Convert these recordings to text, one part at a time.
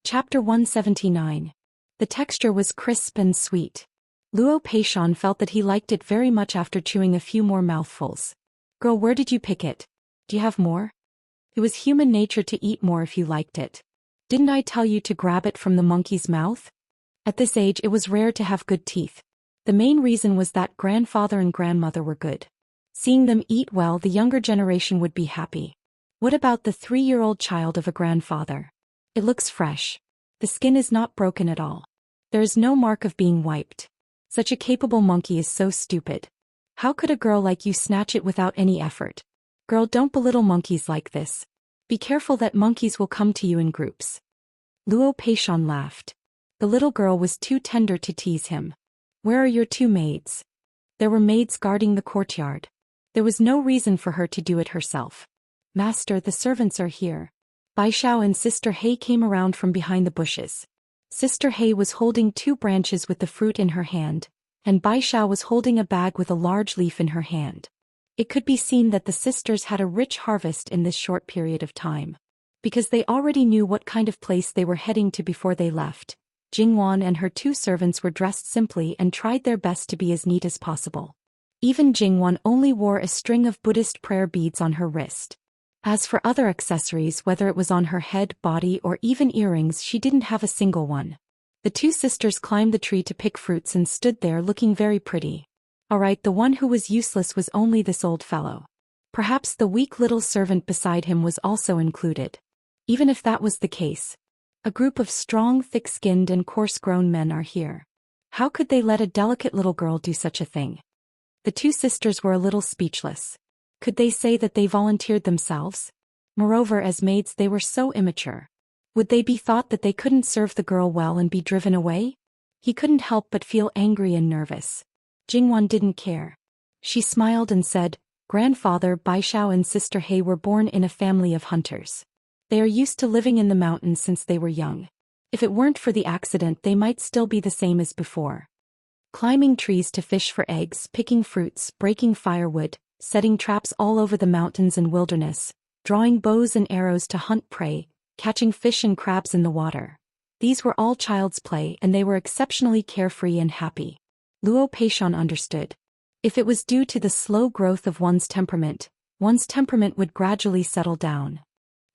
Chapter 179. The texture was crisp and sweet. Luo Peishan felt that he liked it very much after chewing a few more mouthfuls. Girl, where did you pick it? Do you have more? It was human nature to eat more if you liked it. Didn't I tell you to grab it from the monkey's mouth? At this age it was rare to have good teeth. The main reason was that grandfather and grandmother were good. Seeing them eat well, the younger generation would be happy. What about the 3-year-old child of a grandfather? It looks fresh. The skin is not broken at all. There is no mark of being wiped. Such a capable monkey is so stupid. How could a girl like you snatch it without any effort? Girl, don't belittle monkeys like this. Be careful that monkeys will come to you in groups. Luo Peishan laughed. The little girl was too tender to tease him. Where are your 2 maids? There were maids guarding the courtyard. There was no reason for her to do it herself. Master, the servants are here. Bai Xiao and Sister He came around from behind the bushes. Sister He was holding 2 branches with the fruit in her hand, and Bai Xiao was holding a bag with a large leaf in her hand. It could be seen that the sisters had a rich harvest in this short period of time. Because they already knew what kind of place they were heading to before they left, Jingwan and her 2 servants were dressed simply and tried their best to be as neat as possible. Even Jingwan only wore a string of Buddhist prayer beads on her wrist. As for other accessories, whether it was on her head, body, or even earrings, she didn't have a single one. The 2 sisters climbed the tree to pick fruits and stood there looking very pretty. Alright, the one who was useless was only this old fellow. Perhaps the weak little servant beside him was also included. Even if that was the case, a group of strong, thick-skinned and coarse-grown men are here. How could they let a delicate little girl do such a thing? The 2 sisters were a little speechless. Could they say that they volunteered themselves? Moreover, as maids they were so immature. Would they be thought that they couldn't serve the girl well and be driven away? He couldn't help but feel angry and nervous. Jingwan didn't care. She smiled and said, Grandfather Bai Xiao and Sister He were born in a family of hunters. They are used to living in the mountains since they were young. If it weren't for the accident, they might still be the same as before. Climbing trees to fish for eggs, picking fruits, breaking firewood, setting traps all over the mountains and wilderness, drawing bows and arrows to hunt prey, catching fish and crabs in the water. These were all child's play and they were exceptionally carefree and happy. Luo Peishan understood. If it was due to the slow growth of one's temperament would gradually settle down.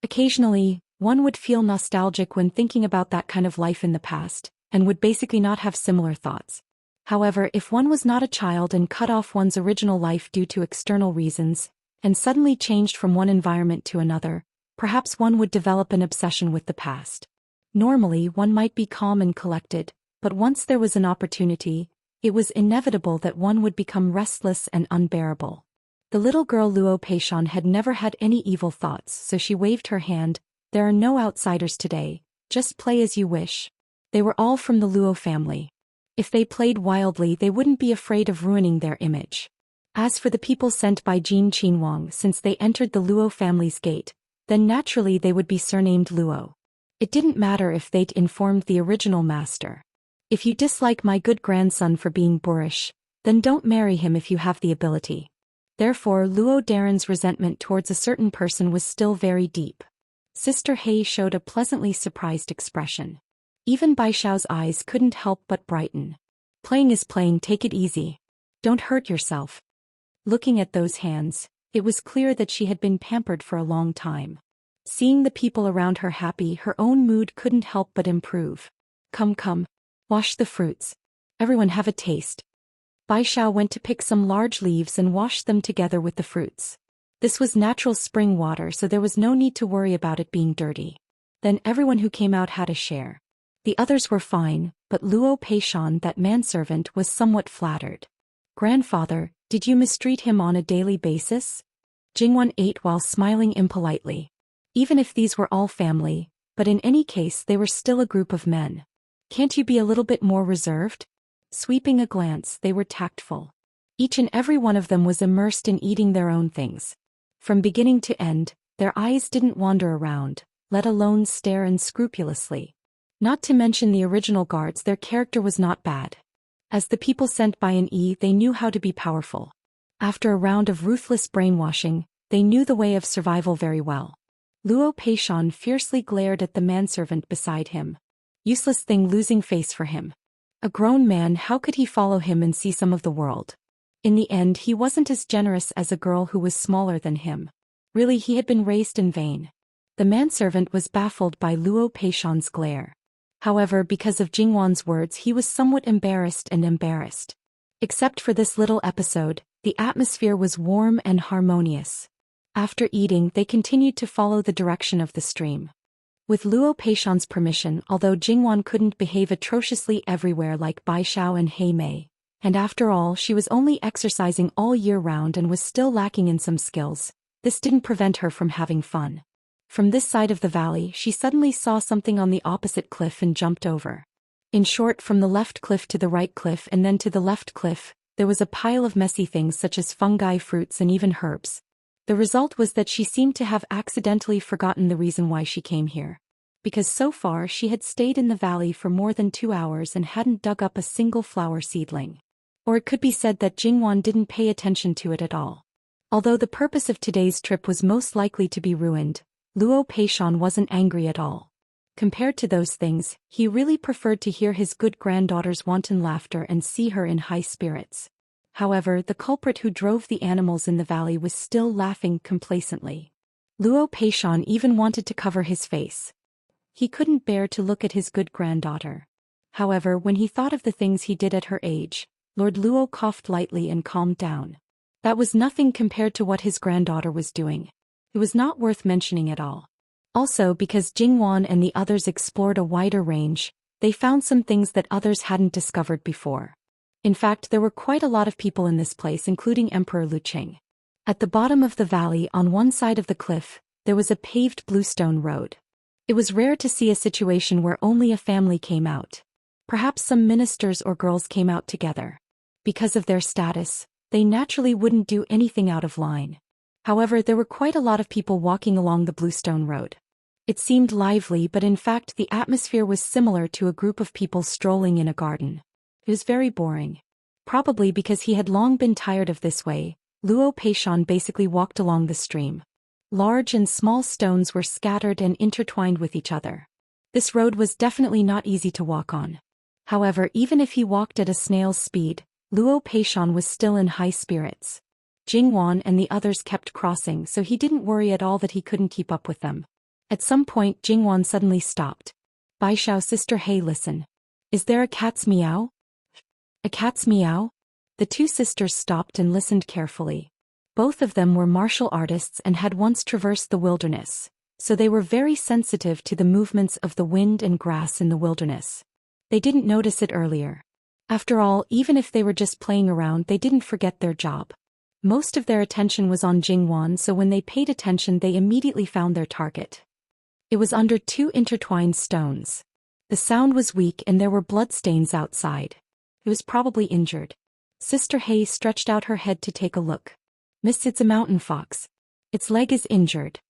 Occasionally, one would feel nostalgic when thinking about that kind of life in the past, and would basically not have similar thoughts. However, if one was not a child and cut off one's original life due to external reasons, and suddenly changed from one environment to another, perhaps one would develop an obsession with the past. Normally, one might be calm and collected, but once there was an opportunity, it was inevitable that one would become restless and unbearable. The little girl Luo Peishan had never had any evil thoughts, so she waved her hand. There are no outsiders today, just play as you wish. They were all from the Luo family. If they played wildly, they wouldn't be afraid of ruining their image. As for the people sent by Jin Qinhuang, since they entered the Luo family's gate, then naturally they would be surnamed Luo. It didn't matter if they'd informed the original master. If you dislike my good grandson for being boorish, then don't marry him if you have the ability. Therefore, Luo Daren's resentment towards a certain person was still very deep. Sister He showed a pleasantly surprised expression. Even Bai Xiao's eyes couldn't help but brighten. Playing is playing, take it easy. Don't hurt yourself. Looking at those hands, it was clear that she had been pampered for a long time. Seeing the people around her happy, her own mood couldn't help but improve. Come, wash the fruits. Everyone have a taste. Bai Xiao went to pick some large leaves and washed them together with the fruits. This was natural spring water, so there was no need to worry about it being dirty. Then everyone who came out had a share. The others were fine, but Luo Peishan, that manservant, was somewhat flattered. Grandfather, did you mistreat him on a daily basis? Jingwan ate while smiling impolitely. Even if these were all family, but in any case they were still a group of men. Can't you be a little bit more reserved? Sweeping a glance, they were tactful. Each and every one of them was immersed in eating their own things. From beginning to end, their eyes didn't wander around, let alone stare unscrupulously. Not to mention the original guards, their character was not bad. As the people sent by an E, they knew how to be powerful. After a round of ruthless brainwashing, they knew the way of survival very well. Luo Peishan fiercely glared at the manservant beside him. Useless thing, losing face for him. A grown man, how could he follow him and see some of the world? In the end, he wasn't as generous as a girl who was smaller than him. Really, he had been raised in vain. The manservant was baffled by Luo Peishan's glare. However, because of Jingwan's words, he was somewhat embarrassed. Except for this little episode, the atmosphere was warm and harmonious. After eating, they continued to follow the direction of the stream. With Luo Peishan's permission, although Jingwan couldn't behave atrociously everywhere like Bai Xiao and Hei Mei, and after all, she was only exercising all year round and was still lacking in some skills, this didn't prevent her from having fun. From this side of the valley, she suddenly saw something on the opposite cliff and jumped over. In short, from the left cliff to the right cliff and then to the left cliff, there was a pile of messy things such as fungi, fruits, and even herbs. The result was that she seemed to have accidentally forgotten the reason why she came here. Because so far she had stayed in the valley for more than 2 hours and hadn't dug up a single flower seedling. Or it could be said that Jingwan didn't pay attention to it at all. Although the purpose of today's trip was most likely to be ruined, Luo Peishan wasn't angry at all. Compared to those things, he really preferred to hear his good granddaughter's wanton laughter and see her in high spirits. However, the culprit who drove the animals in the valley was still laughing complacently. Luo Peishan even wanted to cover his face. He couldn't bear to look at his good granddaughter. However, when he thought of the things he did at her age, Lord Luo coughed lightly and calmed down. That was nothing compared to what his granddaughter was doing. It was not worth mentioning at all. Also, because Jingwan and the others explored a wider range, they found some things that others hadn't discovered before. In fact, there were quite a lot of people in this place, including Emperor Luqing. At the bottom of the valley, on one side of the cliff, there was a paved bluestone road. It was rare to see a situation where only a family came out. Perhaps some ministers or girls came out together. Because of their status, they naturally wouldn't do anything out of line. However, there were quite a lot of people walking along the bluestone road. It seemed lively, but in fact the atmosphere was similar to a group of people strolling in a garden. It was very boring. Probably because he had long been tired of this way, Luo Peishan basically walked along the stream. Large and small stones were scattered and intertwined with each other. This road was definitely not easy to walk on. However, even if he walked at a snail's speed, Luo Peishan was still in high spirits. Jingwan and the others kept crossing, so he didn't worry at all that he couldn't keep up with them. At some point, Jingwan suddenly stopped. Bai Xiao, Sister Hei, listen. Is there a cat's meow? A cat's meow? The two sisters stopped and listened carefully. Both of them were martial artists and had once traversed the wilderness, so they were very sensitive to the movements of the wind and grass in the wilderness. They didn't notice it earlier. After all, even if they were just playing around, they didn't forget their job. Most of their attention was on Jingwan, so when they paid attention they immediately found their target. It was under 2 intertwined stones. The sound was weak and there were bloodstains outside. It was probably injured. Sister Hei stretched out her head to take a look. Miss, it's a mountain fox. Its leg is injured.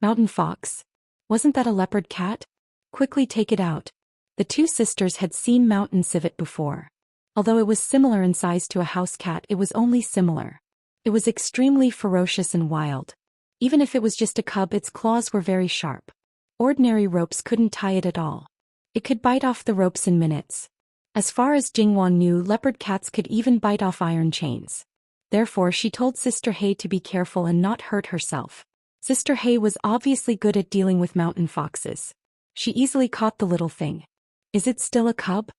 Mountain fox? Wasn't that a leopard cat? Quickly take it out. The two sisters had seen mountain civet before. Although it was similar in size to a house cat, it was only similar. It was extremely ferocious and wild. Even if it was just a cub, its claws were very sharp. Ordinary ropes couldn't tie it at all. It could bite off the ropes in minutes. As far as Jingwan knew, leopard cats could even bite off iron chains. Therefore, she told Sister Hei to be careful and not hurt herself. Sister Hei was obviously good at dealing with mountain foxes. She easily caught the little thing. Is it still a cub?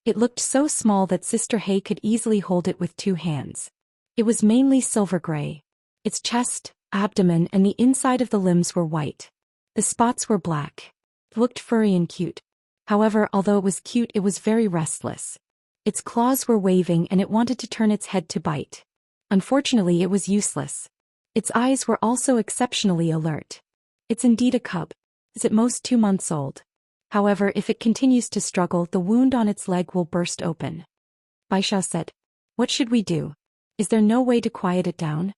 It looked so small that Sister Hei could easily hold it with 2 hands. It was mainly silver gray. Its chest, abdomen, and the inside of the limbs were white. The spots were black. It looked furry and cute. However, although it was cute, it was very restless. Its claws were waving and it wanted to turn its head to bite. Unfortunately, it was useless. Its eyes were also exceptionally alert. It's indeed a cub. It's at most 2 months old. However, if it continues to struggle, the wound on its leg will burst open. Bai Xiao said, "What should we do? Is there no way to quiet it down?"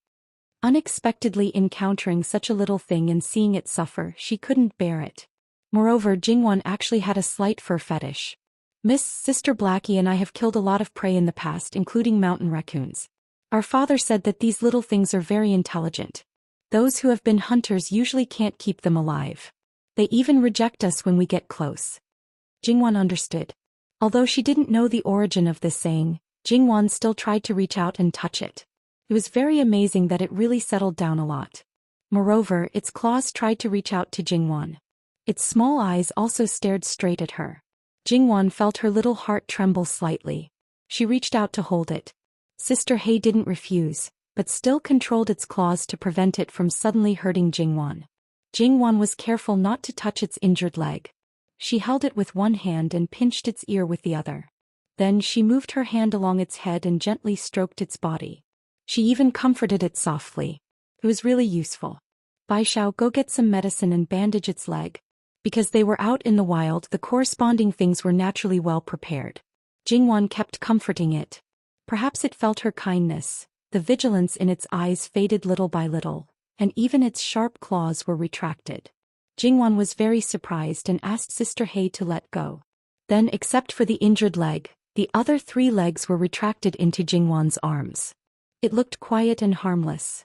Unexpectedly encountering such a little thing and seeing it suffer, she couldn't bear it. Moreover, Jingwan actually had a slight fur fetish. Miss, Sister Blackie and I have killed a lot of prey in the past, including mountain raccoons. Our father said that these little things are very intelligent. Those who have been hunters usually can't keep them alive. They even reject us when we get close. Jingwan understood. Although she didn't know the origin of this saying, Jingwan still tried to reach out and touch it. It was very amazing that it really settled down a lot. Moreover, its claws tried to reach out to Jingwan. Its small eyes also stared straight at her. Jingwan felt her little heart tremble slightly. She reached out to hold it. Sister Hei didn't refuse, but still controlled its claws to prevent it from suddenly hurting Jingwan. Jingwan was careful not to touch its injured leg. She held it with one hand and pinched its ear with the other. Then she moved her hand along its head and gently stroked its body. She even comforted it softly. It was really useful. Bai Xiao, go get some medicine and bandage its leg. Because they were out in the wild, the corresponding things were naturally well prepared. Jingwan kept comforting it. Perhaps it felt her kindness. The vigilance in its eyes faded little by little, and even its sharp claws were retracted. Jingwan was very surprised and asked Sister Hei to let go. Then, except for the injured leg, the other 3 legs were retracted into Jingwan's arms. It looked quiet and harmless.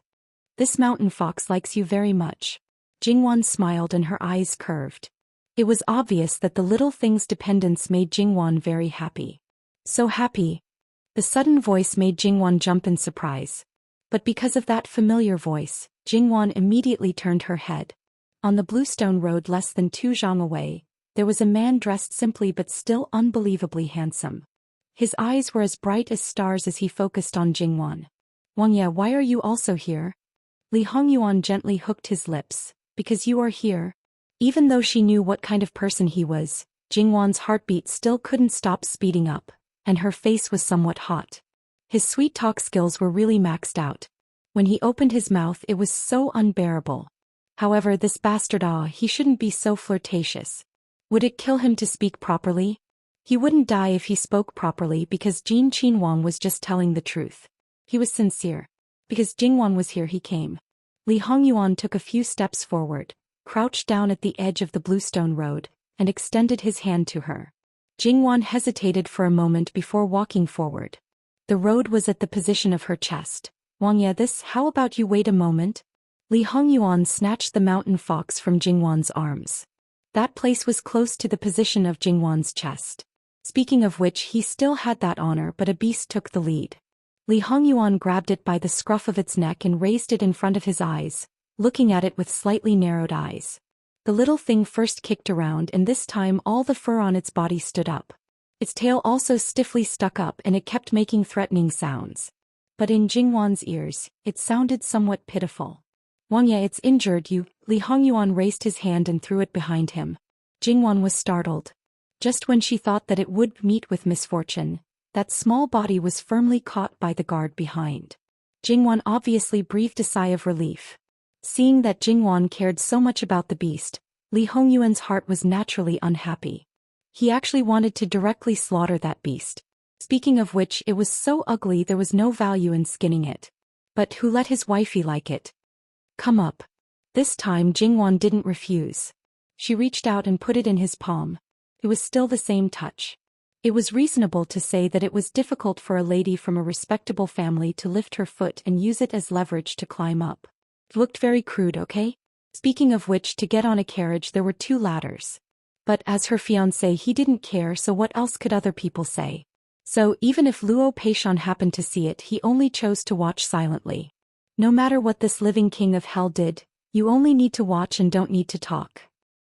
This mountain fox likes you very much. Jingwan smiled and her eyes curved. It was obvious that the little thing's dependence made Jingwan very happy. So happy. The sudden voice made Jingwan jump in surprise. But because of that familiar voice, Jingwan immediately turned her head. On the Bluestone Road less than 2 zhang away, there was a man dressed simply but still unbelievably handsome. His eyes were as bright as stars as he focused on Jingwan. Wangya, why are you also here? Li Hongyuan gently hooked his lips. Because you are here. Even though she knew what kind of person he was, Jingwan's heartbeat still couldn't stop speeding up, and her face was somewhat hot. His sweet talk skills were really maxed out. When he opened his mouth it was so unbearable. However, this bastard, he shouldn't be so flirtatious. Would it kill him to speak properly? He wouldn't die if he spoke properly because Jin Qinhuang was just telling the truth. He was sincere. Because Jingwan was here he came. Li Hongyuan took a few steps forward, crouched down at the edge of the Bluestone Road, and extended his hand to her. Jingwan hesitated for a moment before walking forward. The road was at the position of her chest. Wangya, how about you wait a moment? Li Hongyuan snatched the mountain fox from Jingwan's arms. That place was close to the position of Jingwan's chest. Speaking of which, he still had that honor, but a beast took the lead. Li Hongyuan grabbed it by the scruff of its neck and raised it in front of his eyes, looking at it with slightly narrowed eyes. The little thing first kicked around and this time all the fur on its body stood up. Its tail also stiffly stuck up and it kept making threatening sounds. But in Jingwan's ears, it sounded somewhat pitiful. Wangya, it's injured you. Li Hongyuan raised his hand and threw it behind him. Jingwan was startled. Just when she thought that it would meet with misfortune, that small body was firmly caught by the guard behind. Jingwan obviously breathed a sigh of relief. Seeing that Jingwan cared so much about the beast, Li Hongyuan's heart was naturally unhappy. He actually wanted to directly slaughter that beast. Speaking of which, it was so ugly there was no value in skinning it. But who let his wifey like it? Come up. This time Jingwan didn't refuse. She reached out and put it in his palm. It was still the same touch. It was reasonable to say that it was difficult for a lady from a respectable family to lift her foot and use it as leverage to climb up. It looked very crude, okay? Speaking of which, to get on a carriage there were 2 ladders. But as her fiancé he didn't care, so what else could other people say? So even if Luo Peishan happened to see it, he only chose to watch silently. No matter what this living king of hell did, you only need to watch and don't need to talk.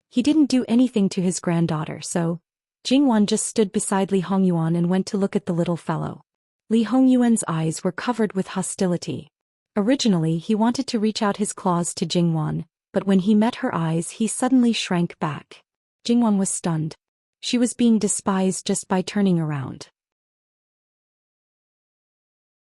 He didn't do anything to his granddaughter, so Jingwan just stood beside Li Hongyuan and went to look at the little fellow. Li Hongyuan's eyes were covered with hostility. Originally he wanted to reach out his claws to Jingwan, but when he met her eyes he suddenly shrank back. Jingwan was stunned. She was being despised just by turning around.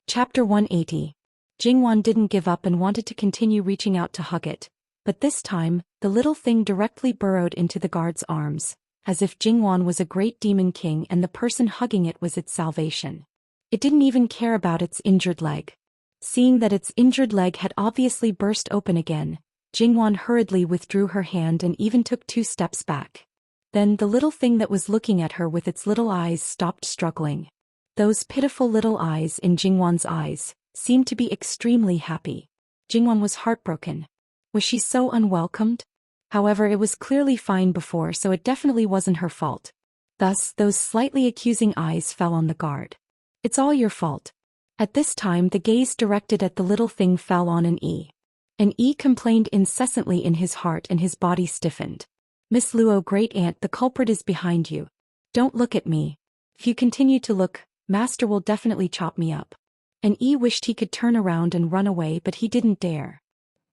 Chapter 180. Jingwan didn't give up and wanted to continue reaching out to hug it, but this time, the little thing directly burrowed into the guard's arms, as if Jingwan was a great demon king and the person hugging it was its salvation. It didn't even care about its injured leg. Seeing that its injured leg had obviously burst open again, Jingwan hurriedly withdrew her hand and even took 2 steps back. Then the little thing that was looking at her with its little eyes stopped struggling. Those pitiful little eyes in Jingwan's eyes seemed to be extremely happy. Jingwan was heartbroken. Was she so unwelcomed? However, it was clearly fine before, so it definitely wasn't her fault. Thus, those slightly accusing eyes fell on the guard. It's all your fault. At this time, the gaze directed at the little thing fell on an E. An E complained incessantly in his heart and his body stiffened. Miss Luo, great aunt, the culprit is behind you. Don't look at me. If you continue to look, Master will definitely chop me up. An E wished he could turn around and run away, but he didn't dare.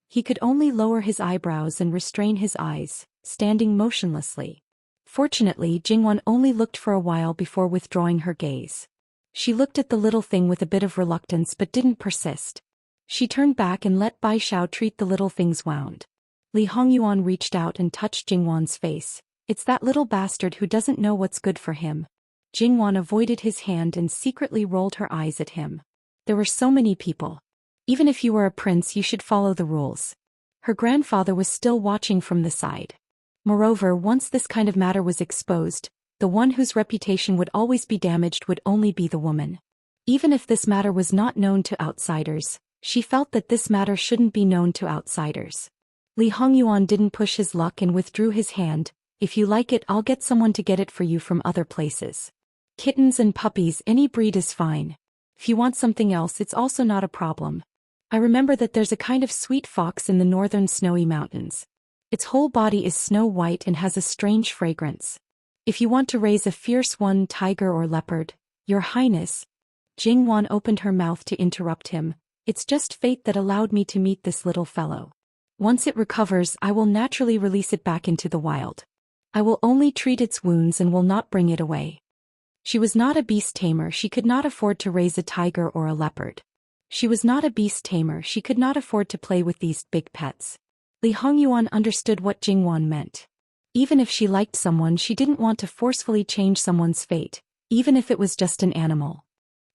He could only lower his eyebrows and restrain his eyes, standing motionlessly. Fortunately, Jingwan only looked for a while before withdrawing her gaze. She looked at the little thing with a bit of reluctance but didn't persist. She turned back and let Bai Xiao treat the little thing's wound. Li Hongyuan reached out and touched Jingwan's face. It's that little bastard who doesn't know what's good for him. Jingwan avoided his hand and secretly rolled her eyes at him. There were so many people. Even if you were a prince, you should follow the rules. Her grandfather was still watching from the side. Moreover, once this kind of matter was exposed, the one whose reputation would always be damaged would only be the woman. Even if this matter was not known to outsiders, she felt that this matter shouldn't be known to outsiders. Li Hongyuan didn't push his luck and withdrew his hand. If you like it, I'll get someone to get it for you from other places. Kittens and puppies, any breed is fine. If you want something else, it's also not a problem. I remember that there's a kind of sweet fox in the northern snowy mountains. Its whole body is snow white and has a strange fragrance. If you want to raise a fierce one, tiger or leopard, Your Highness. Jingwan opened her mouth to interrupt him. It's just fate that allowed me to meet this little fellow. Once it recovers, I will naturally release it back into the wild. I will only treat its wounds and will not bring it away. She was not a beast tamer, she could not afford to raise a tiger or a leopard. She was not a beast tamer, she could not afford to play with these big pets. Li Hongyuan understood what Jingwan meant. Even if she liked someone, she didn't want to forcefully change someone's fate, even if it was just an animal.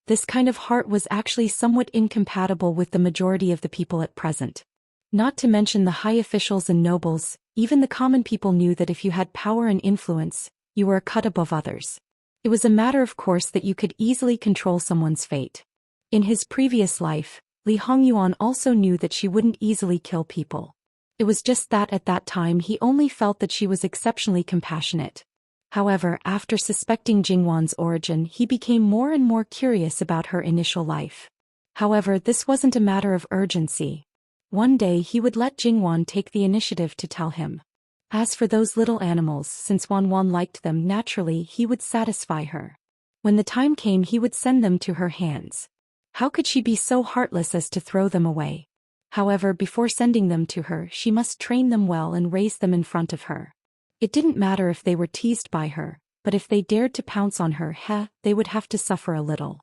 This kind of heart was actually somewhat incompatible with the majority of the people at present. Not to mention the high officials and nobles, even the common people knew that if you had power and influence, you were a cut above others. It was a matter of course that you could easily control someone's fate. In his previous life, Li Hongyuan also knew that she wouldn't easily kill people. It was just that at that time he only felt that she was exceptionally compassionate. However, after suspecting Jingwan's origin, he became more and more curious about her initial life. However, this wasn't a matter of urgency. One day he would let Jingwan take the initiative to tell him. As for those little animals, since Wanwan liked them, naturally he would satisfy her. When the time came, he would send them to her hands. How could she be so heartless as to throw them away? However, before sending them to her, she must train them well and raise them in front of her. It didn't matter if they were teased by her, but if they dared to pounce on her, they would have to suffer a little.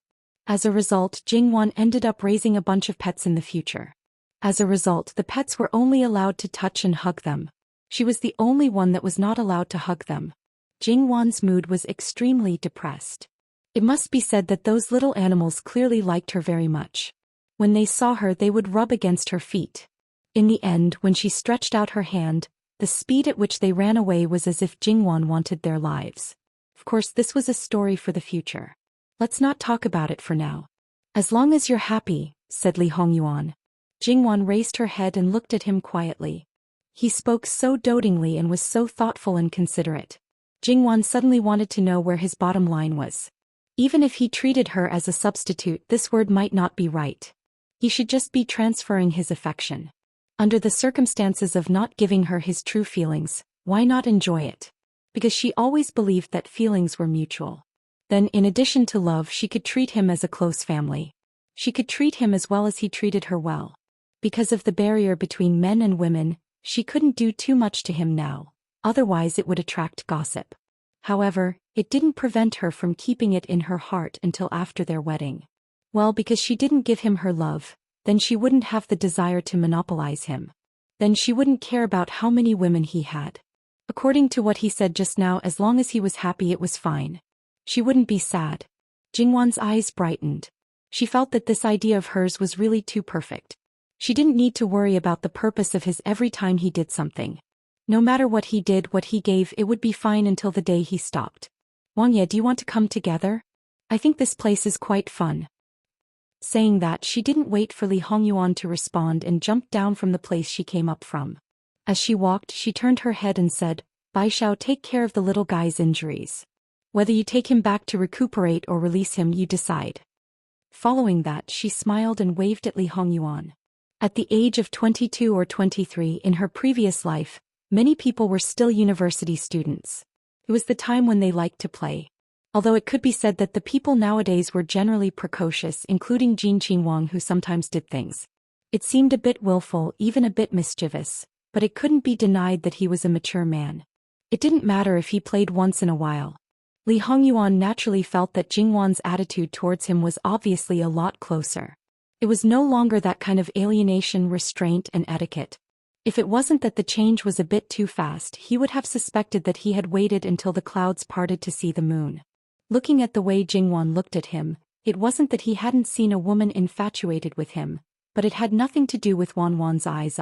As a result, Jingwan ended up raising a bunch of pets in the future. As a result, the pets were only allowed to touch and hug them. She was the only one that was not allowed to hug them. Jingwan's mood was extremely depressed. It must be said that those little animals clearly liked her very much. When they saw her, they would rub against her feet. In the end, when she stretched out her hand, the speed at which they ran away was as if Jingwan wanted their lives. Of course, this was a story for the future. Let's not talk about it for now. As long as you're happy, said Li Hongyuan. Jingwan raised her head and looked at him quietly. He spoke so dotingly and was so thoughtful and considerate. Jingwan suddenly wanted to know where his bottom line was. Even if he treated her as a substitute, this word might not be right. He should just be transferring his affection. Under the circumstances of not giving her his true feelings, why not enjoy it? Because she always believed that feelings were mutual. Then, in addition to love, she could treat him as a close family. She could treat him as well as he treated her well. Because of the barrier between men and women, she couldn't do too much to him now, otherwise it would attract gossip. However, it didn't prevent her from keeping it in her heart until after their wedding. Well, because she didn't give him her love, then she wouldn't have the desire to monopolize him. Then she wouldn't care about how many women he had. According to what he said just now, as long as he was happy, it was fine. She wouldn't be sad. Jingwan's eyes brightened. She felt that this idea of hers was really too perfect. She didn't need to worry about the purpose of his every time he did something. No matter what he did, what he gave, it would be fine until the day he stopped. Wangye, do you want to come together? I think this place is quite fun. Saying that, she didn't wait for Li Hongyuan to respond and jumped down from the place she came up from. As she walked, she turned her head and said, "Bai Xiao, take care of the little guy's injuries. Whether you take him back to recuperate or release him, you decide." Following that, she smiled and waved at Li Hongyuan. At the age of 22 or 23 in her previous life, many people were still university students. It was the time when they liked to play. Although it could be said that the people nowadays were generally precocious, including Jin Qinhuang, who sometimes did things. It seemed a bit willful, even a bit mischievous, but it couldn't be denied that he was a mature man. It didn't matter if he played once in a while. Li Hongyuan naturally felt that Jingwan's attitude towards him was obviously a lot closer. It was no longer that kind of alienation, restraint, and etiquette. If it wasn't that the change was a bit too fast, he would have suspected that he had waited until the clouds parted to see the moon. Looking at the way Jingwan looked at him, it wasn't that he hadn't seen a woman infatuated with him, but it had nothing to do with Wanwan's eyes.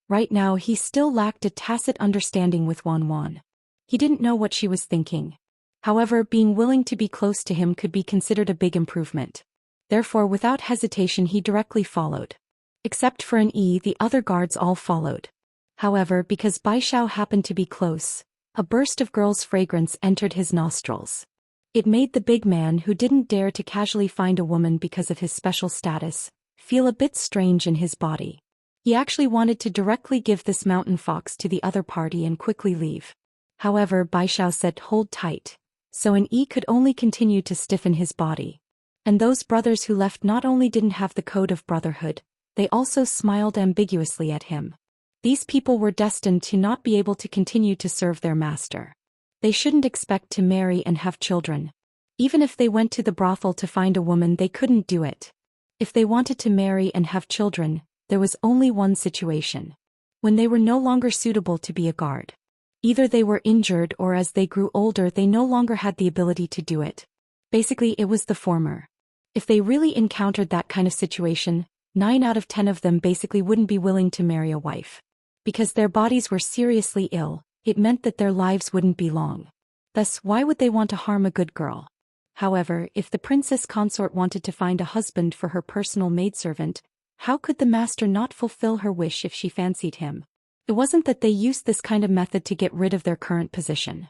Right now he still lacked a tacit understanding with Wanwan. He didn't know what she was thinking. However, being willing to be close to him could be considered a big improvement. Therefore, without hesitation, he directly followed. Except for an E, the other guards all followed. However, because Bai Xiao happened to be close, a burst of girl's fragrance entered his nostrils. It made the big man, who didn't dare to casually find a woman because of his special status, feel a bit strange in his body. He actually wanted to directly give this mountain fox to the other party and quickly leave. However, Bai Xiao said, "Hold tight." So an E could only continue to stiffen his body. And those brothers who left not only didn't have the code of brotherhood, they also smiled ambiguously at him. These people were destined to not be able to continue to serve their master. They shouldn't expect to marry and have children. Even if they went to the brothel to find a woman, they couldn't do it. If they wanted to marry and have children, there was only one situation. When they were no longer suitable to be a guard. Either they were injured, or as they grew older they no longer had the ability to do it. Basically, it was the former. If they really encountered that kind of situation, 9 out of 10 of them basically wouldn't be willing to marry a wife. Because their bodies were seriously ill, it meant that their lives wouldn't be long. Thus, why would they want to harm a good girl? However, if the princess consort wanted to find a husband for her personal maidservant, how could the master not fulfill her wish if she fancied him? It wasn't that they used this kind of method to get rid of their current position.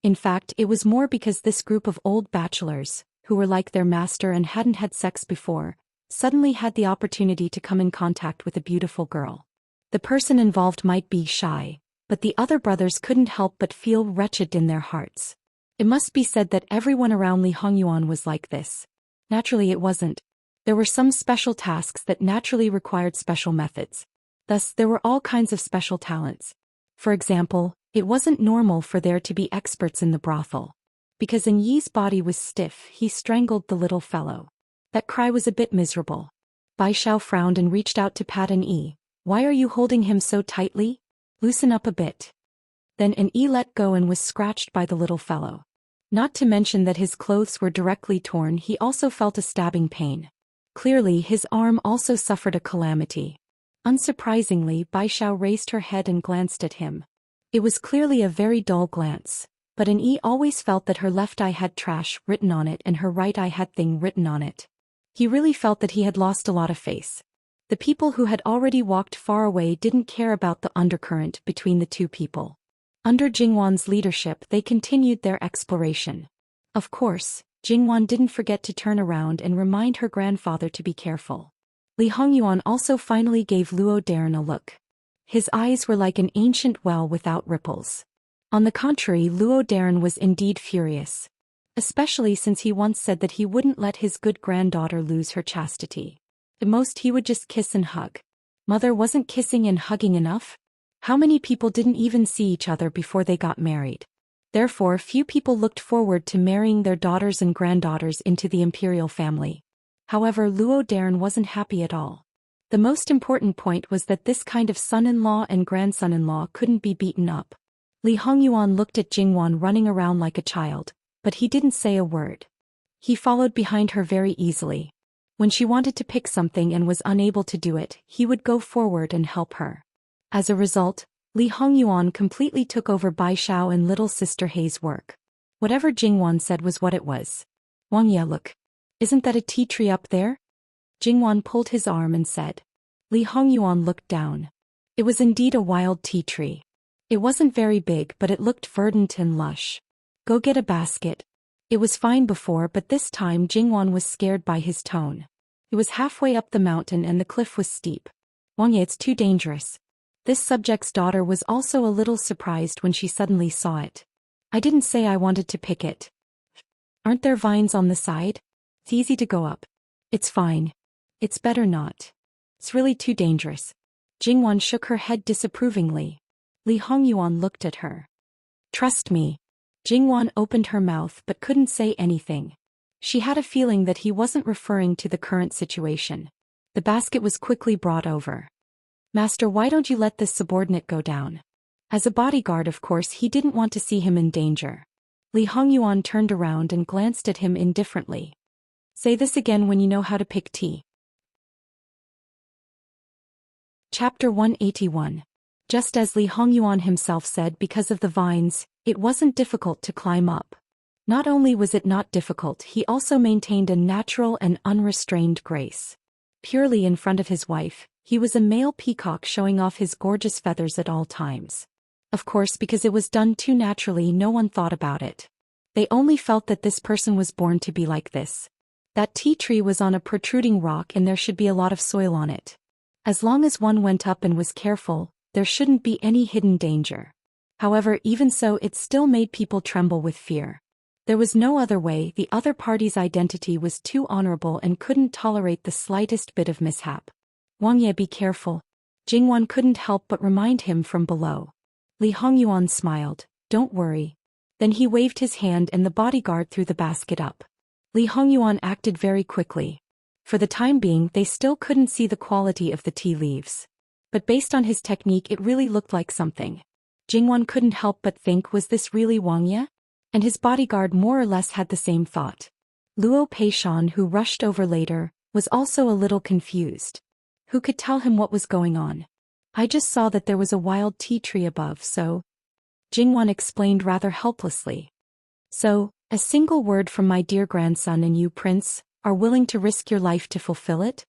In fact, it was more because this group of old bachelors, who were like their master and hadn't had sex before, suddenly had the opportunity to come in contact with a beautiful girl. The person involved might be shy, but the other brothers couldn't help but feel wretched in their hearts. It must be said that everyone around Li Hongyuan was like this. Naturally it wasn't. There were some special tasks that naturally required special methods. Thus, there were all kinds of special talents. For example, it wasn't normal for there to be experts in the brothel. Because An Yi's body was stiff, he strangled the little fellow. That cry was a bit miserable. Bai Xiao frowned and reached out to pat An Yi. "Why are you holding him so tightly? Loosen up a bit." Then An Yi let go and was scratched by the little fellow. Not to mention that his clothes were directly torn, he also felt a stabbing pain. Clearly, his arm also suffered a calamity. Unsurprisingly, Bai Xiao raised her head and glanced at him. It was clearly a very dull glance, but An Yi always felt that her left eye had trash written on it and her right eye had thing written on it. He really felt that he had lost a lot of face. The people who had already walked far away didn't care about the undercurrent between the two people. Under Jingwan's leadership, they continued their exploration. Of course, Jingwan didn't forget to turn around and remind her grandfather to be careful. Li Hongyuan also finally gave Luo Daren a look. His eyes were like an ancient well without ripples. On the contrary, Luo Daren was indeed furious. Especially since he once said that he wouldn't let his good granddaughter lose her chastity. At most he would just kiss and hug. Mother, wasn't kissing and hugging enough? How many people didn't even see each other before they got married? Therefore, few people looked forward to marrying their daughters and granddaughters into the imperial family. However, Luo Daren wasn't happy at all. The most important point was that this kind of son-in-law and grandson-in-law couldn't be beaten up. Li Hongyuan looked at Jingwan running around like a child, but he didn't say a word. He followed behind her very easily. When she wanted to pick something and was unable to do it, he would go forward and help her. As a result, Li Hongyuan completely took over Bai Xiao and little sister Hei's work. Whatever Jingwan said was what it was. "Wang Ye, look. Isn't that a tea tree up there?" Jingwan pulled his arm and said. Li Hongyuan looked down. It was indeed a wild tea tree. It wasn't very big, but it looked verdant and lush. Go get a basket. It was fine before, but this time Jingwan was scared by his tone. It was halfway up the mountain and the cliff was steep. Wang Ye, it's too dangerous. This subject's daughter was also a little surprised when she suddenly saw it. I didn't say I wanted to pick it. Aren't there vines on the side? It's easy to go up. It's fine. It's better not. It's really too dangerous. Jingwan shook her head disapprovingly. Li Hongyuan looked at her. Trust me. Jingwan opened her mouth but couldn't say anything. She had a feeling that he wasn't referring to the current situation. The basket was quickly brought over. Master, why don't you let this subordinate go down? As a bodyguard, of course, he didn't want to see him in danger. Li Hongyuan turned around and glanced at him indifferently. Say this again when you know how to pick tea. Chapter 181. Just as Li Hongyuan himself said, because of the vines, it wasn't difficult to climb up. Not only was it not difficult, he also maintained a natural and unrestrained grace. Purely in front of his wife, he was a male peacock showing off his gorgeous feathers at all times. Of course, because it was done too naturally, no one thought about it. They only felt that this person was born to be like this. That tea tree was on a protruding rock and there should be a lot of soil on it. As long as one went up and was careful, there shouldn't be any hidden danger. However, even so, it still made people tremble with fear. There was no other way. The other party's identity was too honorable and couldn't tolerate the slightest bit of mishap. Wang Ye, be careful. Jingwan couldn't help but remind him from below. Li Hongyuan smiled. Don't worry. Then he waved his hand and the bodyguard threw the basket up. Li Hongyuan acted very quickly. For the time being, they still couldn't see the quality of the tea leaves. But based on his technique, it really looked like something. Jingwan couldn't help but think, was this really Wang Ye? And his bodyguard more or less had the same thought. Luo Peishan, who rushed over later, was also a little confused. Who could tell him what was going on? I just saw that there was a wild tea tree above, so... Jingwan explained rather helplessly. So, a single word from my dear grandson and you, Prince, are willing to risk your life to fulfill it?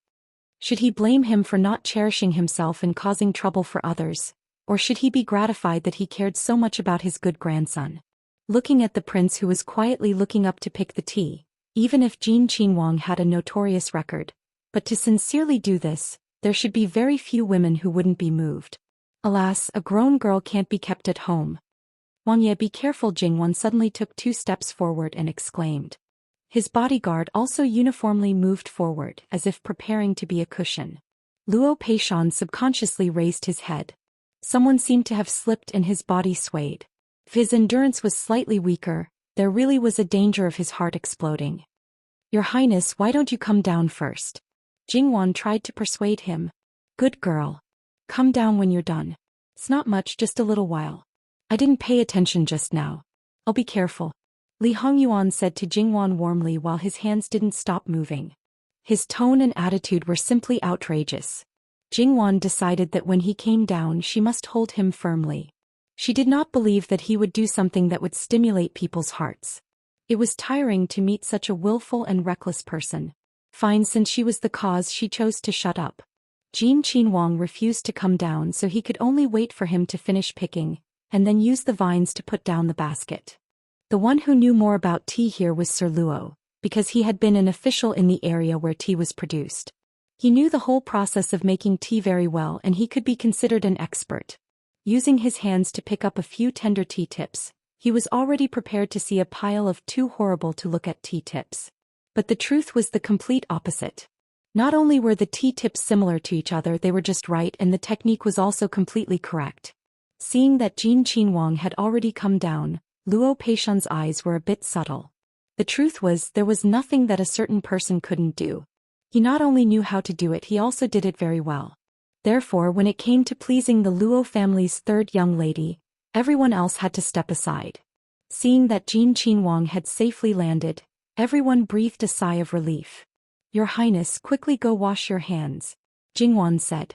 Should he blame him for not cherishing himself and causing trouble for others, or should he be gratified that he cared so much about his good grandson? Looking at the prince who was quietly looking up to pick the tea, even if Jin Qinhuang had a notorious record, but to sincerely do this, there should be very few women who wouldn't be moved. Alas, a grown girl can't be kept at home. Wang Ye, be careful. Jingwan suddenly took 2 steps forward and exclaimed. His bodyguard also uniformly moved forward, as if preparing to be a cushion. Luo Peishan subconsciously raised his head. Someone seemed to have slipped and his body swayed. If his endurance was slightly weaker, there really was a danger of his heart exploding. Your Highness, why don't you come down first? Jingwan tried to persuade him. Good girl. Come down when you're done. It's not much, just a little while. I didn't pay attention just now. I'll be careful. Li Hongyuan said to Jingwan warmly while his hands didn't stop moving. His tone and attitude were simply outrageous. Jingwan decided that when he came down she must hold him firmly. She did not believe that he would do something that would stimulate people's hearts. It was tiring to meet such a willful and reckless person. Fine, since she was the cause, she chose to shut up. Jin Qinhuang refused to come down, so he could only wait for him to finish picking, and then use the vines to put down the basket. The one who knew more about tea here was Sir Luo, because he had been an official in the area where tea was produced. He knew the whole process of making tea very well and he could be considered an expert. Using his hands to pick up a few tender tea tips, he was already prepared to see a pile of too horrible to look at tea tips. But the truth was the complete opposite. Not only were the tea tips similar to each other, they were just right, and the technique was also completely correct. Seeing that Jin Qinhuang had already come down, Luo Peishan's eyes were a bit subtle. The truth was, there was nothing that a certain person couldn't do. He not only knew how to do it, he also did it very well. Therefore, when it came to pleasing the Luo family's third young lady, everyone else had to step aside. Seeing that Jin Qinhuang had safely landed, everyone breathed a sigh of relief. Your Highness, quickly go wash your hands, Jingwan said.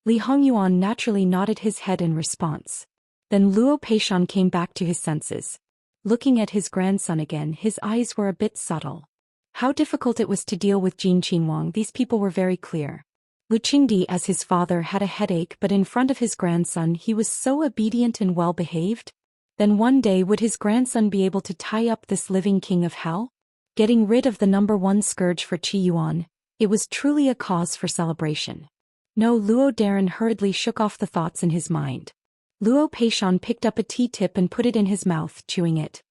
Li Hongyuan naturally nodded his head in response. Then Luo Peishan came back to his senses. Looking at his grandson again, his eyes were a bit subtle. How difficult it was to deal with Jin Qinhuang, these people were very clear. Lu Qingdi as his father had a headache, but in front of his grandson he was so obedient and well-behaved. Then one day would his grandson be able to tie up this living king of hell? Getting rid of the number one scourge for Qi Yuan, it was truly a cause for celebration. No, Luo Daren hurriedly shook off the thoughts in his mind. Luo Peishan picked up a tea tip and put it in his mouth, chewing it.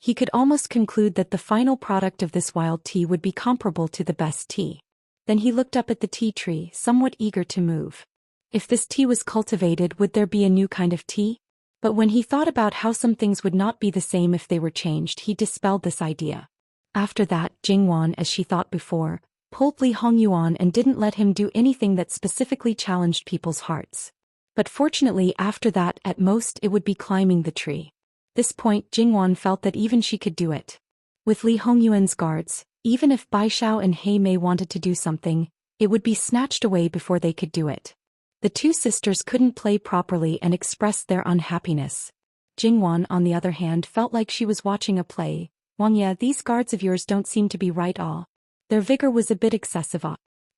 He could almost conclude that the final product of this wild tea would be comparable to the best tea. Then he looked up at the tea tree, somewhat eager to move. If this tea was cultivated, would there be a new kind of tea? But when he thought about how some things would not be the same if they were changed, he dispelled this idea. After that, Jingwan, as she thought before, pulled Li Hongyuan and didn't let him do anything that specifically challenged people's hearts. But fortunately after that, at most it would be climbing the tree. This point Jingwan felt that even she could do it. With Li Hongyuan's guards, even if Bai Xiao and He Mei wanted to do something, it would be snatched away before they could do it. The two sisters couldn't play properly and expressed their unhappiness. Jingwan, on the other hand, felt like she was watching a play. Wangye, these guards of yours don't seem to be right all. Their vigor was a bit excessive.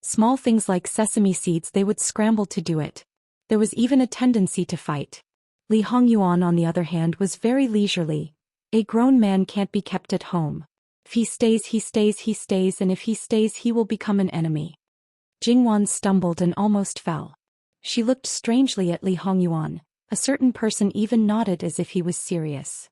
Small things like sesame seeds, they would scramble to do it. There was even a tendency to fight. Li Hongyuan, on the other hand, was very leisurely. A grown man can't be kept at home. If he stays, he stays, he stays, and if he stays, he will become an enemy. Jingwan stumbled and almost fell. She looked strangely at Li Hongyuan. A certain person even nodded as if he was serious.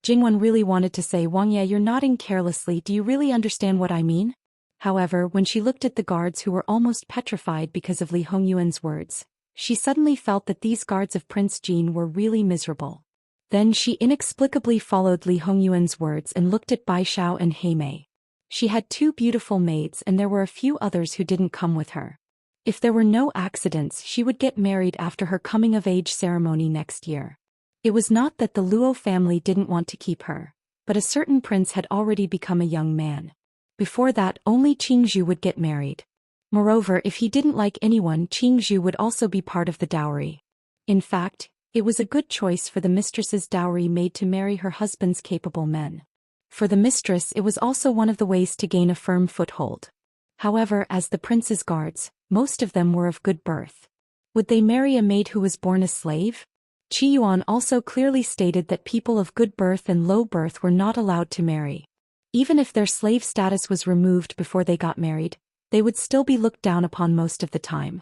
Jingwan really wanted to say, Wangye, you're nodding carelessly, do you really understand what I mean? However, when she looked at the guards who were almost petrified because of Li Hongyuan's words, she suddenly felt that these guards of Prince Jin were really miserable. Then she inexplicably followed Li Hongyuan's words and looked at Bai Xiao and He Mei. She had two beautiful maids and there were a few others who didn't come with her. If there were no accidents, she would get married after her coming-of-age ceremony next year. It was not that the Luo family didn't want to keep her, but a certain prince had already become a young man. Before that, only Qingzhu would get married. Moreover, if he didn't like anyone, Qingzhu would also be part of the dowry. In fact, it was a good choice for the mistress's dowry made to marry her husband's capable men. For the mistress, it was also one of the ways to gain a firm foothold. However, as the prince's guards, most of them were of good birth. Would they marry a maid who was born a slave? Qi Yuan also clearly stated that people of good birth and low birth were not allowed to marry. Even if their slave status was removed before they got married, they would still be looked down upon most of the time.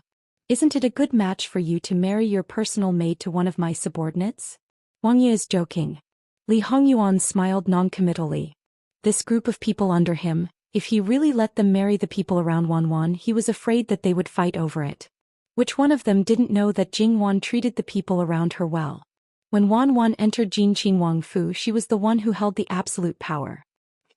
Isn't it a good match for you to marry your personal maid to one of my subordinates? Wang Ye is joking. Li Hongyuan smiled noncommittally. This group of people under him, if he really let them marry the people around Wanwan, he was afraid that they would fight over it. Which one of them didn't know that Jingwan treated the people around her well? When Wanwan entered Jin Qinhuang Fu, she was the one who held the absolute power.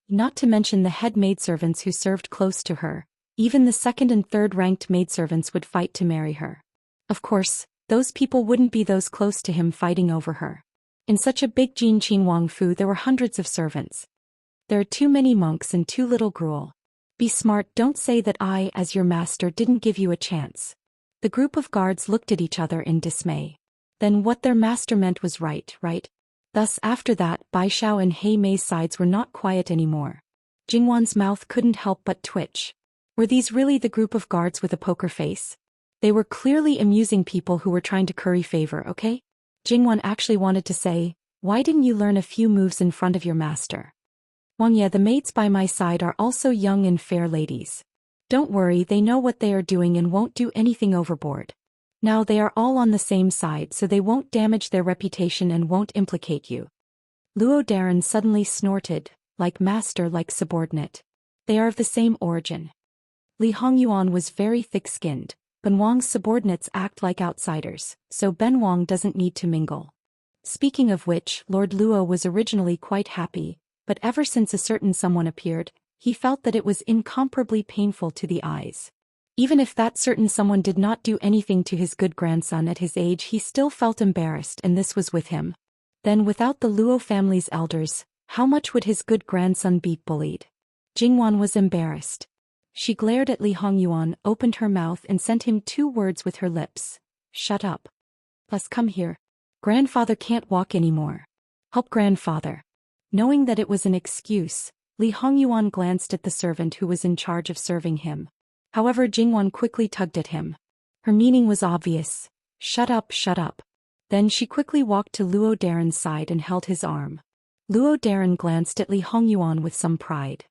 Not to mention the head maidservants who served close to her. Even the second and third ranked maidservants would fight to marry her. Of course, those people wouldn't be those close to him fighting over her. In such a big Jin Qinhuang Fu there were hundreds of servants. There are too many monks and too little gruel. Be smart, don't say that I, as your master, didn't give you a chance. The group of guards looked at each other in dismay. Then what their master meant was right? Thus after that, Bai Xiao and He Mei's sides were not quiet anymore. Jingwan's mouth couldn't help but twitch. Were these really the group of guards with a poker face? They were clearly amusing people who were trying to curry favor, okay? Jingwan actually wanted to say, why didn't you learn a few moves in front of your master? Wang Ye, the maids by my side are also young and fair ladies. Don't worry, they know what they are doing and won't do anything overboard. Now they are all on the same side so they won't damage their reputation and won't implicate you. Luo Daren suddenly snorted, like master, like subordinate. They are of the same origin. Li Hongyuan was very thick-skinned. Ben Wang's subordinates act like outsiders, so Ben Wang doesn't need to mingle. Speaking of which, Lord Luo was originally quite happy, but ever since a certain someone appeared, he felt that it was incomparably painful to the eyes. Even if that certain someone did not do anything to his good grandson at his age, he still felt embarrassed, and this was with him. Then without the Luo family's elders, how much would his good grandson be bullied? Jingwan was embarrassed. She glared at Li Hongyuan, opened her mouth and sent him 2 words with her lips. Shut up. Plus come here. Grandfather can't walk anymore. Help grandfather. Knowing that it was an excuse, Li Hongyuan glanced at the servant who was in charge of serving him. However, Jingwan quickly tugged at him. Her meaning was obvious. Shut up, shut up. Then she quickly walked to Luo Daren's side and held his arm. Luo Daren glanced at Li Hongyuan with some pride.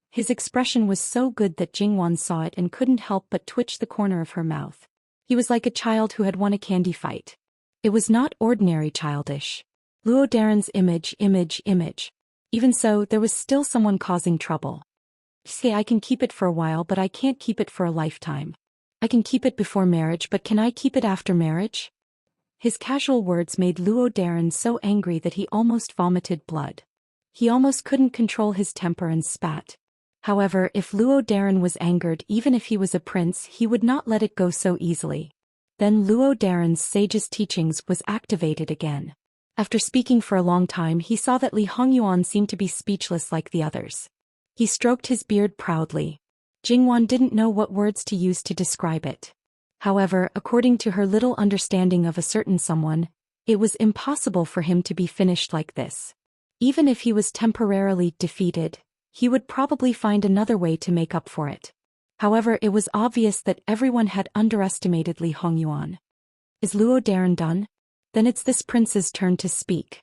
His expression was so good that Jingwan saw it and couldn't help but twitch the corner of her mouth. He was like a child who had won a candy fight. It was not ordinary childish. Luo Daren's image. Even so, there was still someone causing trouble. Say, I can keep it for a while, but I can't keep it for a lifetime. I can keep it before marriage, but can I keep it after marriage? His casual words made Luo Daren so angry that he almost vomited blood. He almost couldn't control his temper and spat. However, if Luo Daren was angered, even if he was a prince, he would not let it go so easily. Then Luo Daren's sage's teachings was activated again. After speaking for a long time, he saw that Li Hongyuan seemed to be speechless like the others. He stroked his beard proudly. Jingwan didn't know what words to use to describe it. However, according to her little understanding of a certain someone, it was impossible for him to be finished like this. Even if he was temporarily defeated, he would probably find another way to make up for it. However, it was obvious that everyone had underestimated Li Hongyuan. Is Luo Daren done? Then it's this prince's turn to speak.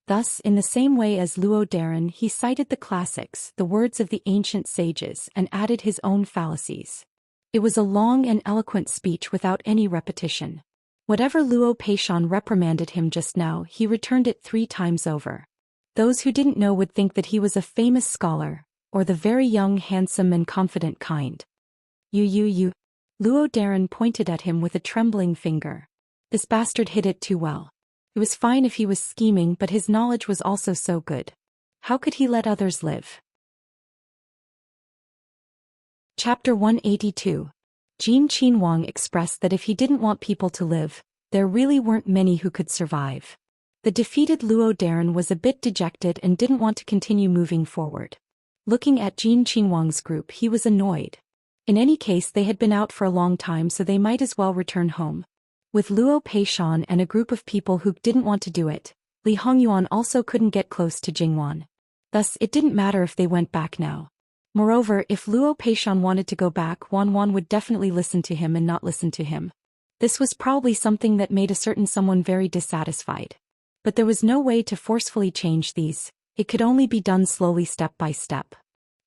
Thus, in the same way as Luo Daren, he cited the classics, the words of the ancient sages, and added his own fallacies. It was a long and eloquent speech without any repetition. Whatever Luo Peishan reprimanded him just now, he returned it 3 times over. Those who didn't know would think that he was a famous scholar, or the very young, handsome and confident kind. You. Luo Daren pointed at him with a trembling finger. This bastard hid it too well. It was fine if he was scheming, but his knowledge was also so good. How could he let others live? Chapter 182. Jin Qinhuang expressed that if he didn't want people to live, there really weren't many who could survive. The defeated Luo Daren was a bit dejected and didn't want to continue moving forward. Looking at Jin Qinhuang's group, he was annoyed. In any case, they had been out for a long time, so they might as well return home. With Luo Peishan and a group of people who didn't want to do it, Li Hongyuan also couldn't get close to Jingwan. Thus, it didn't matter if they went back now. Moreover, if Luo Peishan wanted to go back, Wan would definitely listen to him and not listen to him. This was probably something that made a certain someone very dissatisfied. But there was no way to forcefully change these. It could only be done slowly, step by step.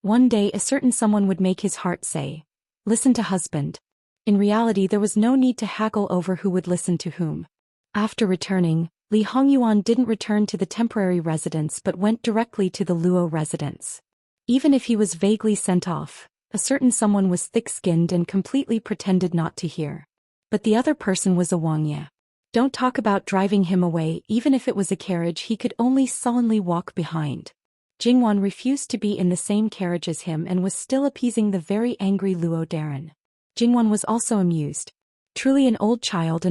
One day a certain someone would make his heart say, "Listen to husband." In reality, there was no need to haggle over who would listen to whom. After returning, Li Hongyuan didn't return to the temporary residence but went directly to the Luo residence. Even if he was vaguely sent off, a certain someone was thick-skinned and completely pretended not to hear. But the other person was a Wangye. Don't talk about driving him away. Even if it was a carriage, he could only sullenly walk behind. Jingwan refused to be in the same carriage as him and was still appeasing the very angry Luo Daren. Jingwan was also amused. Truly an old child.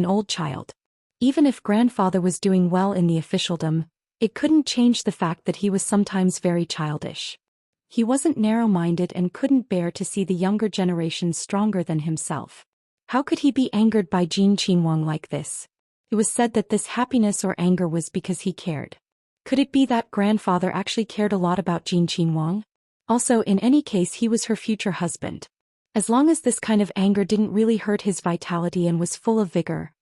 Even if grandfather was doing well in the officialdom, it couldn't change the fact that he was sometimes very childish. He wasn't narrow-minded and couldn't bear to see the younger generation stronger than himself. How could he be angered by Jin Qinhuang like this? It was said that this happiness or anger was because he cared. Could it be that grandfather actually cared a lot about Jin Qinhuang? Also, in any case, he was her future husband. As long as this kind of anger didn't really hurt his vitality and was full of vigor,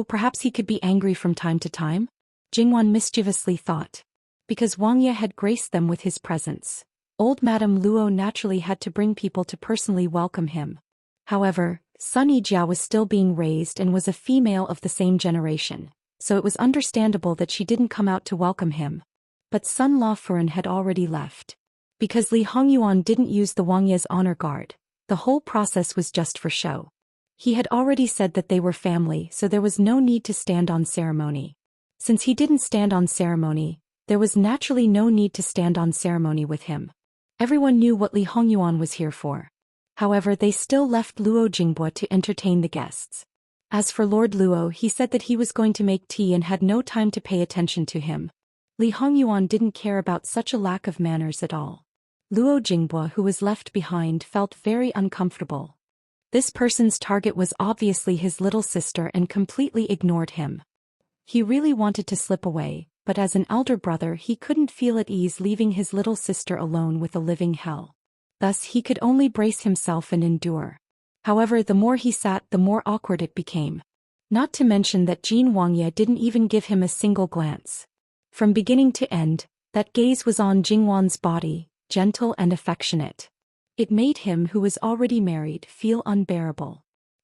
perhaps he could be angry from time to time? Jingwan mischievously thought. Because Wangye had graced them with his presence, old Madame Luo naturally had to bring people to personally welcome him. However, Sun Yijia was still being raised and was a female of the same generation, so it was understandable that she didn't come out to welcome him. But Sun Lafuren had already left. Because Li Hongyuan didn't use the Wangye's honor guard, the whole process was just for show. He had already said that they were family, so there was no need to stand on ceremony. Since he didn't stand on ceremony, there was naturally no need to stand on ceremony with him. Everyone knew what Li Hongyuan was here for. However, they still left Luo Jingbo to entertain the guests. As for Lord Luo, he said that he was going to make tea and had no time to pay attention to him. Li Hongyuan didn't care about such a lack of manners at all. Luo Jingbo, who was left behind, felt very uncomfortable. This person's target was obviously his little sister and completely ignored him. He really wanted to slip away, but as an elder brother he couldn't feel at ease leaving his little sister alone with a living hell. Thus he could only brace himself and endure. However, the more he sat, the more awkward it became. Not to mention that Jin Wangye didn't even give him a single glance. From beginning to end, that gaze was on Jingwan's body, gentle and affectionate. It made him, who was already married, feel unbearable.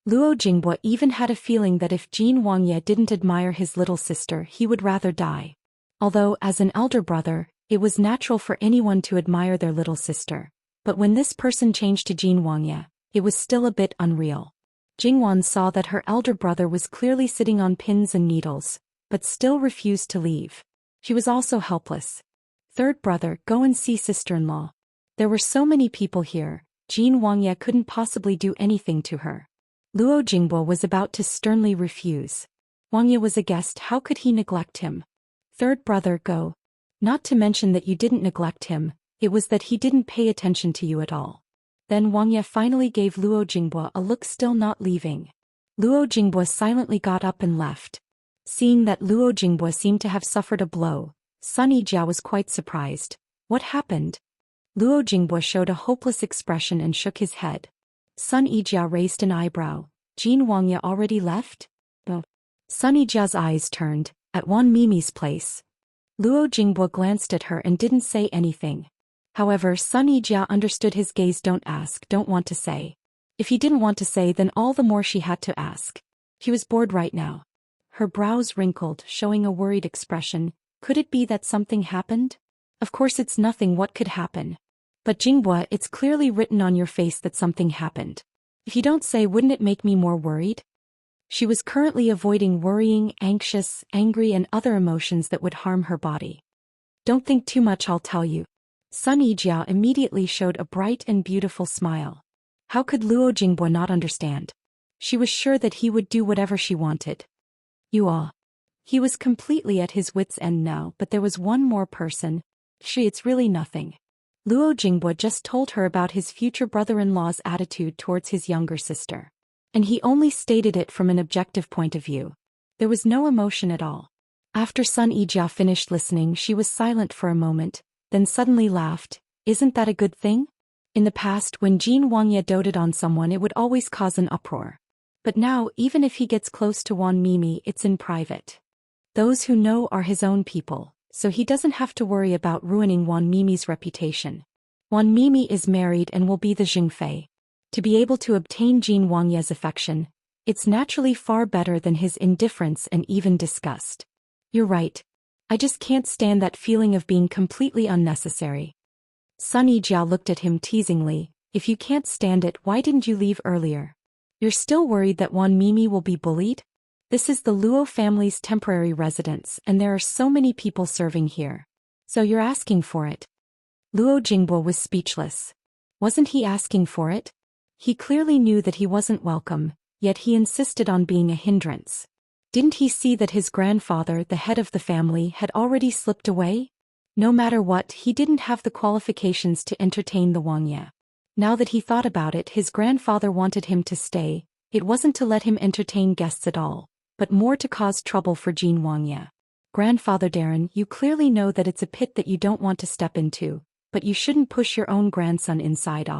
Luo Jingbo even had a feeling that if Jin Wangye didn't admire his little sister, he would rather die. Although, as an elder brother, it was natural for anyone to admire their little sister. But when this person changed to Jin Wangye, it was still a bit unreal. Jingwan saw that her elder brother was clearly sitting on pins and needles, but still refused to leave. She was also helpless. Third brother, go and see sister-in-law. There were so many people here, Jin Wangye couldn't possibly do anything to her. Luo Jingbo was about to sternly refuse. Wangye was a guest, how could he neglect him? Third brother, go. Not to mention that you didn't neglect him, it was that he didn't pay attention to you at all. Then Wangye finally gave Luo Jingbo a look, still not leaving. Luo Jingbo silently got up and left. Seeing that Luo Jingbo seemed to have suffered a blow, Sun Yijia was quite surprised. What happened? Luo Jingbo showed a hopeless expression and shook his head. Sun Yijia raised an eyebrow. Jin Wangye already left? No. Sun Yijia's eyes turned, at Wan Mimi's place. Luo Jingbo glanced at her and didn't say anything. However, Sun Yijia understood his gaze. Don't ask, don't want to say. If he didn't want to say, then all the more she had to ask. He was bored right now. Her brows wrinkled, showing a worried expression. Could it be that something happened? Of course it's nothing, what could happen? But Jingbo, it's clearly written on your face that something happened. If you don't say, wouldn't it make me more worried? She was currently avoiding worrying, anxious, angry and other emotions that would harm her body. Don't think too much, I'll tell you. Sun Yijia immediately showed a bright and beautiful smile. How could Luo Jingbo not understand? She was sure that he would do whatever she wanted. You all. He was completely at his wits' end now, but there was one more person. It's really nothing. Luo Jingbo just told her about his future brother-in-law's attitude towards his younger sister. And he only stated it from an objective point of view. There was no emotion at all. After Sun Yijia finished listening, she was silent for a moment, then suddenly laughed. Isn't that a good thing? In the past, when Jin Wangye doted on someone, it would always cause an uproar. But now, even if he gets close to Wan Mimi, it's in private. Those who know are his own people, so he doesn't have to worry about ruining Wan Mimi's reputation. Wan Mimi is married and will be the Jingfei. To be able to obtain Jin Wangye's affection, it's naturally far better than his indifference and even disgust. You're right. I just can't stand that feeling of being completely unnecessary. Sun Yijia looked at him teasingly. If you can't stand it, why didn't you leave earlier? You're still worried that Wan Mimi will be bullied? This is the Luo family's temporary residence, and there are so many people serving here. So you're asking for it? Luo Jingbo was speechless. Wasn't he asking for it? He clearly knew that he wasn't welcome, yet he insisted on being a hindrance. Didn't he see that his grandfather, the head of the family, had already slipped away? No matter what, he didn't have the qualifications to entertain the Wangye. Now that he thought about it, his grandfather wanted him to stay. It wasn't to let him entertain guests at all, but more to cause trouble for Jin Wangye. Grandfather Darren, you clearly know that it's a pit that you don't want to step into, but you shouldn't push your own grandson inside.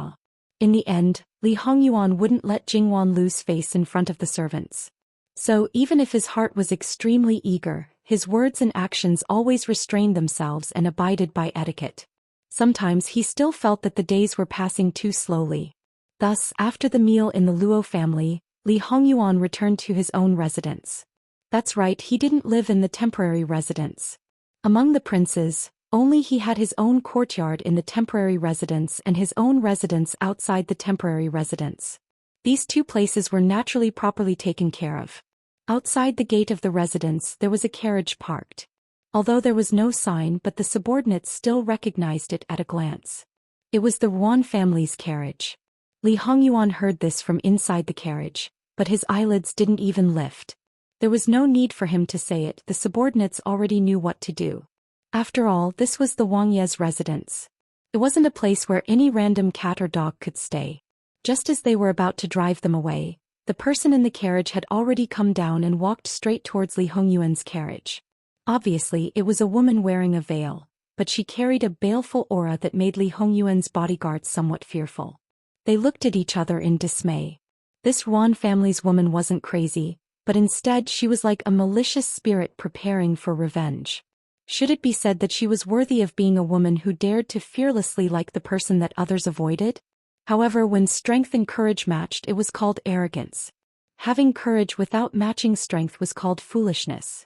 In the end, Li Hongyuan wouldn't let Jingwan lose face in front of the servants. So even if his heart was extremely eager, his words and actions always restrained themselves and abided by etiquette. Sometimes he still felt that the days were passing too slowly. Thus, after the meal in the Luo family, Li Hongyuan returned to his own residence. That's right, he didn't live in the temporary residence. Among the princes, only he had his own courtyard in the temporary residence and his own residence outside the temporary residence. These two places were naturally properly taken care of. Outside the gate of the residence there was a carriage parked. Although there was no sign, but the subordinates still recognized it at a glance. It was the Ruan family's carriage. Li Hongyuan heard this from inside the carriage, but his eyelids didn't even lift. There was no need for him to say it, the subordinates already knew what to do. After all, this was the Wangye's residence. It wasn't a place where any random cat or dog could stay. Just as they were about to drive them away, the person in the carriage had already come down and walked straight towards Li Hongyuan's carriage. Obviously, it was a woman wearing a veil, but she carried a baleful aura that made Li Hongyuan's bodyguards somewhat fearful. They looked at each other in dismay. This Yuan family's woman wasn't crazy, but instead she was like a malicious spirit preparing for revenge. Should it be said that she was worthy of being a woman who dared to fearlessly like the person that others avoided? However, when strength and courage matched, it was called arrogance. Having courage without matching strength was called foolishness.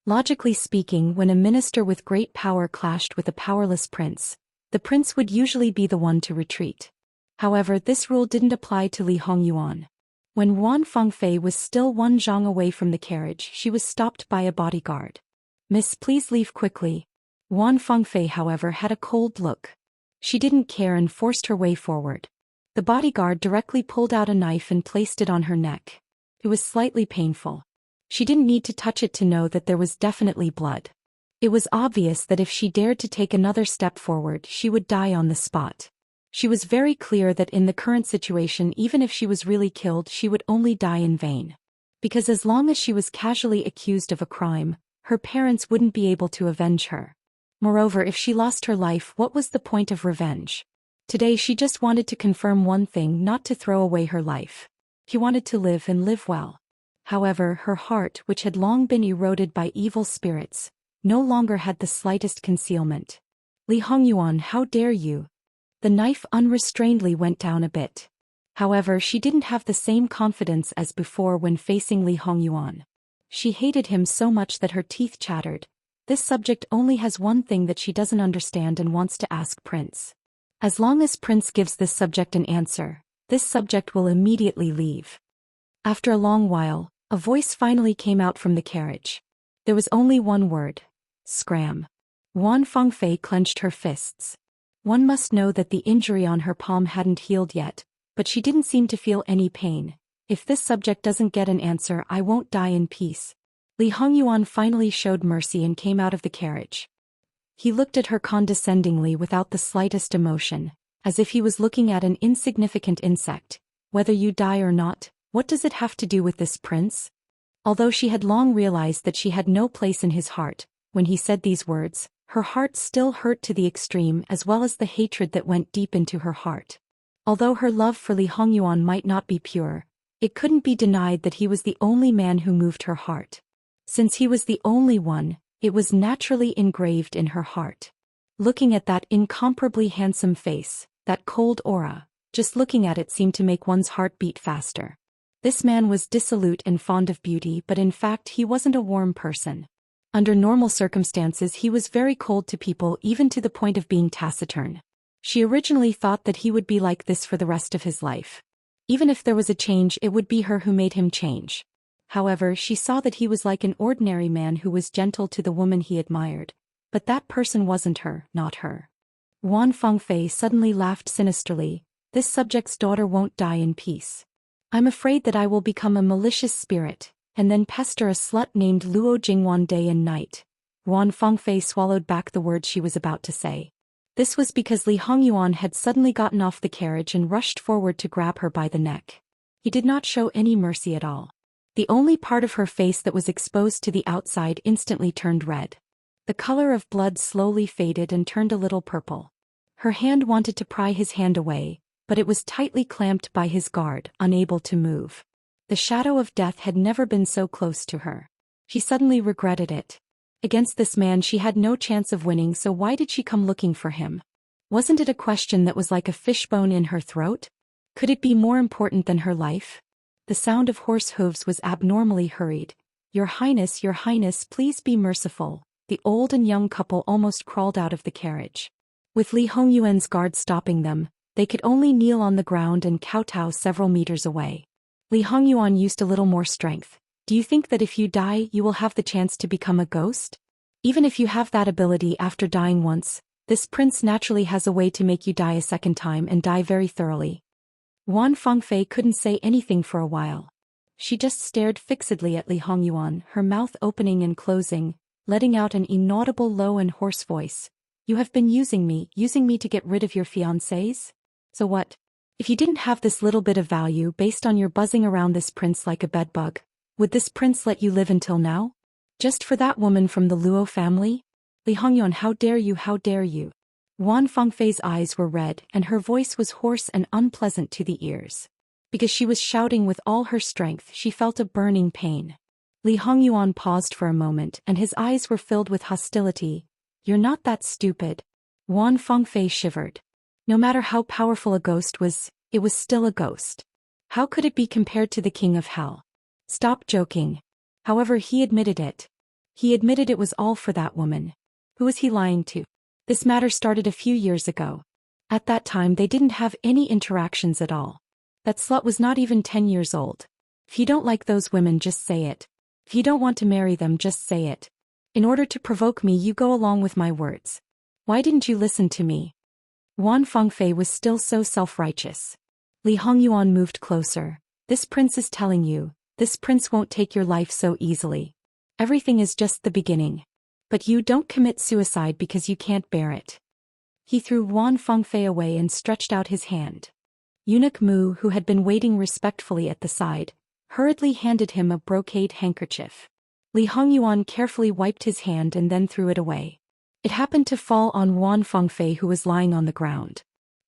Logically speaking, when a minister with great power clashed with a powerless prince, the prince would usually be the one to retreat. However, this rule didn't apply to Li Hongyuan. When Wan Fengfei was still one zhang away from the carriage, she was stopped by a bodyguard. "Miss, please leave quickly." Wan Fengfei, however, had a cold look. She didn't care and forced her way forward. The bodyguard directly pulled out a knife and placed it on her neck. It was slightly painful. She didn't need to touch it to know that there was definitely blood. It was obvious that if she dared to take another step forward, she would die on the spot. She was very clear that in the current situation, even if she was really killed, she would only die in vain. Because as long as she was casually accused of a crime, her parents wouldn't be able to avenge her. Moreover, if she lost her life, what was the point of revenge? Today she just wanted to confirm one thing, not to throw away her life. She wanted to live and live well. However, her heart, which had long been eroded by evil spirits, no longer had the slightest concealment. "Li Hongyuan, how dare you?" The knife unrestrainedly went down a bit. However, she didn't have the same confidence as before when facing Li Hongyuan. She hated him so much that her teeth chattered. This subject only has one thing that she doesn't understand and wants to ask Prince. As long as Prince gives this subject an answer, this subject will immediately leave. After a long while, a voice finally came out from the carriage. There was only one word: scram. Wan Fengfei clenched her fists. One must know that the injury on her palm hadn't healed yet, but she didn't seem to feel any pain. "If this subject doesn't get an answer, I won't die in peace." Li Hongyuan finally showed mercy and came out of the carriage. He looked at her condescendingly without the slightest emotion, as if he was looking at an insignificant insect. "Whether you die or not, what does it have to do with this prince?" Although she had long realized that she had no place in his heart, when he said these words, her heart still hurt to the extreme, as well as the hatred that went deep into her heart. Although her love for Li Hongyuan might not be pure, it couldn't be denied that he was the only man who moved her heart. Since he was the only one, it was naturally engraved in her heart. Looking at that incomparably handsome face, that cold aura, just looking at it seemed to make one's heart beat faster. This man was dissolute and fond of beauty, but in fact he wasn't a warm person. Under normal circumstances he was very cold to people, even to the point of being taciturn. She originally thought that he would be like this for the rest of his life. Even if there was a change, it would be her who made him change. However, she saw that he was like an ordinary man who was gentle to the woman he admired, but that person wasn't her, not her. Wan Fengfei suddenly laughed sinisterly. "This subject's daughter won't die in peace. I'm afraid that I will become a malicious spirit, and then pester a slut named Luo Jingwan day and night." Wan Fengfei swallowed back the words she was about to say. This was because Li Hongyuan had suddenly gotten off the carriage and rushed forward to grab her by the neck. He did not show any mercy at all. The only part of her face that was exposed to the outside instantly turned red. The color of blood slowly faded and turned a little purple. Her hand wanted to pry his hand away, but it was tightly clamped by his guard, unable to move. The shadow of death had never been so close to her. She suddenly regretted it. Against this man she had no chance of winning, so why did she come looking for him? Wasn't it a question that was like a fishbone in her throat? Could it be more important than her life? The sound of horse hooves was abnormally hurried. Your Highness, please be merciful." The old and young couple almost crawled out of the carriage. With Li Hongyuan's guard stopping them, they could only kneel on the ground and kowtow several meters away. Li Hongyuan used a little more strength. "Do you think that if you die, you will have the chance to become a ghost? Even if you have that ability after dying once, this prince naturally has a way to make you die a second time and die very thoroughly." Wan Fengfei couldn't say anything for a while. She just stared fixedly at Li Hongyuan, her mouth opening and closing, letting out an inaudible low and hoarse voice. "You have been using me to get rid of your fiancés? So what? If you didn't have this little bit of value based on your buzzing around this prince like a bedbug, would this prince let you live until now? Just for that woman from the Luo family? Li Hongyuan, how dare you, how dare you? Wan Fengfei's eyes were red and her voice was hoarse and unpleasant to the ears. Because she was shouting with all her strength, she felt a burning pain. Li Hongyuan paused for a moment and his eyes were filled with hostility. You're not that stupid. Wan Fengfei shivered. No matter how powerful a ghost was, it was still a ghost. How could it be compared to the king of hell? Stop joking. However, he admitted it. He admitted it was all for that woman. Who was he lying to? This matter started a few years ago. At that time they didn't have any interactions at all. That slut was not even 10 years old. If you don't like those women, just say it. If you don't want to marry them, just say it. In order to provoke me, you go along with my words. Why didn't you listen to me? Wan Fengfei was still so self-righteous. Li Hongyuan moved closer. This prince is telling you, this prince won't take your life so easily. Everything is just the beginning. But you don't commit suicide because you can't bear it. He threw Wan Fengfei away and stretched out his hand. Eunuch Mu, who had been waiting respectfully at the side, hurriedly handed him a brocade handkerchief. Li Hongyuan carefully wiped his hand and then threw it away. It happened to fall on Wan Fengfei, who was lying on the ground.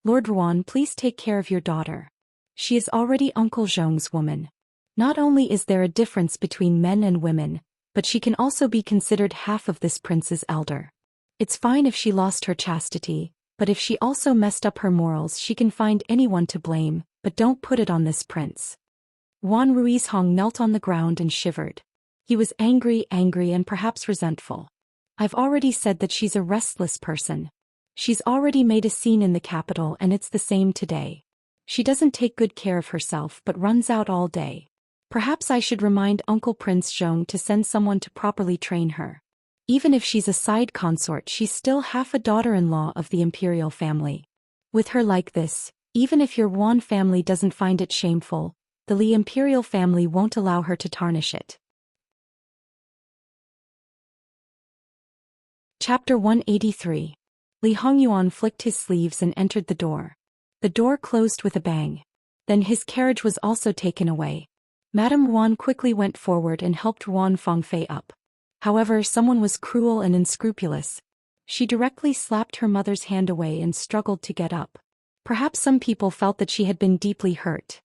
Lord Wan, please take care of your daughter. She is already Uncle Zhong's woman. Not only is there a difference between men and women, but she can also be considered half of this prince's elder. It's fine if she lost her chastity, but if she also messed up her morals, she can find anyone to blame, but don't put it on this prince. Wan Ruizhong knelt on the ground and shivered. He was angry and perhaps resentful. I've already said that she's a restless person. She's already made a scene in the capital and it's the same today. She doesn't take good care of herself but runs out all day. Perhaps I should remind Uncle Prince Zhong to send someone to properly train her. Even if she's a side consort, she's still half a daughter-in-law of the imperial family. With her like this, even if your Wan family doesn't find it shameful, the Li imperial family won't allow her to tarnish it. Chapter 183. Li Hongyuan flicked his sleeves and entered the door. The door closed with a bang. Then his carriage was also taken away. Madame Wan quickly went forward and helped Wan Fengfei up. However, someone was cruel and unscrupulous. She directly slapped her mother's hand away and struggled to get up. Perhaps some people felt that she had been deeply hurt.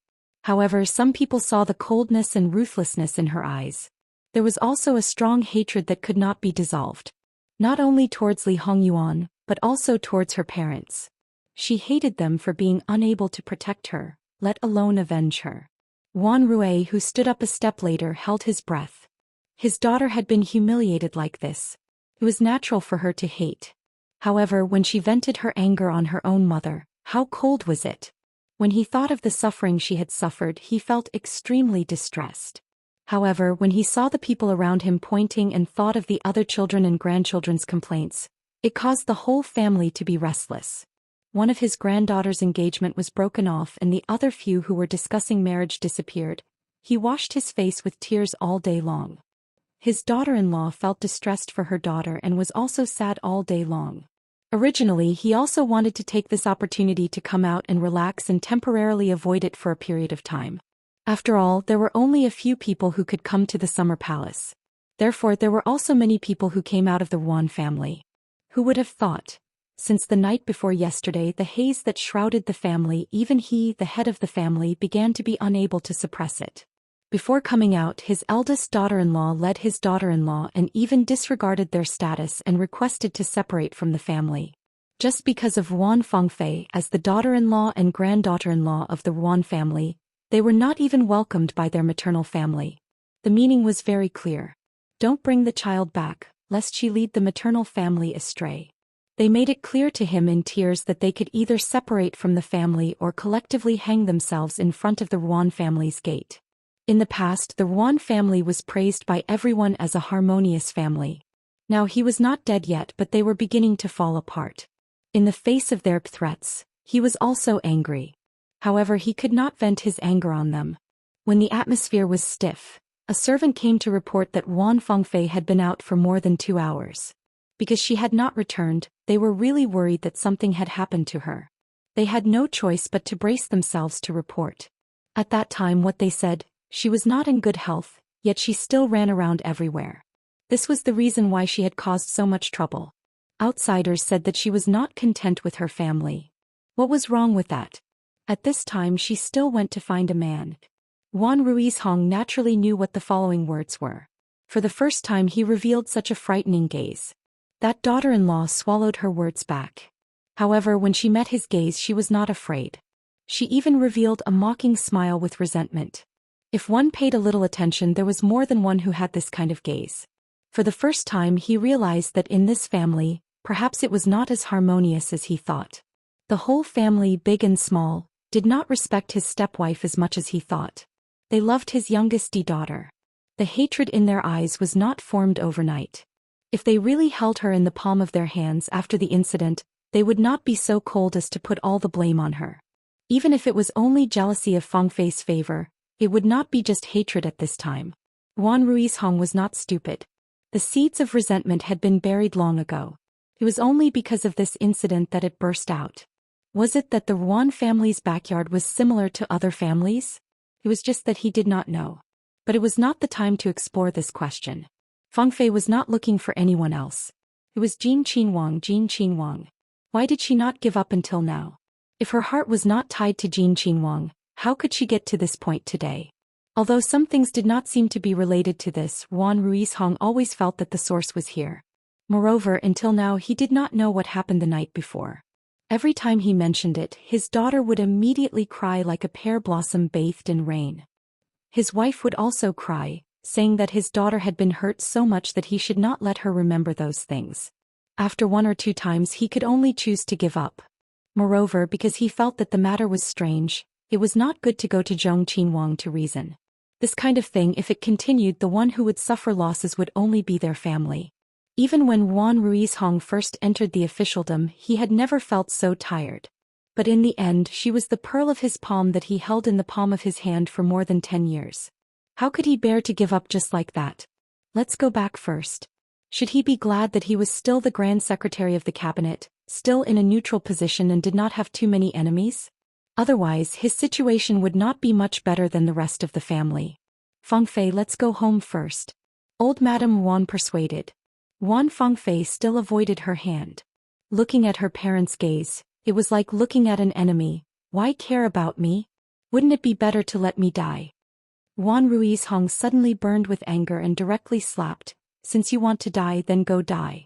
However, some people saw the coldness and ruthlessness in her eyes. There was also a strong hatred that could not be dissolved. Not only towards Li Hongyuan, but also towards her parents. She hated them for being unable to protect her, let alone avenge her. Wan Rui, who stood up a step later, held his breath. His daughter had been humiliated like this. It was natural for her to hate. However, when she vented her anger on her own mother, how cold was it? When he thought of the suffering she had suffered, he felt extremely distressed. However, when he saw the people around him pointing and thought of the other children and grandchildren's complaints, it caused the whole family to be restless. One of his granddaughter's engagement was broken off and the other few who were discussing marriage disappeared. He washed his face with tears all day long. His daughter-in-law felt distressed for her daughter and was also sad all day long. Originally, he also wanted to take this opportunity to come out and relax and temporarily avoid it for a period of time. After all, there were only a few people who could come to the summer palace. Therefore, there were also many people who came out of the Wan family. Who would have thought? Since the night before yesterday, the haze that shrouded the family, even he, the head of the family, began to be unable to suppress it. Before coming out, his eldest daughter-in-law led his daughter-in-law and even disregarded their status and requested to separate from the family. Just because of Wan Fengfei as the daughter-in-law and granddaughter-in-law of the Wan family, they were not even welcomed by their maternal family. The meaning was very clear. Don't bring the child back, lest she lead the maternal family astray. They made it clear to him in tears that they could either separate from the family or collectively hang themselves in front of the Wan family's gate. In the past, the Wan family was praised by everyone as a harmonious family. Now he was not dead yet, but they were beginning to fall apart. In the face of their threats, he was also angry. However, he could not vent his anger on them. When the atmosphere was stiff, a servant came to report that Wan Fengfei had been out for more than 2 hours. Because she had not returned, they were really worried that something had happened to her. They had no choice but to brace themselves to report. At that time, what they said, she was not in good health, yet she still ran around everywhere. This was the reason why she had caused so much trouble. Outsiders said that she was not content with her family. What was wrong with that? At this time she still went to find a man. Juan Ruiz Hong naturally knew what the following words were. For the first time he revealed such a frightening gaze. That daughter-in-law swallowed her words back. However, when she met his gaze she was not afraid. She even revealed a mocking smile with resentment. If one paid a little attention, there was more than one who had this kind of gaze. For the first time he realized that in this family, perhaps it was not as harmonious as he thought. The whole family, big and small, did not respect his stepwife as much as he thought. They loved his youngest daughter. The hatred in their eyes was not formed overnight. If they really held her in the palm of their hands after the incident, they would not be so cold as to put all the blame on her. Even if it was only jealousy of Feng Fei's favor, it would not be just hatred at this time. Juan Ruiz Hong was not stupid. The seeds of resentment had been buried long ago. It was only because of this incident that it burst out. Was it that the Juan family's backyard was similar to other families? It was just that he did not know. But it was not the time to explore this question. Feng Fei was not looking for anyone else. It was Jin Qinhuang. Why did she not give up until now? If her heart was not tied to Jin Qinhuang, how could she get to this point today? Although some things did not seem to be related to this, Juan Ruiz Hong always felt that the source was here. Moreover, until now he did not know what happened the night before. Every time he mentioned it, his daughter would immediately cry like a pear blossom bathed in rain. His wife would also cry, saying that his daughter had been hurt so much that he should not let her remember those things. After 1 or 2 times he could only choose to give up. Moreover, because he felt that the matter was strange, it was not good to go to Zhong Qinhuang to reason. This kind of thing, if it continued, the one who would suffer losses would only be their family. Even when Juan Ruiz Hong first entered the officialdom, he had never felt so tired. But in the end, she was the pearl of his palm that he held in the palm of his hand for more than 10 years. How could he bear to give up just like that? Let's go back first. Should he be glad that he was still the Grand Secretary of the Cabinet, still in a neutral position and did not have too many enemies? Otherwise, his situation would not be much better than the rest of the family. Feng Fei, let's go home first. Old Madame Juan persuaded. Feng Fei still avoided her hand. Looking at her parents' gaze, it was like looking at an enemy. Why care about me? Wouldn't it be better to let me die? Juan Ruiz Hong suddenly burned with anger and directly slapped. Since you want to die, then go die.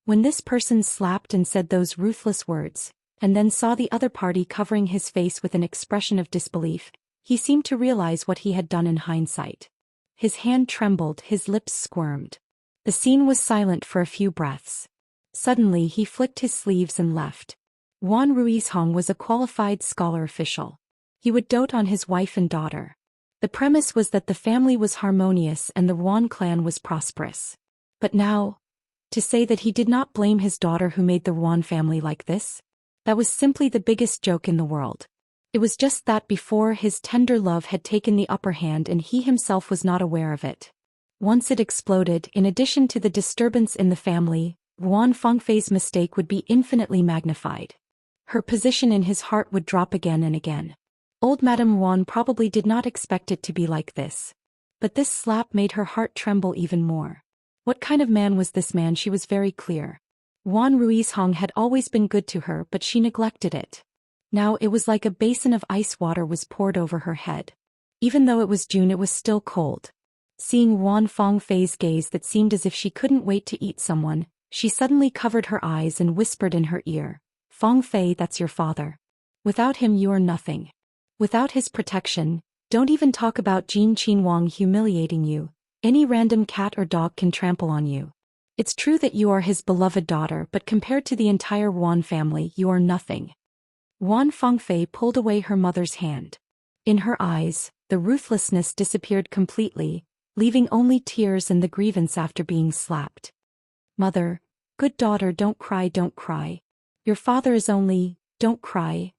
When this person slapped and said those ruthless words, and then saw the other party covering his face with an expression of disbelief, he seemed to realize what he had done in hindsight. His hand trembled, his lips squirmed. The scene was silent for a few breaths. Suddenly he flicked his sleeves and left. Juan Ruiz Hong was a qualified scholar official. He would dote on his wife and daughter. The premise was that the family was harmonious and the Juan clan was prosperous. But now, to say that he did not blame his daughter who made the Juan family like this? That was simply the biggest joke in the world. It was just that before his tender love had taken the upper hand and he himself was not aware of it. Once it exploded, in addition to the disturbance in the family, Feng Fei's mistake would be infinitely magnified. Her position in his heart would drop again and again. Old Madame Juan probably did not expect it to be like this. But this slap made her heart tremble even more. What kind of man was this man? She was very clear. Juan Ruiz Hong had always been good to her, but she neglected it. Now it was like a basin of ice water was poured over her head. Even though it was June, it was still cold. Seeing Feng Fei's gaze that seemed as if she couldn't wait to eat someone, she suddenly covered her eyes and whispered in her ear, "Feng Fei, that's your father. Without him you are nothing. Without his protection, don't even talk about Jin Qinhuang humiliating you. Any random cat or dog can trample on you. It's true that you are his beloved daughter, but compared to the entire Juan family, you are nothing." Feng Fei pulled away her mother's hand. In her eyes, the ruthlessness disappeared completely, leaving only tears and the grievance after being slapped. "Mother, good daughter, don't cry, don't cry. Your father is only, don't cry."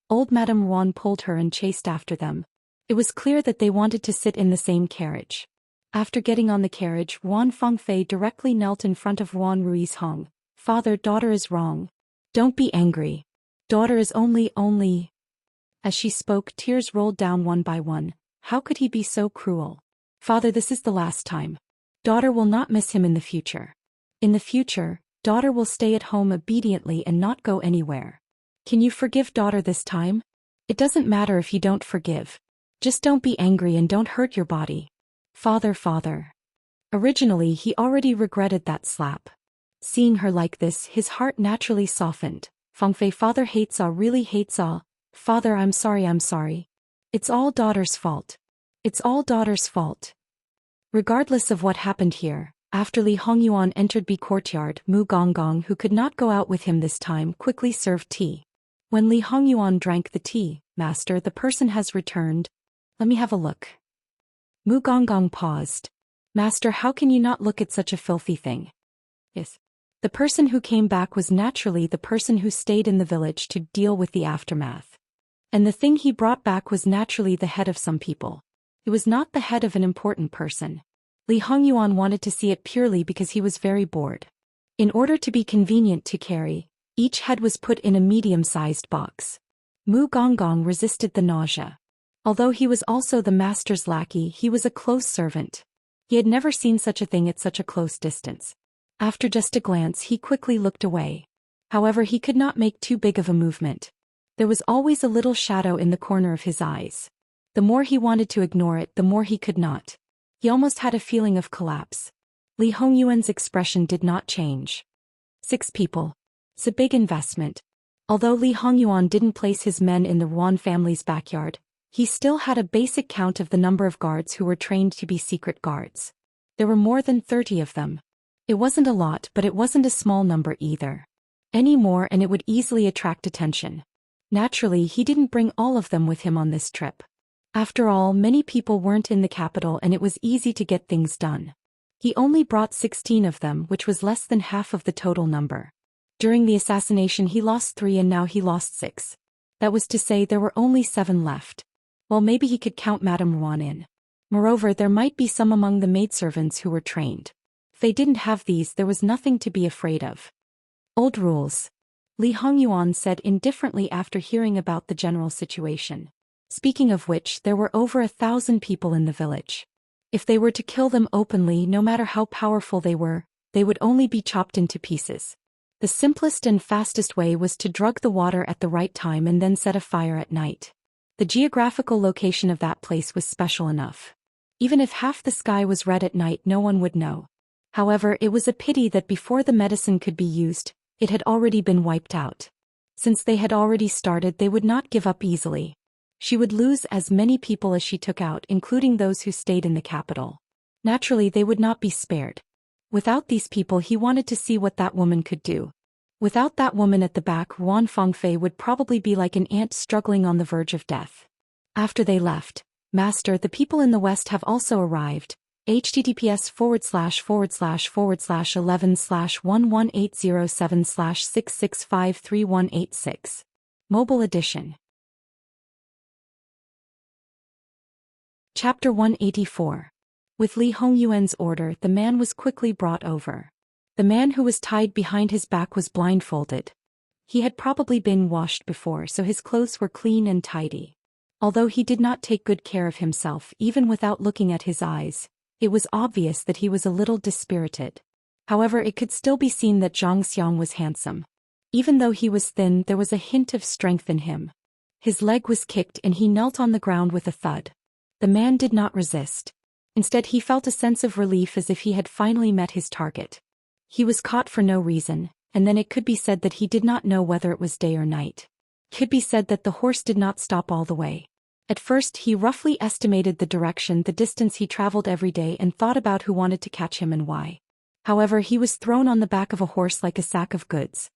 Old Madame Juan pulled her and chased after them. It was clear that they wanted to sit in the same carriage. After getting on the carriage, Feng Fei directly knelt in front of Juan Ruiz Hong. "Father, daughter is wrong. Don't be angry. Daughter is only. As she spoke, tears rolled down one by one. How could he be so cruel? "Father, this is the last time. Daughter will not miss him in the future. In the future, daughter will stay at home obediently and not go anywhere. Can you forgive daughter this time? It doesn't matter if you don't forgive. Just don't be angry and don't hurt your body. Father. Originally he already regretted that slap. Seeing her like this, his heart naturally softened. Fangfei father hates all, really hates all. Father, I'm sorry. It's all daughter's fault. It's all daughter's fault. Regardless of what happened here, after Li Hongyuan entered the courtyard, Mu Gonggong, who could not go out with him this time, quickly served tea. When Li Hongyuan drank the tea, Master, the person has returned. Let me have a look. Mu Gonggong paused. Master, how can you not look at such a filthy thing? Yes. The person who came back was naturally the person who stayed in the village to deal with the aftermath. And the thing he brought back was naturally the head of some people. It was not the head of an important person. Li Hongyuan wanted to see it purely because he was very bored. In order to be convenient to carry, each head was put in a medium-sized box. Mu Gonggong resisted the nausea. Although he was also the master's lackey, he was a close servant. He had never seen such a thing at such a close distance. After just a glance, he quickly looked away. However, he could not make too big of a movement. There was always a little shadow in the corner of his eyes. The more he wanted to ignore it, the more he could not. He almost had a feeling of collapse. Li Hongyuan's expression did not change. 6 people. It's a big investment. Although Li Hongyuan didn't place his men in the Ruan family's backyard, he still had a basic count of the number of guards who were trained to be secret guards. There were more than 30 of them. It wasn't a lot, but it wasn't a small number either. Any more and it would easily attract attention. Naturally, he didn't bring all of them with him on this trip. After all, many people weren't in the capital and it was easy to get things done. He only brought 16 of them, which was less than half of the total number. During the assassination he lost 3 and now he lost 6. That was to say there were only 7 left. Well, maybe he could count Madame Ruan in. Moreover, there might be some among the maidservants who were trained. If they didn't have these, there was nothing to be afraid of. Old rules. Li Hongyuan said indifferently after hearing about the general situation. Speaking of which, there were over 1,000 people in the village. If they were to kill them openly, no matter how powerful they were, they would only be chopped into pieces. The simplest and fastest way was to drug the water at the right time and then set a fire at night. The geographical location of that place was special enough. Even if half the sky was red at night, no one would know. However, it was a pity that before the medicine could be used, it had already been wiped out. Since they had already started, they would not give up easily. She would lose as many people as she took out, including those who stayed in the capital. Naturally, they would not be spared. Without these people, he wanted to see what that woman could do. Without that woman at the back, Ruan Fangfei would probably be like an ant struggling on the verge of death. After they left, Master, the people in the west have also arrived. https://11/11807/6653186. Mobile edition. Chapter 184. With Li Hongyuan's order, the man was quickly brought over. The man who was tied behind his back was blindfolded. He had probably been washed before, so his clothes were clean and tidy. Although he did not take good care of himself, even without looking at his eyes, it was obvious that he was a little dispirited. However, it could still be seen that Zhang Xiang was handsome. Even though he was thin, there was a hint of strength in him. His leg was kicked and he knelt on the ground with a thud. The man did not resist. Instead, he felt a sense of relief as if he had finally met his target. He was caught for no reason, and then it could be said that he did not know whether it was day or night. It could be said that the horse did not stop all the way. At first, he roughly estimated the direction, the distance he traveled every day, and thought about who wanted to catch him and why. However, he was thrown on the back of a horse like a sack of goods.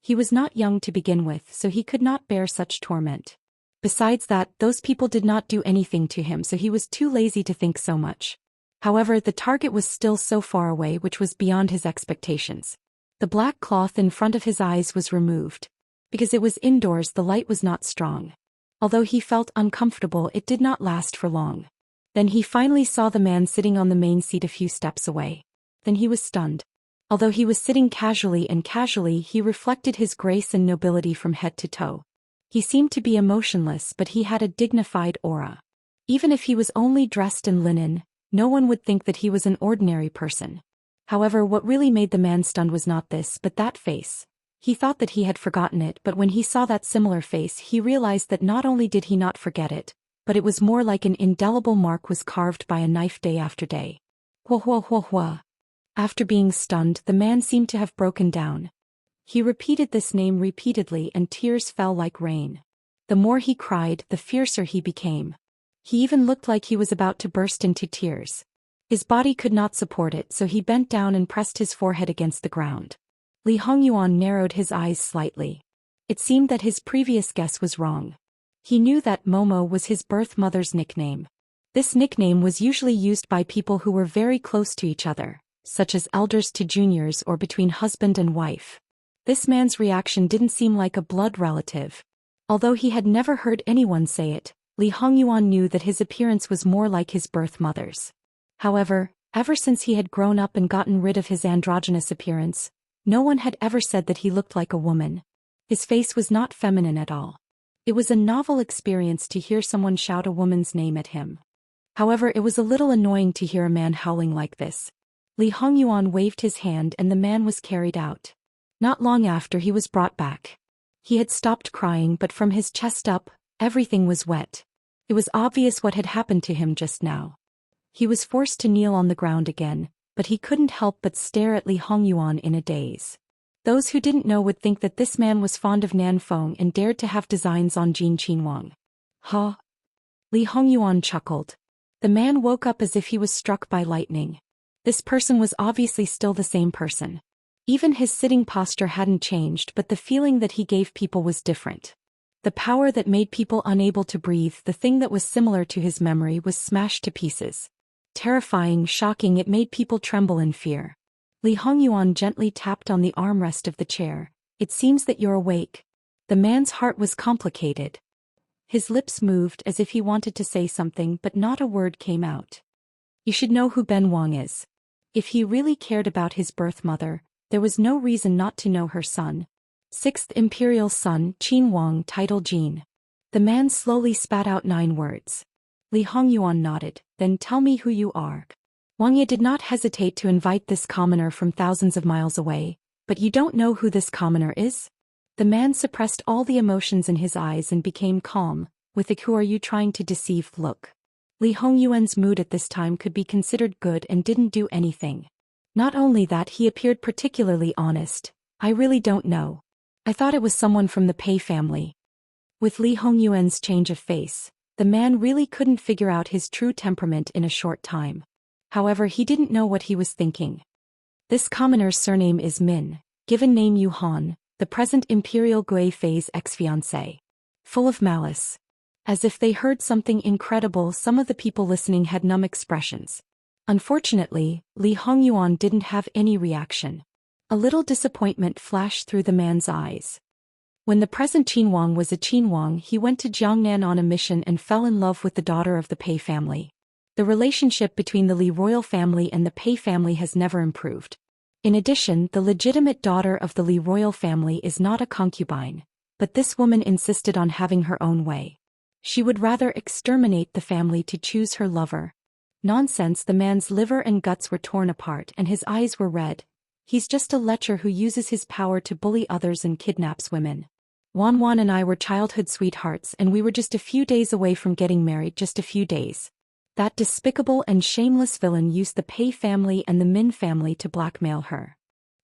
He was not young to begin with, so he could not bear such torment. Besides that, those people did not do anything to him, so he was too lazy to think so much. However, the target was still so far away, which was beyond his expectations. The black cloth in front of his eyes was removed. Because it was indoors, the light was not strong. Although he felt uncomfortable, it did not last for long. Then he finally saw the man sitting on the main seat a few steps away. Then he was stunned. Although he was sitting casually, he reflected his grace and nobility from head to toe. He seemed to be emotionless, but he had a dignified aura. Even if he was only dressed in linen, No one would think that he was an ordinary person. However, what really made the man stunned was not this but that face. He thought that he had forgotten it, but when he saw that similar face he realized that not only did he not forget it, but it was more like an indelible mark was carved by a knife day after day. Hua hua hua hua. After being stunned, the man seemed to have broken down. He repeated this name repeatedly and tears fell like rain. The more he cried, the fiercer he became. He even looked like he was about to burst into tears. His body could not support it, so he bent down and pressed his forehead against the ground. Li Hongyuan narrowed his eyes slightly. It seemed that his previous guess was wrong. He knew that Momo was his birth mother's nickname. This nickname was usually used by people who were very close to each other, such as elders to juniors or between husband and wife. This man's reaction didn't seem like a blood relative. Although he had never heard anyone say it, Li Hongyuan knew that his appearance was more like his birth mother's. However, ever since he had grown up and gotten rid of his androgynous appearance, no one had ever said that he looked like a woman. His face was not feminine at all. It was a novel experience to hear someone shout a woman's name at him. However, it was a little annoying to hear a man howling like this. Li Hongyuan waved his hand and the man was carried out. Not long after, he was brought back. He had stopped crying, but from his chest up, everything was wet. It was obvious what had happened to him just now. He was forced to kneel on the ground again, but he couldn't help but stare at Li Hongyuan in a daze. Those who didn't know would think that this man was fond of Nan Feng and dared to have designs on Jin Qinhuang. Ha! Li Hongyuan chuckled. The man woke up as if he was struck by lightning. This person was obviously still the same person. Even his sitting posture hadn't changed, but the feeling that he gave people was different. The power that made people unable to breathe, the thing that was similar to his memory, was smashed to pieces. Terrifying, shocking, it made people tremble in fear. Li Hongyuan gently tapped on the armrest of the chair. It seems that you're awake. The man's heart was complicated. His lips moved as if he wanted to say something, but not a word came out. You should know who Ben Wang is. If he really cared about his birth mother, there was no reason not to know her son. 6th Imperial Son, Qin Wang, title Jin. The man slowly spat out 9 words. Li Hongyuan nodded. Then tell me who you are. Wang Ye did not hesitate to invite this commoner from thousands of miles away. But you don't know who this commoner is? The man suppressed all the emotions in his eyes and became calm, with a "who are you trying to deceive" look. Li Hongyuan's mood at this time could be considered good and didn't do anything. Not only that, he appeared particularly honest. I really don't know. I thought it was someone from the Pei family. With Li Hongyuan's change of face, the man really couldn't figure out his true temperament in a short time. However, he didn't know what he was thinking. This commoner's surname is Min, given name Yu Han, the present Imperial Gui Fei's ex-fiancé. Full of malice. As if they heard something incredible, some of the people listening had numb expressions. Unfortunately, Li Hongyuan didn't have any reaction. A little disappointment flashed through the man's eyes. When the present Qinhuang was a Qinhuang, he went to Jiangnan on a mission and fell in love with the daughter of the Pei family. The relationship between the Li royal family and the Pei family has never improved. In addition, the legitimate daughter of the Li royal family is not a concubine, but this woman insisted on having her own way. She would rather exterminate the family to choose her lover. Nonsense, the man's liver and guts were torn apart and his eyes were red. He's just a lecher who uses his power to bully others and kidnaps women. Wan Wan and I were childhood sweethearts and we were just a few days away from getting married, just a few days. That despicable and shameless villain used the Pei family and the Min family to blackmail her.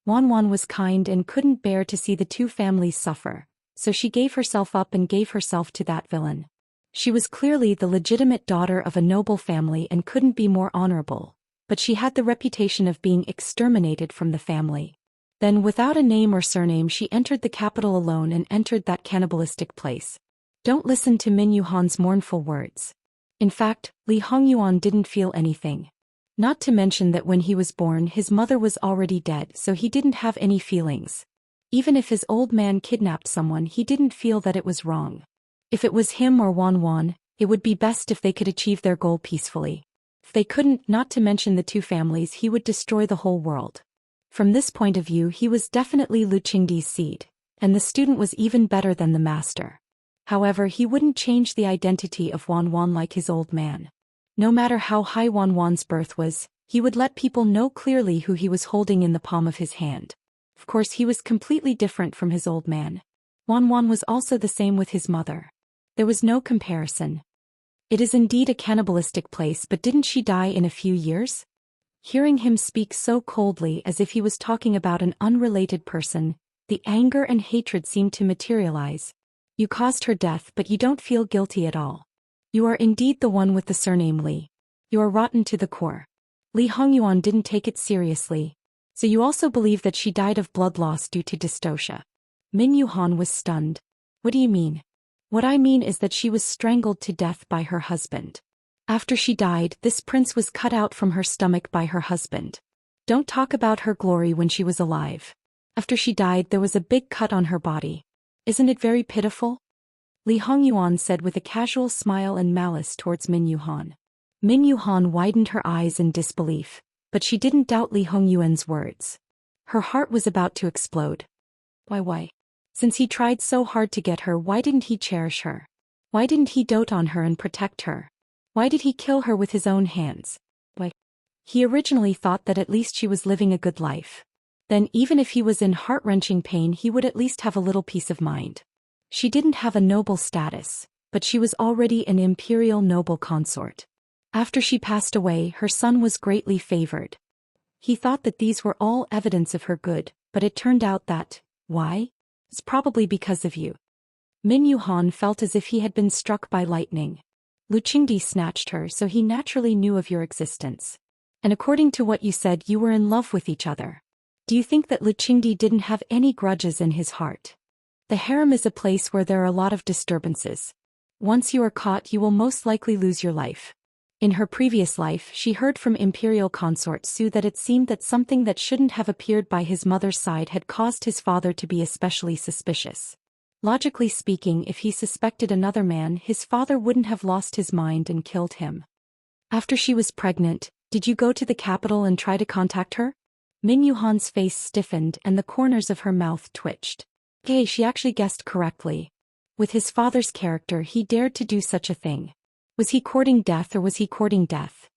Wan Wan was kind and couldn't bear to see the two families suffer, so she gave herself up and gave herself to that villain. She was clearly the legitimate daughter of a noble family and couldn't be more honorable, but she had the reputation of being exterminated from the family. Then, without a name or surname, she entered the capital alone and entered that cannibalistic place. Don't listen to Min Yuhan's mournful words. In fact, Li Hongyuan didn't feel anything. Not to mention that when he was born, his mother was already dead, so he didn't have any feelings. Even if his old man kidnapped someone, he didn't feel that it was wrong. If it was him or Wan Wan, it would be best if they could achieve their goal peacefully. If they couldn't, not to mention the two families, he would destroy the whole world. From this point of view, he was definitely Lu Qingdi's seed, and the student was even better than the master. However, he wouldn't change the identity of Wan Wan like his old man. No matter how high Wan's birth was, he would let people know clearly who he was holding in the palm of his hand. Of course, he was completely different from his old man. Wan was also the same with his mother. There was no comparison. It is indeed a cannibalistic place, but didn't she die in a few years? Hearing him speak so coldly as if he was talking about an unrelated person, the anger and hatred seemed to materialize. You caused her death, but you don't feel guilty at all. You are indeed the one with the surname Li. You are rotten to the core. Li Hongyuan didn't take it seriously. So you also believe that she died of blood loss due to dystocia? Min Yuhan was stunned. What do you mean? What I mean is that she was strangled to death by her husband. After she died, this prince was cut out from her stomach by her husband. Don't talk about her glory when she was alive. After she died, there was a big cut on her body. Isn't it very pitiful? Li Hongyuan said with a casual smile and malice towards Min Yuhan. Min Yuhan widened her eyes in disbelief, but she didn't doubt Li Hongyuan's words. Her heart was about to explode. Why? Since he tried so hard to get her, why didn't he cherish her? Why didn't he dote on her and protect her? Why did he kill her with his own hands? Why? He originally thought that at least she was living a good life. Then even if he was in heart-wrenching pain, he would at least have a little peace of mind. She didn't have a noble status, but she was already an imperial noble consort. After she passed away, her son was greatly favored. He thought that these were all evidence of her good, but it turned out that, why? It's probably because of you. Min Yuhan felt as if he had been struck by lightning. Lu Qingdi snatched her, so he naturally knew of your existence. And according to what you said, you were in love with each other. Do you think that Lu Qingdi didn't have any grudges in his heart? The harem is a place where there are a lot of disturbances. Once you are caught, you will most likely lose your life. In her previous life, she heard from Imperial Consort Su that it seemed that something that shouldn't have appeared by his mother's side had caused his father to be especially suspicious. Logically speaking, if he suspected another man, his father wouldn't have lost his mind and killed him. After she was pregnant, did you go to the capital and try to contact her? Min Yuhan's face stiffened and the corners of her mouth twitched. Okay, she actually guessed correctly. With his father's character, he dared to do such a thing. Was he courting death or was he courting death?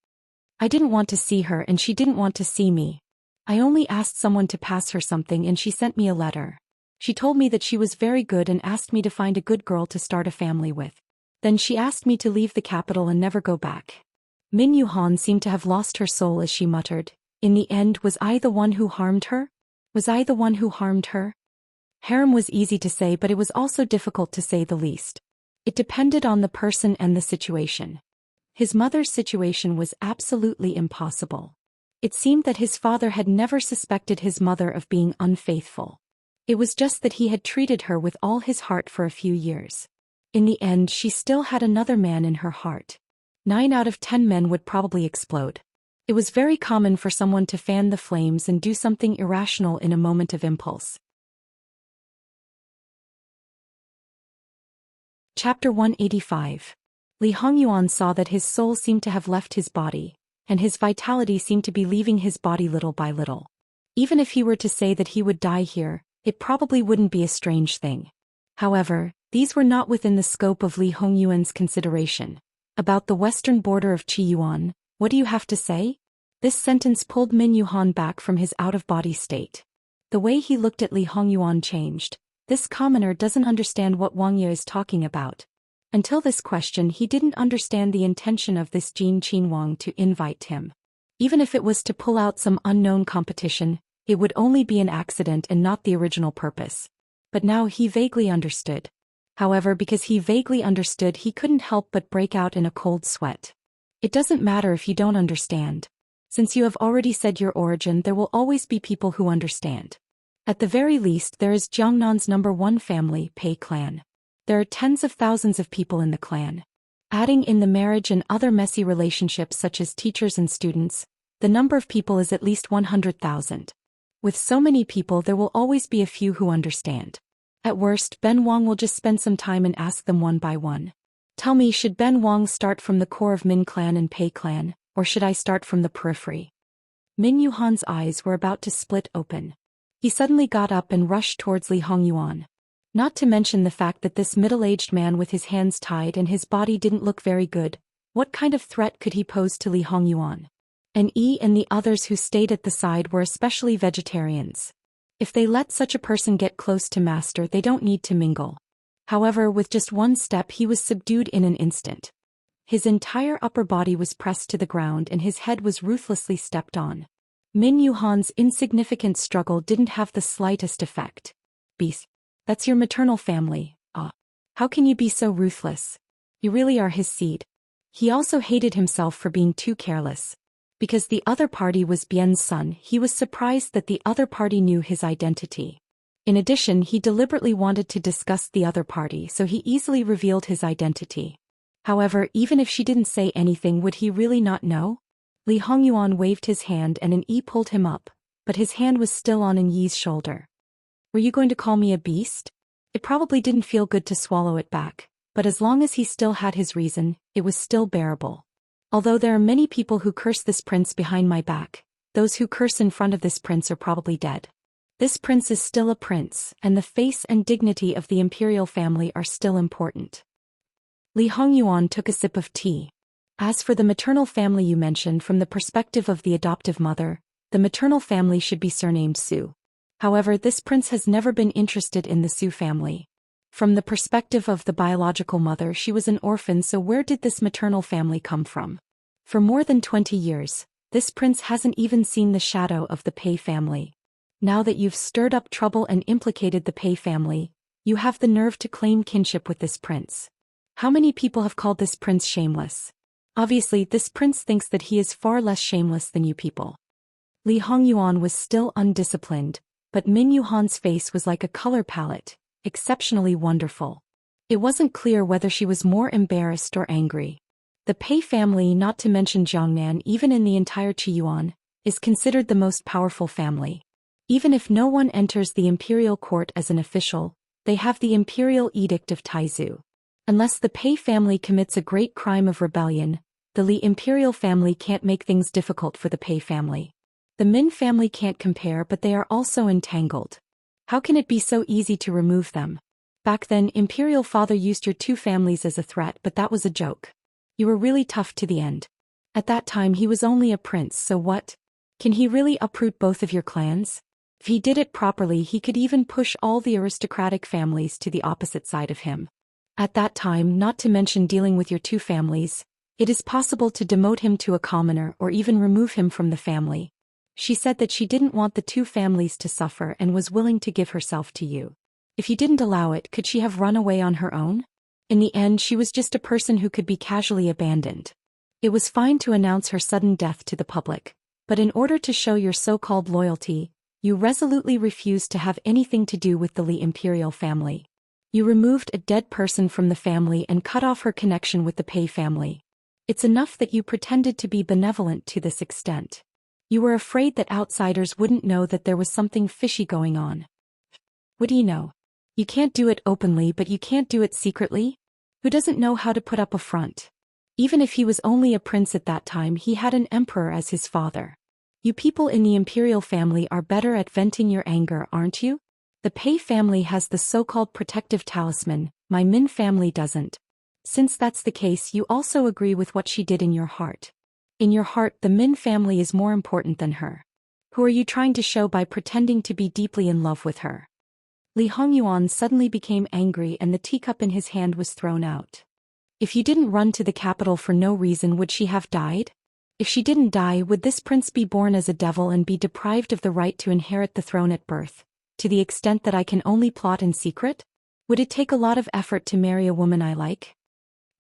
I didn't want to see her and she didn't want to see me. I only asked someone to pass her something and she sent me a letter. She told me that she was very good and asked me to find a good girl to start a family with. Then she asked me to leave the capital and never go back. Min Yuhan seemed to have lost her soul as she muttered, "In the end, was I the one who harmed her? Was I the one who harmed her?" Harem was easy to say, but it was also difficult to say the least. It depended on the person and the situation. His mother's situation was absolutely impossible. It seemed that his father had never suspected his mother of being unfaithful. It was just that he had treated her with all his heart for a few years. In the end, she still had another man in her heart. 9 out of 10 men would probably explode. It was very common for someone to fan the flames and do something irrational in a moment of impulse. Chapter 185. Li Hongyuan saw that his soul seemed to have left his body, and his vitality seemed to be leaving his body little by little. Even if he were to say that he would die here, it probably wouldn't be a strange thing. However, these were not within the scope of Li Hongyuan's consideration. About the western border of Qiyuan, what do you have to say? This sentence pulled Min Yuhan back from his out-of-body state. The way he looked at Li Hongyuan changed. This commoner doesn't understand what Wang Ye is talking about. Until this question, he didn't understand the intention of this Jin Qinwang to invite him. Even if it was to pull out some unknown competition, it would only be an accident and not the original purpose. But now he vaguely understood. However, because he vaguely understood, he couldn't help but break out in a cold sweat. It doesn't matter if you don't understand. Since you have already said your origin, there will always be people who understand. At the very least, there is Jiangnan's #1 family, Pei clan. There are tens of thousands of people in the clan. Adding in the marriage and other messy relationships such as teachers and students, the number of people is at least 100,000. With so many people, there will always be a few who understand. At worst, Ben Wang will just spend some time and ask them one by one. Tell me, should Ben Wang start from the core of Min clan and Pei clan, or should I start from the periphery? Min Yuhan's eyes were about to split open. He suddenly got up and rushed towards Li Hongyuan. Not to mention the fact that this middle-aged man with his hands tied and his body didn't look very good, What kind of threat could he pose to Li Hongyuan? And and the others who stayed at the side were especially vegetarians. If they let such a person get close to master, they don't need to mingle. However, with just one step he was subdued in an instant. His entire upper body was pressed to the ground and his head was ruthlessly stepped on. Min Yuhan's insignificant struggle didn't have the slightest effect. Beast. That's your maternal family, ah. How can you be so ruthless? You really are his seed. He also hated himself for being too careless. Because the other party was Bien's son, he was surprised that the other party knew his identity. In addition, he deliberately wanted to disgust the other party, so he easily revealed his identity. However, even if she didn't say anything, would he really not know? Li Hongyuan waved his hand and an pulled him up, but his hand was still on Yi's shoulder. Were you going to call me a beast? It probably didn't feel good to swallow it back, but as long as he still had his reason, it was still bearable. Although there are many people who curse this prince behind my back, those who curse in front of this prince are probably dead. This prince is still a prince, and the face and dignity of the imperial family are still important. Li Hongyuan took a sip of tea. As for the maternal family you mentioned, from the perspective of the adoptive mother, the maternal family should be surnamed Su. However, this prince has never been interested in the Su family. From the perspective of the biological mother, she was an orphan, so where did this maternal family come from? For more than 20 years, this prince hasn't even seen the shadow of the Pei family. Now that you've stirred up trouble and implicated the Pei family, you have the nerve to claim kinship with this prince. How many people have called this prince shameless? Obviously, this prince thinks that he is far less shameless than you people. Li Hongyuan was still undisciplined, but Min Yuhan's face was like a color palette, exceptionally wonderful. It wasn't clear whether she was more embarrassed or angry. The Pei family, not to mention Jiangnan, even in the entire Qiyuan, is considered the most powerful family. Even if no one enters the imperial court as an official, they have the imperial edict of Taizu. Unless the Pei family commits a great crime of rebellion, the Li imperial family can't make things difficult for the Pei family. The Min family can't compare, but they are also entangled. How can it be so easy to remove them? Back then, imperial father used your two families as a threat, but that was a joke. You were really tough to the end. At that time he was only a prince, so what? Can he really uproot both of your clans? If he did it properly, he could even push all the aristocratic families to the opposite side of him. At that time, not to mention dealing with your two families, it is possible to demote him to a commoner or even remove him from the family. She said that she didn't want the two families to suffer and was willing to give herself to you. If you didn't allow it, could she have run away on her own? In the end, she was just a person who could be casually abandoned. It was fine to announce her sudden death to the public, but in order to show your so-called loyalty, you resolutely refused to have anything to do with the Li imperial family. You removed a dead person from the family and cut off her connection with the Pei family. It's enough that you pretended to be benevolent to this extent. You were afraid that outsiders wouldn't know that there was something fishy going on. What do you know? You can't do it openly, but you can't do it secretly? Who doesn't know how to put up a front? Even if he was only a prince at that time, he had an emperor as his father. You people in the imperial family are better at venting your anger, aren't you? The Pei family has the so-called protective talisman, my Min family doesn't. Since that's the case, you also agree with what she did in your heart. In your heart, the Min family is more important than her. Who are you trying to show by pretending to be deeply in love with her? Li Hongyuan suddenly became angry and the teacup in his hand was thrown out. If you didn't run to the capital for no reason, would she have died? If she didn't die, would this prince be born as a devil and be deprived of the right to inherit the throne at birth, to the extent that I can only plot in secret? Would it take a lot of effort to marry a woman I like?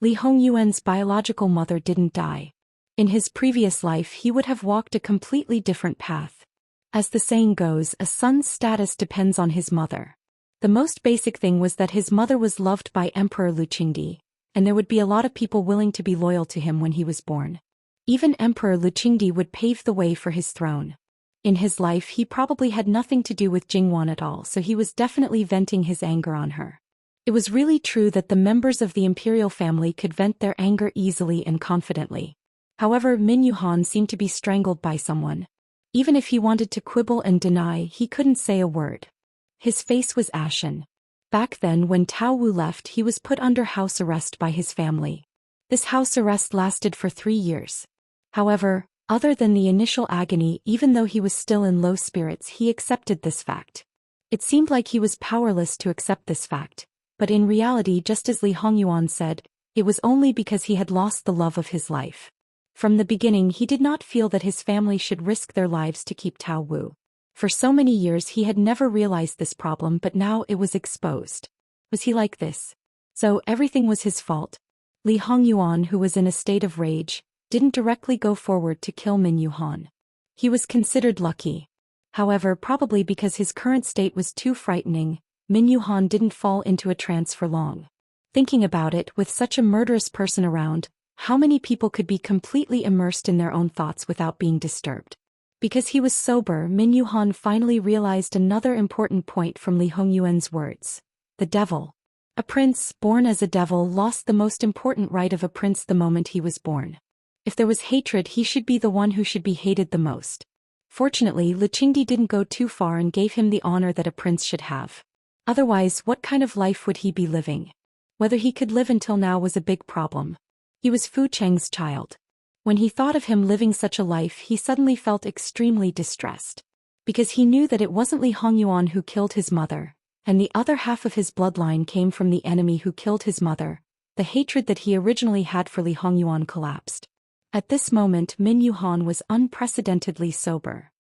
Li Hongyuan's biological mother didn't die. In his previous life he would have walked a completely different path. As the saying goes, a son's status depends on his mother. The most basic thing was that his mother was loved by Emperor Lu Qingdi, and there would be a lot of people willing to be loyal to him when he was born. Even Emperor Lu Qingdi would pave the way for his throne. In his life he probably had nothing to do with Jingwan at all, so he was definitely venting his anger on her. It was really true that the members of the imperial family could vent their anger easily and confidently. However, Min Yuhan seemed to be strangled by someone. Even if he wanted to quibble and deny, he couldn't say a word. His face was ashen. Back then, when Tao Wu left, he was put under house arrest by his family. This house arrest lasted for 3 years. However, other than the initial agony, even though he was still in low spirits, he accepted this fact. It seemed like he was powerless to accept this fact, but in reality, just as Li Hongyuan said, it was only because he had lost the love of his life. From the beginning, he did not feel that his family should risk their lives to keep Tao Wu. For so many years he had never realized this problem, but now it was exposed. Was he like this? So everything was his fault? Li Hongyuan, who was in a state of rage, didn't directly go forward to kill Min Yuhan. He was considered lucky. However, probably because his current state was too frightening, Min Yuhan didn't fall into a trance for long. Thinking about it, with such a murderous person around, how many people could be completely immersed in their own thoughts without being disturbed? Because he was sober, Min Yuhan finally realized another important point from Li Hongyuan's words. The devil. A prince, born as a devil, lost the most important right of a prince the moment he was born. If there was hatred, he should be the one who should be hated the most. Fortunately, Li Qingdi didn't go too far and gave him the honor that a prince should have. Otherwise, what kind of life would he be living? Whether he could live until now was a big problem. He was Fu Cheng's child. When he thought of him living such a life, he suddenly felt extremely distressed. Because he knew that it wasn't Li Hongyuan who killed his mother, and the other half of his bloodline came from the enemy who killed his mother. The hatred that he originally had for Li Hongyuan collapsed. At this moment, Min Yuhan was unprecedentedly sober.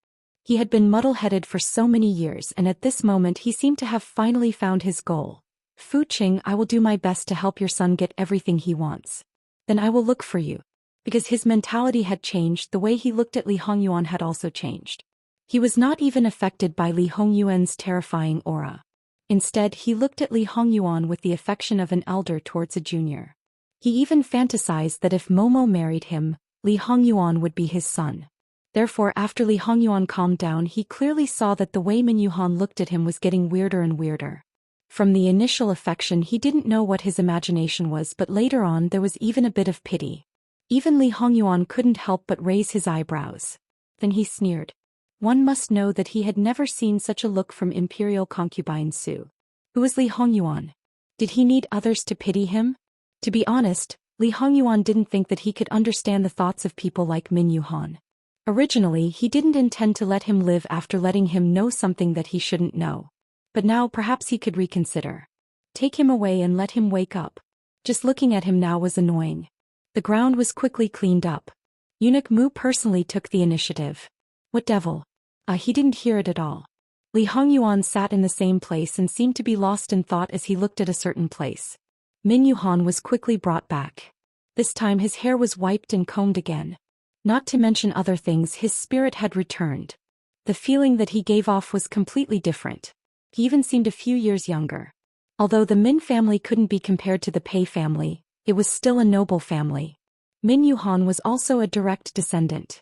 He had been muddle-headed for so many years, and at this moment he seemed to have finally found his goal. Fu Qing, I will do my best to help your son get everything he wants. Then I will look for you. Because his mentality had changed, the way he looked at Li Hongyuan had also changed. He was not even affected by Li Hongyuan's terrifying aura. Instead, he looked at Li Hongyuan with the affection of an elder towards a junior. He even fantasized that if Momo married him, Li Hongyuan would be his son. Therefore, after Li Hongyuan calmed down, he clearly saw that the way Min Yuhan looked at him was getting weirder and weirder. From the initial affection, he didn't know what his imagination was, but later on there was even a bit of pity. Even Li Hongyuan couldn't help but raise his eyebrows. Then he sneered. One must know that he had never seen such a look from imperial concubine Su. Who was Li Hongyuan? Did he need others to pity him? To be honest, Li Hongyuan didn't think that he could understand the thoughts of people like Min Yuhan. Originally, he didn't intend to let him live after letting him know something that he shouldn't know. But now perhaps he could reconsider. Take him away and let him wake up. Just looking at him now was annoying. The ground was quickly cleaned up. Eunuch Mu personally took the initiative. What devil? He didn't hear it at all. Li Hongyuan sat in the same place and seemed to be lost in thought as he looked at a certain place. Min Yuhan was quickly brought back. This time his hair was wiped and combed again. Not to mention other things, his spirit had returned. The feeling that he gave off was completely different. He even seemed a few years younger. Although the Min family couldn't be compared to the Pei family, it was still a noble family. Min Yuhan was also a direct descendant.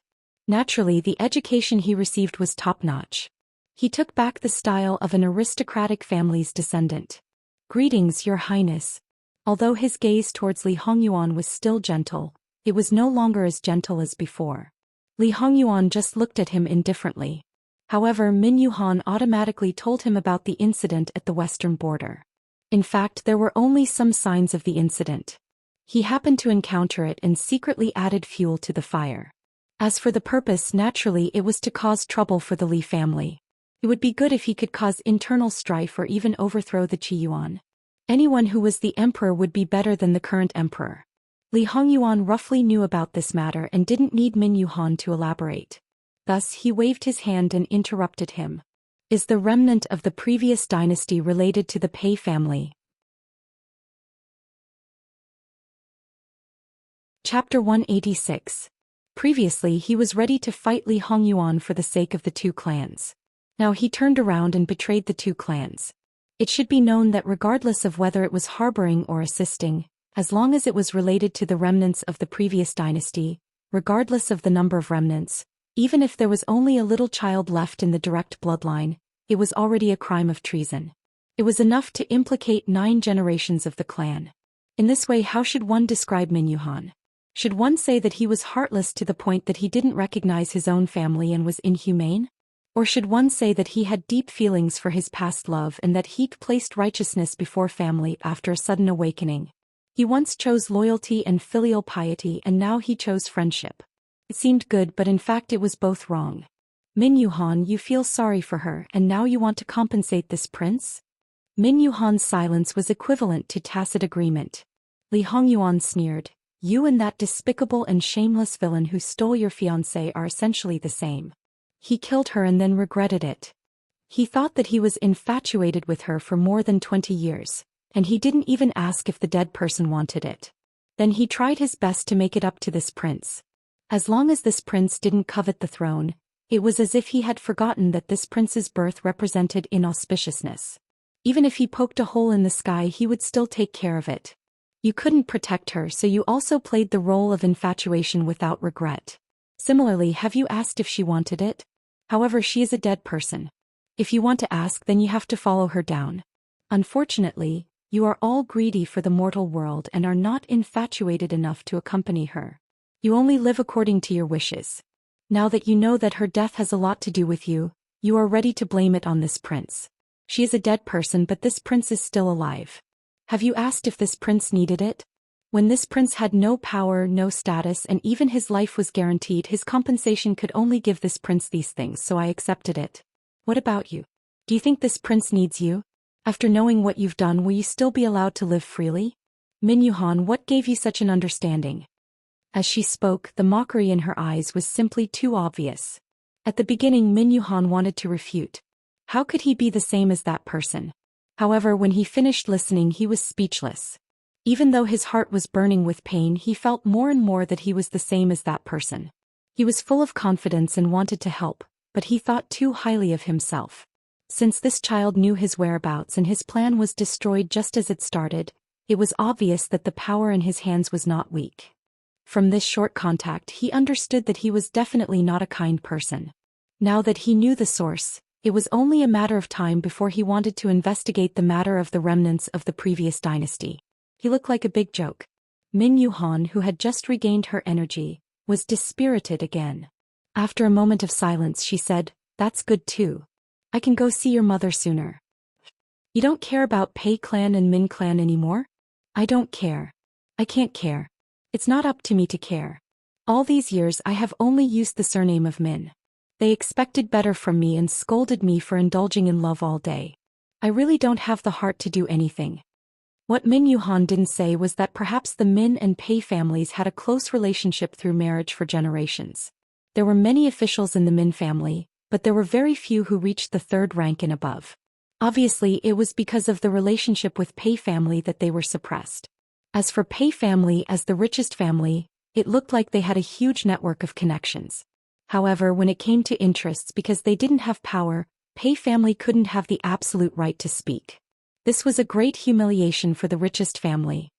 Naturally, the education he received was top-notch. He took back the style of an aristocratic family's descendant. Greetings, Your Highness. Although his gaze towards Li Hongyuan was still gentle, it was no longer as gentle as before. Li Hongyuan just looked at him indifferently. However, Min Yuhan automatically told him about the incident at the western border. In fact, there were only some signs of the incident. He happened to encounter it and secretly added fuel to the fire. As for the purpose, naturally it was to cause trouble for the Li family. It would be good if he could cause internal strife or even overthrow the Qiyuan. Anyone who was the emperor would be better than the current emperor. Li Hongyuan roughly knew about this matter and didn't need Min Yuhan to elaborate. Thus he waved his hand and interrupted him. Is the remnant of the previous dynasty related to the Pei family? Chapter 186. Previously he was ready to fight Li Hongyuan for the sake of the two clans. Now he turned around and betrayed the two clans. It should be known that regardless of whether it was harboring or assisting, as long as it was related to the remnants of the previous dynasty, regardless of the number of remnants, even if there was only a little child left in the direct bloodline, it was already a crime of treason. It was enough to implicate 9 generations of the clan. In this way, how should one describe Min Yuhan? Should one say that he was heartless to the point that he didn't recognize his own family and was inhumane? Or should one say that he had deep feelings for his past love and that he placed righteousness before family after a sudden awakening? He once chose loyalty and filial piety and now he chose friendship. It seemed good but in fact it was both wrong. Min Yuhan, you feel sorry for her and now you want to compensate this prince? Min Yuhan's silence was equivalent to tacit agreement. Li Hongyuan sneered, you and that despicable and shameless villain who stole your fiancée are essentially the same. He killed her and then regretted it. He thought that he was infatuated with her for more than 20 years, and he didn't even ask if the dead person wanted it. Then he tried his best to make it up to this prince. As long as this prince didn't covet the throne, it was as if he had forgotten that this prince's birth represented inauspiciousness. Even if he poked a hole in the sky he would still take care of it. You couldn't protect her so you also played the role of infatuation without regret. Similarly, have you asked if she wanted it? However, she is a dead person. If you want to ask then you have to follow her down. Unfortunately, you are all greedy for the mortal world and are not infatuated enough to accompany her. You only live according to your wishes. Now that you know that her death has a lot to do with you, you are ready to blame it on this prince. She is a dead person but this prince is still alive. Have you asked if this prince needed it? When this prince had no power, no status and even his life was guaranteed, his compensation could only give this prince these things, so I accepted it. What about you? Do you think this prince needs you? After knowing what you've done, will you still be allowed to live freely? Min Yuhan, what gave you such an understanding? As she spoke, the mockery in her eyes was simply too obvious. At the beginning Min Yuhan wanted to refute. How could he be the same as that person? However, when he finished listening he was speechless. Even though his heart was burning with pain, he felt more and more that he was the same as that person. He was full of confidence and wanted to help, but he thought too highly of himself. Since this child knew his whereabouts and his plan was destroyed just as it started, it was obvious that the power in his hands was not weak. From this short contact he understood that he was definitely not a kind person. Now that he knew the source, it was only a matter of time before he wanted to investigate the matter of the remnants of the previous dynasty. He looked like a big joke. Min Yuhan, who had just regained her energy, was dispirited again. After a moment of silence she said, that's good too. I can go see your mother sooner. You don't care about Pei clan and Min clan anymore? I don't care. I can't care. It's not up to me to care. All these years I have only used the surname of Min. They expected better from me and scolded me for indulging in love all day. I really don't have the heart to do anything. What Min Yuhan didn't say was that perhaps the Min and Pei families had a close relationship through marriage for generations. There were many officials in the Min family, but there were very few who reached the third rank and above. Obviously, it was because of the relationship with Pei family that they were suppressed. As for Pei family as the richest family, it looked like they had a huge network of connections. However, when it came to interests, because they didn't have power, Pei family couldn't have the absolute right to speak. This was a great humiliation for the richest family.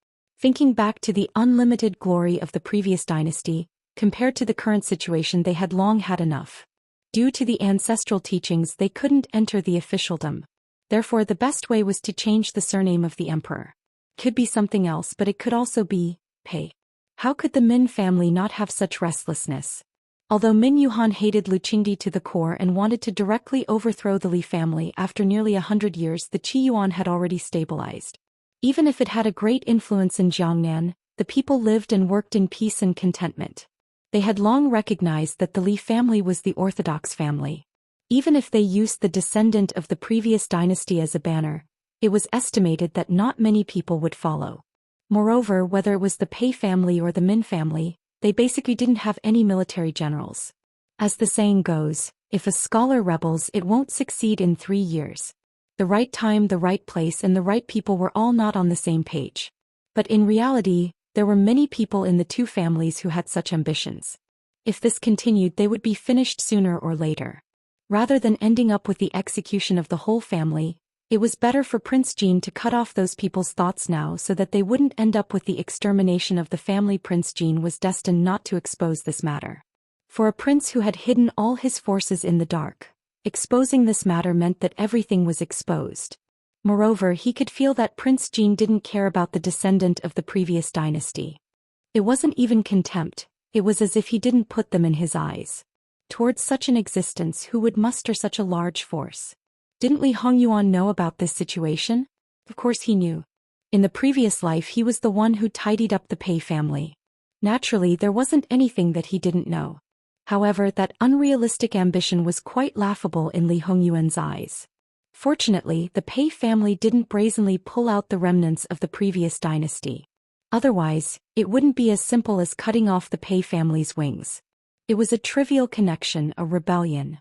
Thinking back to the unlimited glory of the previous dynasty, compared to the current situation, they had long had enough. Due to the ancestral teachings, they couldn't enter the officialdom. Therefore, the best way was to change the surname of the emperor. Could be something else, but it could also be Pei. How could the Min family not have such restlessness? Although Min Yuhan hated Lu Qingdi to the core and wanted to directly overthrow the Li family, after nearly 100 years the Qi Yuan had already stabilized. Even if it had a great influence in Jiangnan, the people lived and worked in peace and contentment. They had long recognized that the Li family was the orthodox family. Even if they used the descendant of the previous dynasty as a banner, it was estimated that not many people would follow. Moreover, whether it was the Pei family or the Min family, they basically didn't have any military generals. As the saying goes, if a scholar rebels, it won't succeed in 3 years. The right time, the right place, and the right people were all not on the same page. But in reality, there were many people in the two families who had such ambitions. If this continued, they would be finished sooner or later. Rather than ending up with the execution of the whole family, it was better for Prince Jean to cut off those people's thoughts now so that they wouldn't end up with the extermination of the family. Prince Jean was destined not to expose this matter. For a prince who had hidden all his forces in the dark, exposing this matter meant that everything was exposed. Moreover, he could feel that Prince Jean didn't care about the descendant of the previous dynasty. It wasn't even contempt, it was as if he didn't put them in his eyes. Towards such an existence, who would muster such a large force? Didn't Li Hongyuan know about this situation? Of course he knew. In the previous life he was the one who tidied up the Pei family. Naturally, there wasn't anything that he didn't know. However, that unrealistic ambition was quite laughable in Li Hongyuan's eyes. Fortunately, the Pei family didn't brazenly pull out the remnants of the previous dynasty. Otherwise, it wouldn't be as simple as cutting off the Pei family's wings. It was a trivial connection, a rebellion.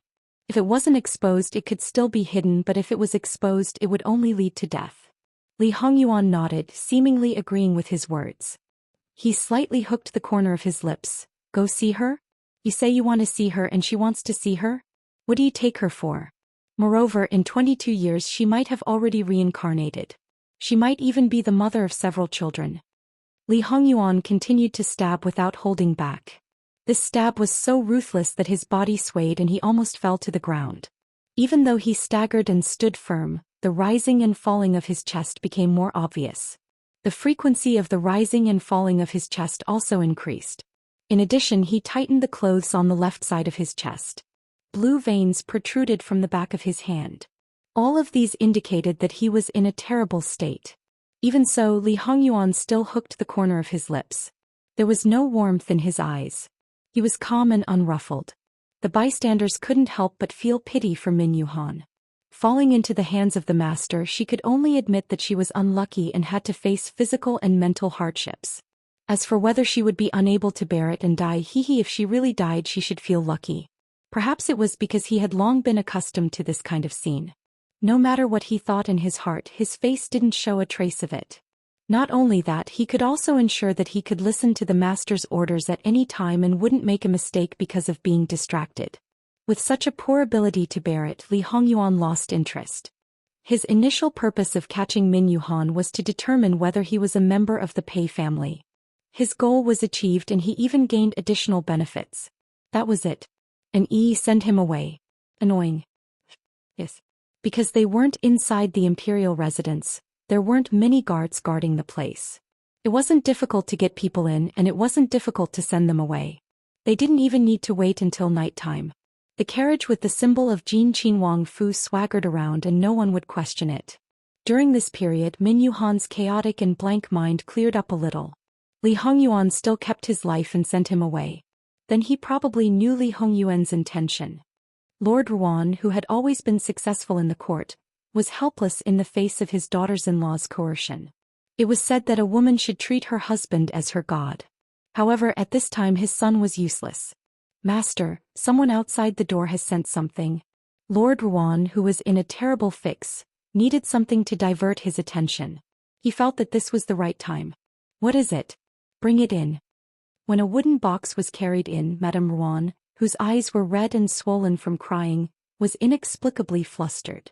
If it wasn't exposed it could still be hidden, but if it was exposed it would only lead to death. Li Hongyuan nodded, seemingly agreeing with his words. He slightly hooked the corner of his lips. Go see her? You say you want to see her and she wants to see her? What do you take her for? Moreover, in 22 years she might have already reincarnated. She might even be the mother of several children. Li Hongyuan continued to stab without holding back. This stab was so ruthless that his body swayed and he almost fell to the ground. Even though he staggered and stood firm, the rising and falling of his chest became more obvious. The frequency of the rising and falling of his chest also increased. In addition, he tightened the clothes on the left side of his chest. Blue veins protruded from the back of his hand. All of these indicated that he was in a terrible state. Even so, Li Hongyuan still hooked the corner of his lips. There was no warmth in his eyes. He was calm and unruffled. The bystanders couldn't help but feel pity for Min Yuhan. Falling into the hands of the master, she could only admit that she was unlucky and had to face physical and mental hardships. As for whether she would be unable to bear it and die, if she really died she should feel lucky. Perhaps it was because he had long been accustomed to this kind of scene. No matter what he thought in his heart, his face didn't show a trace of it. Not only that, he could also ensure that he could listen to the master's orders at any time and wouldn't make a mistake because of being distracted. With such a poor ability to bear it, Li Hongyuan lost interest. His initial purpose of catching Min Yuhan was to determine whether he was a member of the Pei family. His goal was achieved and he even gained additional benefits. That was it. Send him away. Annoying. Yes. Because they weren't inside the imperial residence, there weren't many guards guarding the place. It wasn't difficult to get people in and it wasn't difficult to send them away. They didn't even need to wait until nighttime. The carriage with the symbol of Jin Qin Wang Fu swaggered around and no one would question it. During this period, Min Yuhan's chaotic and blank mind cleared up a little. Li Hongyuan still kept his life and sent him away. Then he probably knew Li Hongyuan's intention. Lord Ruan, who had always been successful in the court, was helpless in the face of his daughters-in-law's coercion. It was said that a woman should treat her husband as her god. However, at this time his son was useless. Master, someone outside the door has sent something. Lord Ruan, who was in a terrible fix, needed something to divert his attention. He felt that this was the right time. What is it? Bring it in. When a wooden box was carried in, Madame Ruan, whose eyes were red and swollen from crying, was inexplicably flustered.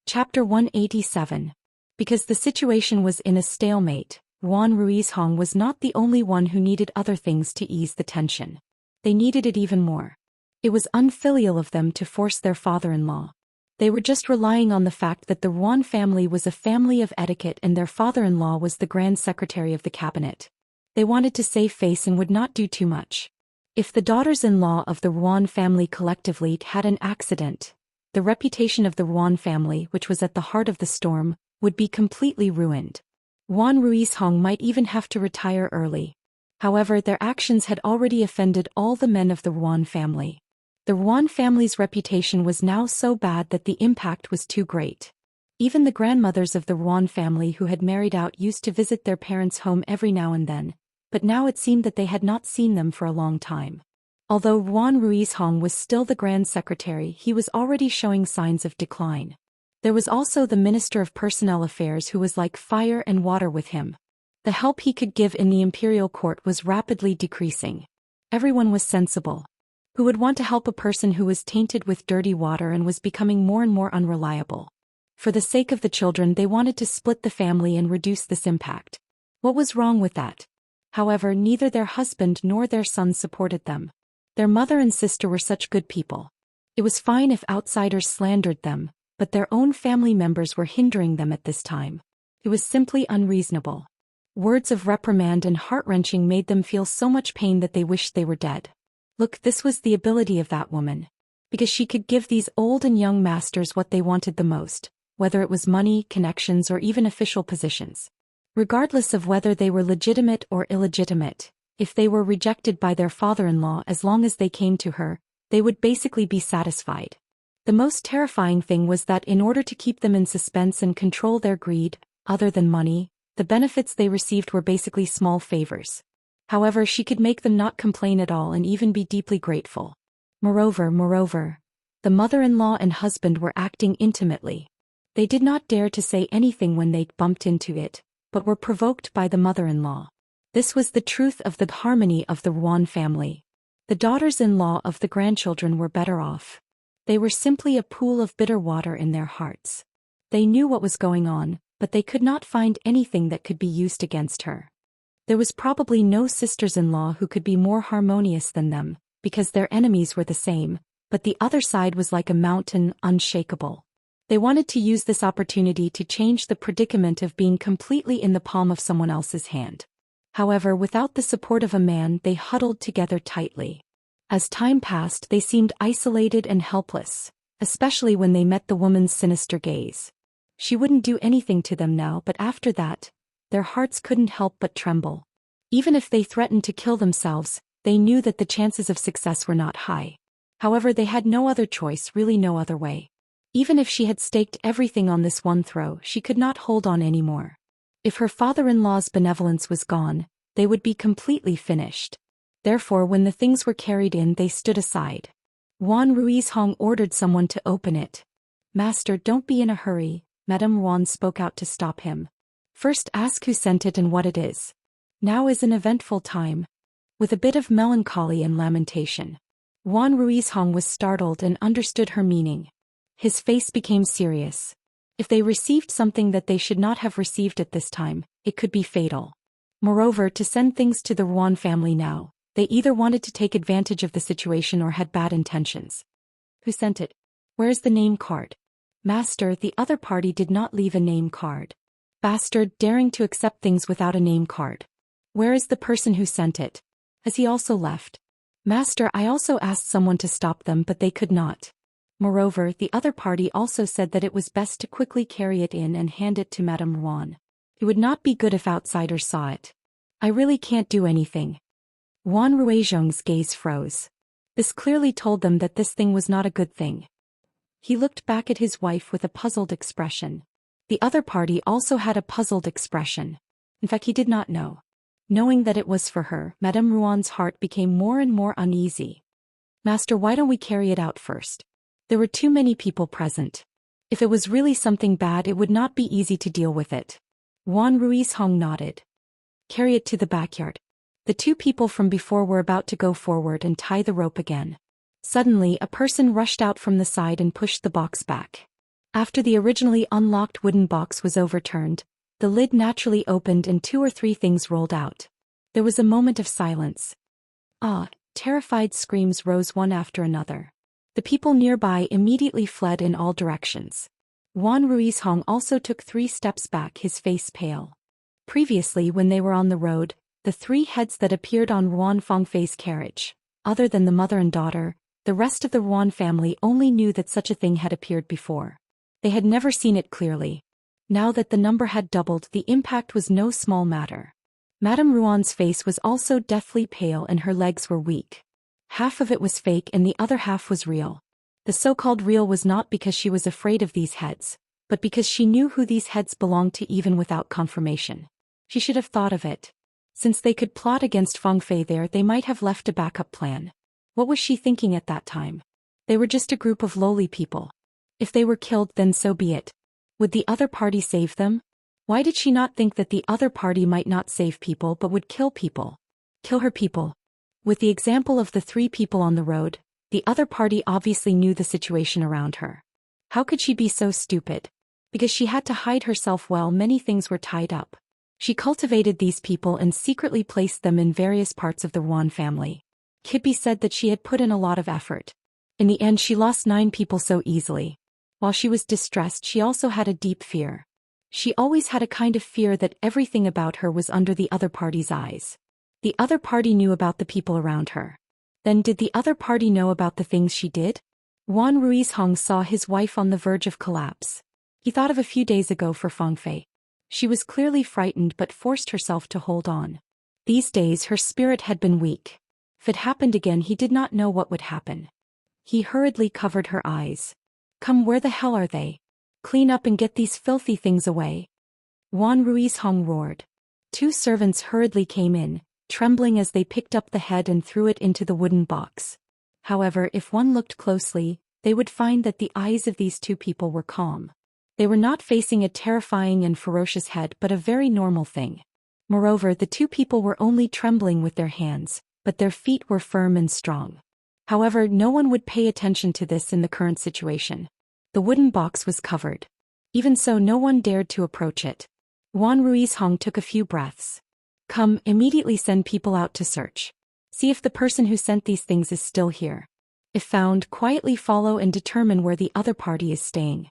Chapter 187. Because the situation was in a stalemate, Ruan Ruizhong was not the only one who needed other things to ease the tension. They needed it even more. It was unfilial of them to force their father-in-law. They were just relying on the fact that the Ruan family was a family of etiquette and their father-in-law was the Grand Secretary of the Cabinet. They wanted to save face and would not do too much. If the daughters-in-law of the Ruan family collectively had an accident, the reputation of the Ruan family, which was at the heart of the storm, would be completely ruined. Ruan Ruizhong might even have to retire early. However, their actions had already offended all the men of the Ruan family. The Ruan family's reputation was now so bad that the impact was too great. Even the grandmothers of the Ruan family who had married out used to visit their parents' home every now and then, but now it seemed that they had not seen them for a long time. Although Ruan Ruizhong was still the Grand Secretary, he was already showing signs of decline. There was also the Minister of Personnel Affairs who was like fire and water with him. The help he could give in the imperial court was rapidly decreasing. Everyone was sensible. Who would want to help a person who was tainted with dirty water and was becoming more and more unreliable? For the sake of the children, they wanted to split the family and reduce this impact. What was wrong with that? However, neither their husband nor their son supported them. Their mother and sister were such good people. It was fine if outsiders slandered them, but their own family members were hindering them at this time. It was simply unreasonable. Words of reprimand and heart-wrenching made them feel so much pain that they wished they were dead. Look, this was the ability of that woman. because she could give these old and young masters what they wanted the most, whether it was money, connections, or even official positions. Regardless of whether they were legitimate or illegitimate, if they were rejected by their father-in-law, as long as they came to her, they would basically be satisfied. The most terrifying thing was that in order to keep them in suspense and control their greed, other than money, the benefits they received were basically small favors. However, she could make them not complain at all and even be deeply grateful. Moreover, the mother-in-law and husband were acting intimately. They did not dare to say anything when they bumped into it, but were provoked by the mother-in-law. This was the truth of the harmony of the Ruan family. The daughters-in-law of the grandchildren were better off. They were simply a pool of bitter water in their hearts. They knew what was going on, but they could not find anything that could be used against her. There was probably no sisters-in-law who could be more harmonious than them, because their enemies were the same, but the other side was like a mountain, unshakable. They wanted to use this opportunity to change the predicament of being completely in the palm of someone else's hand. However, without the support of a man, they huddled together tightly. As time passed, they seemed isolated and helpless, especially when they met the woman's sinister gaze. She wouldn't do anything to them now, but after that, their hearts couldn't help but tremble. Even if they threatened to kill themselves, they knew that the chances of success were not high. However, they had no other choice, really no other way. Even if she had staked everything on this one throw, she could not hold on anymore. If her father-in-law's benevolence was gone, they would be completely finished. Therefore, when the things were carried in, they stood aside. Juan Ruiz Hong ordered someone to open it. "Master, don't be in a hurry," Madame Juan spoke out to stop him. "First ask who sent it and what it is. Now is an eventful time." With a bit of melancholy and lamentation, Juan Ruiz Hong was startled and understood her meaning. His face became serious. If they received something that they should not have received at this time, it could be fatal. Moreover, to send things to the Ruan family now, they either wanted to take advantage of the situation or had bad intentions. "Who sent it? Where is the name card?" "Master, the other party did not leave a name card." "Bastard, daring to accept things without a name card. Where is the person who sent it? Has he also left?" "Master, I also asked someone to stop them, but they could not." Moreover, the other party also said that it was best to quickly carry it in and hand it to Madame Juan. It would not be good if outsiders saw it. "I really can't do anything." Juan Ruizhong's gaze froze. This clearly told them that this thing was not a good thing. He looked back at his wife with a puzzled expression. The other party also had a puzzled expression. In fact, he did not know. Knowing that it was for her, Madame Ruan's heart became more and more uneasy. "Master, why don't we carry it out first?" There were too many people present. If it was really something bad, it would not be easy to deal with it. Juan Ruiz Hong nodded. "Carry it to the backyard." The two people from before were about to go forward and tie the rope again. Suddenly, a person rushed out from the side and pushed the box back. After the originally unlocked wooden box was overturned, the lid naturally opened and 2 or 3 things rolled out. There was a moment of silence. Terrified screams rose one after another. The people nearby immediately fled in all directions. Juan Ruiz Hong also took 3 steps back, his face pale. Previously, when they were on the road, the 3 heads that appeared on Ruan Fengfei's carriage, other than the mother and daughter, the rest of the Ruan family only knew that such a thing had appeared before. They had never seen it clearly. Now that the number had doubled, the impact was no small matter. Madame Ruan's face was also deathly pale and her legs were weak. Half of it was fake and the other half was real. The so-called real was not because she was afraid of these heads, but because she knew who these heads belonged to even without confirmation. She should have thought of it. Since they could plot against Fengfei there, they might have left a backup plan. What was she thinking at that time? They were just a group of lowly people. If they were killed, then so be it. Would the other party save them? Why did she not think that the other party might not save people but would kill people? Kill her people. With the example of the 3 people on the road, the other party obviously knew the situation around her. How could she be so stupid? Because she had to hide herself while many things were tied up. She cultivated these people and secretly placed them in various parts of the Ruan family. It could be said that she had put in a lot of effort. In the end, she lost 9 people so easily. While she was distressed, she also had a deep fear. She always had a kind of fear that everything about her was under the other party's eyes. The other party knew about the people around her. Then did the other party know about the things she did? Juan Ruiz Hong saw his wife on the verge of collapse. He thought of a few days ago for Fangfei. She was clearly frightened but forced herself to hold on. These days her spirit had been weak. If it happened again he did not know what would happen. He hurriedly covered her eyes. Come, where the hell are they? Clean up and get these filthy things away. Juan Ruiz Hong roared. Two servants hurriedly came in, trembling as they picked up the head and threw it into the wooden box. However, if one looked closely, they would find that the eyes of these two people were calm. They were not facing a terrifying and ferocious head but a very normal thing. Moreover, the two people were only trembling with their hands, but their feet were firm and strong. However, no one would pay attention to this in the current situation. The wooden box was covered. Even so, no one dared to approach it. Juan Ruiz Hong took a few breaths. Come, immediately send people out to search. See if the person who sent these things is still here. If found, quietly follow and determine where the other party is staying.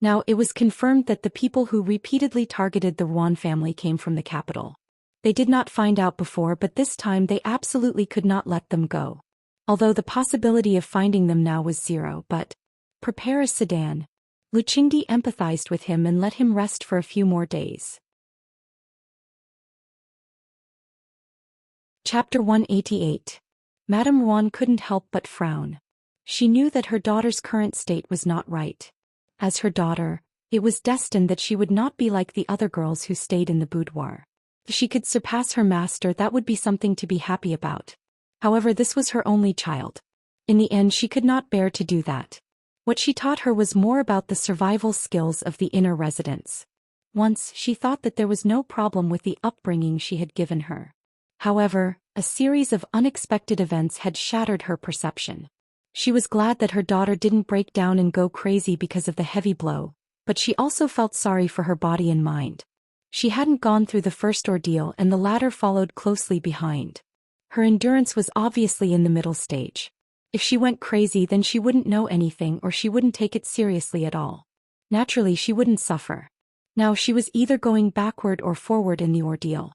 Now, it was confirmed that the people who repeatedly targeted the Juan family came from the capital. They did not find out before, but this time they absolutely could not let them go. Although the possibility of finding them now was zero, but prepare a sedan. Lu Qingdi empathized with him and let him rest for a few more days. Chapter 188. Madame Juan couldn't help but frown. She knew that her daughter's current state was not right. As her daughter, it was destined that she would not be like the other girls who stayed in the boudoir. If she could surpass her master, that would be something to be happy about. However, this was her only child. In the end, she could not bear to do that. What she taught her was more about the survival skills of the inner residents. Once, she thought that there was no problem with the upbringing she had given her. However, a series of unexpected events had shattered her perception. She was glad that her daughter didn't break down and go crazy because of the heavy blow, but she also felt sorry for her body and mind. She hadn't gone through the first ordeal and the latter followed closely behind. Her endurance was obviously in the middle stage. If she went crazy, then she wouldn't know anything or she wouldn't take it seriously at all. Naturally, she wouldn't suffer. Now she was either going backward or forward in the ordeal.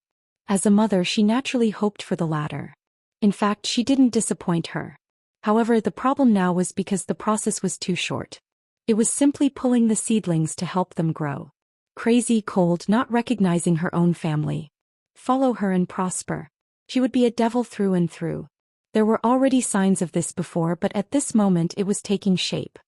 As a mother, she naturally hoped for the latter. In fact, she didn't disappoint her. However, the problem now was because the process was too short. It was simply pulling the seedlings to help them grow. Crazy, cold, not recognizing her own family. Follow her and prosper. She would be a devil through and through. There were already signs of this before, but at this moment it was taking shape.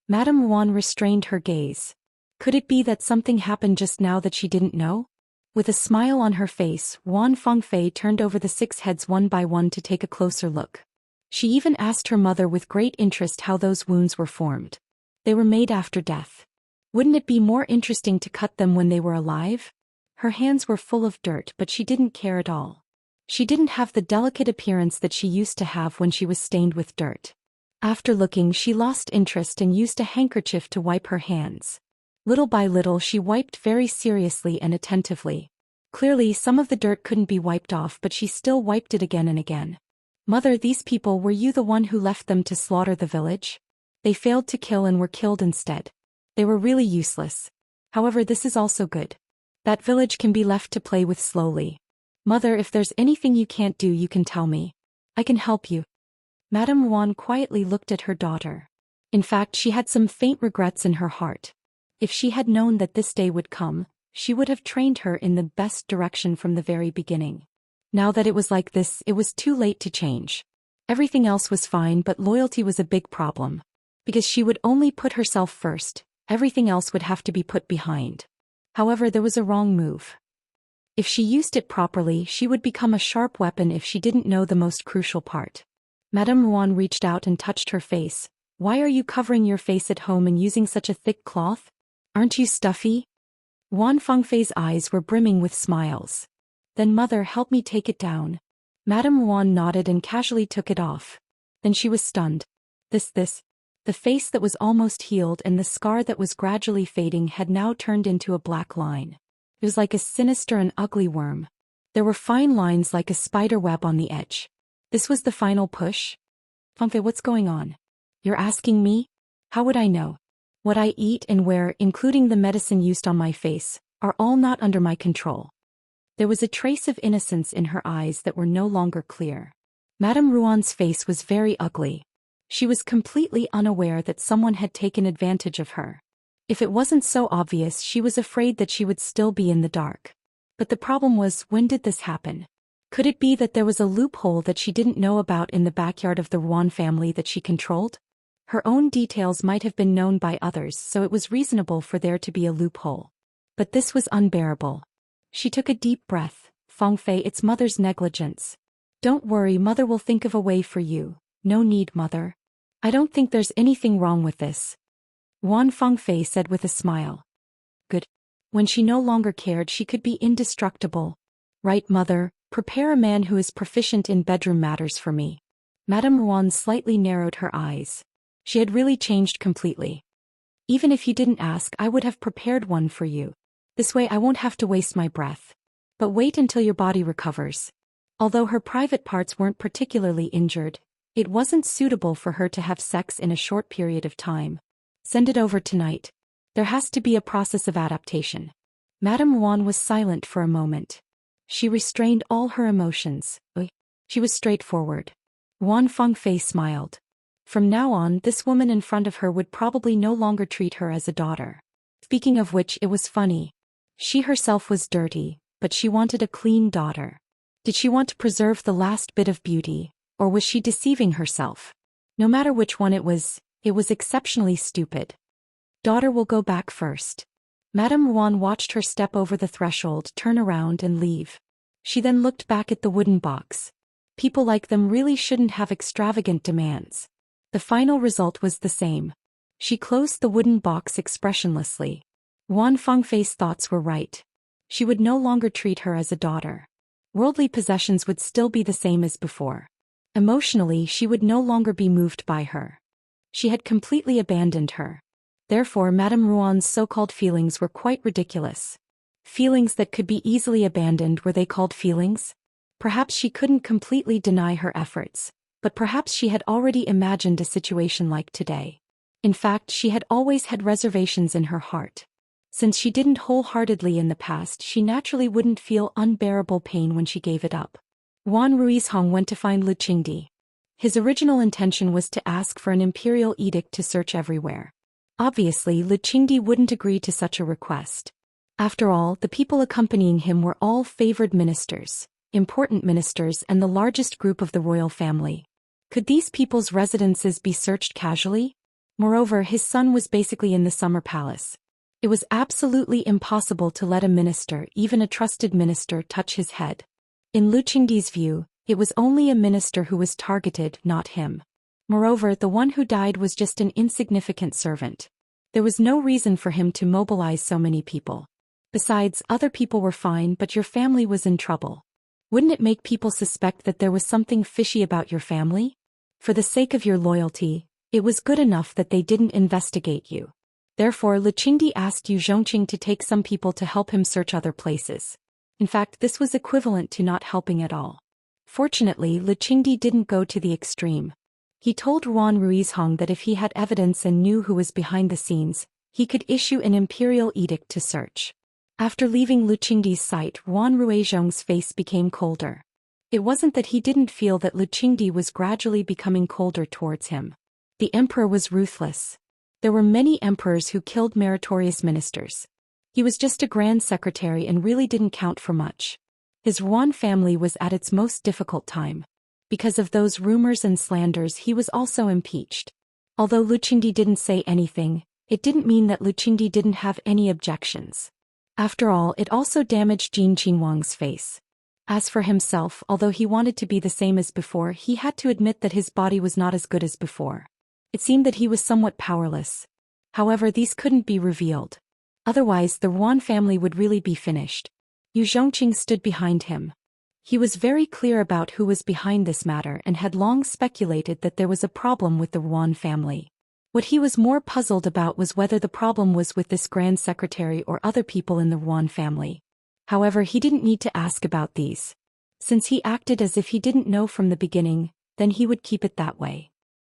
Madame Juan restrained her gaze. Could it be that something happened just now that she didn't know? With a smile on her face, Juan Fangfei turned over the 6 heads one by one to take a closer look. She even asked her mother with great interest how those wounds were formed. They were made after death. Wouldn't it be more interesting to cut them when they were alive? Her hands were full of dirt, but she didn't care at all. She didn't have the delicate appearance that she used to have when she was stained with dirt. After looking, she lost interest and used a handkerchief to wipe her hands. Little by little, she wiped very seriously and attentively. Clearly, some of the dirt couldn't be wiped off, but she still wiped it again and again. Mother, these people, were you the one who left them to slaughter the village? They failed to kill and were killed instead. They were really useless. However, this is also good. That village can be left to play with slowly. Mother, if there's anything you can't do, you can tell me. I can help you. Madame Juan quietly looked at her daughter. In fact, she had some faint regrets in her heart. If she had known that this day would come, she would have trained her in the best direction from the very beginning. Now that it was like this, it was too late to change. Everything else was fine, but loyalty was a big problem. Because she would only put herself first, everything else would have to be put behind. However, there was a wrong move. If she used it properly, she would become a sharp weapon if she didn't know the most crucial part. Madame Juan reached out and touched her face. Why are you covering your face at home and using such a thick cloth? Aren't you stuffy? Juan Fangfei's eyes were brimming with smiles. Then mother, help me take it down. Madame Juan nodded and casually took it off. Then she was stunned. The face that was almost healed and the scar that was gradually fading had now turned into a black line. It was like a sinister and ugly worm. There were fine lines like a spider web on the edge. This was the final push? Fangfei, what's going on? You're asking me? How would I know? What I eat and wear, including the medicine used on my face, are all not under my control. There was a trace of innocence in her eyes that were no longer clear. Madame Ruan's face was very ugly. She was completely unaware that someone had taken advantage of her. If it wasn't so obvious, she was afraid that she would still be in the dark. But the problem was, when did this happen? Could it be that there was a loophole that she didn't know about in the backyard of the Ruan family that she controlled? Her own details might have been known by others, so it was reasonable for there to be a loophole. But this was unbearable. She took a deep breath. Fangfei, it's mother's negligence. Don't worry, mother will think of a way for you. No need, mother. I don't think there's anything wrong with this. Wan Fangfei said with a smile. Good. When she no longer cared, she could be indestructible. Right, mother, prepare a man who is proficient in bedroom matters for me. Madame Ruan slightly narrowed her eyes. She had really changed completely. Even if you didn't ask, I would have prepared one for you. This way I won't have to waste my breath. But wait until your body recovers. Although her private parts weren't particularly injured, it wasn't suitable for her to have sex in a short period of time. Send it over tonight. There has to be a process of adaptation. Madame Ruan was silent for a moment. She restrained all her emotions. She was straightforward. Wan Fangfei smiled. From now on, this woman in front of her would probably no longer treat her as a daughter. Speaking of which, it was funny. She herself was dirty, but she wanted a clean daughter. Did she want to preserve the last bit of beauty, or was she deceiving herself? No matter which one it was exceptionally stupid. Daughter will go back first. Madame Ruan watched her step over the threshold, turn around and leave. She then looked back at the wooden box. People like them really shouldn't have extravagant demands. The final result was the same. She closed the wooden box expressionlessly. Wan Fangfei's thoughts were right. She would no longer treat her as a daughter. Worldly possessions would still be the same as before. Emotionally, she would no longer be moved by her. She had completely abandoned her. Therefore, Madame Ruan's so-called feelings were quite ridiculous. Feelings that could be easily abandoned, were they called feelings? Perhaps she couldn't completely deny her efforts, but perhaps she had already imagined a situation like today. In fact, she had always had reservations in her heart. Since she didn't wholeheartedly in the past, she naturally wouldn't feel unbearable pain when she gave it up. Wan Ruizhong went to find Lu Qingdi. His original intention was to ask for an imperial edict to search everywhere. Obviously, Lu Qingdi wouldn't agree to such a request. After all, the people accompanying him were all favored ministers, important ministers, and the largest group of the royal family. Could these people's residences be searched casually? Moreover, his son was basically in the summer palace. It was absolutely impossible to let a minister, even a trusted minister, touch his head. In Lu Qingdi's view, it was only a minister who was targeted, not him. Moreover, the one who died was just an insignificant servant. There was no reason for him to mobilize so many people. Besides, other people were fine, but your family was in trouble. Wouldn't it make people suspect that there was something fishy about your family? For the sake of your loyalty, it was good enough that they didn't investigate you. Therefore, Lu Qingdi asked Yu Zhongqing to take some people to help him search other places. In fact, this was equivalent to not helping at all. Fortunately, Lu Qingdi didn't go to the extreme. He told Wan Ruizhong that if he had evidence and knew who was behind the scenes, he could issue an imperial edict to search. After leaving Lu Qingdi's sight, Wan Ruizhong's face became colder. It wasn't that he didn't feel that Lu Qingdi was gradually becoming colder towards him. The emperor was ruthless. There were many emperors who killed meritorious ministers. He was just a grand secretary and really didn't count for much. His Ruan family was at its most difficult time. Because of those rumors and slanders, he was also impeached. Although Lu Qingdi didn't say anything, it didn't mean that Lu Qingdi didn't have any objections. After all, it also damaged Jin Qinhuang's face. As for himself, although he wanted to be the same as before, he had to admit that his body was not as good as before. It seemed that he was somewhat powerless. However, these couldn't be revealed. Otherwise, the Ruan family would really be finished. Yu Zhongqing stood behind him. He was very clear about who was behind this matter and had long speculated that there was a problem with the Ruan family. What he was more puzzled about was whether the problem was with this grand secretary or other people in the Ruan family. However, he didn't need to ask about these. Since he acted as if he didn't know from the beginning, then he would keep it that way.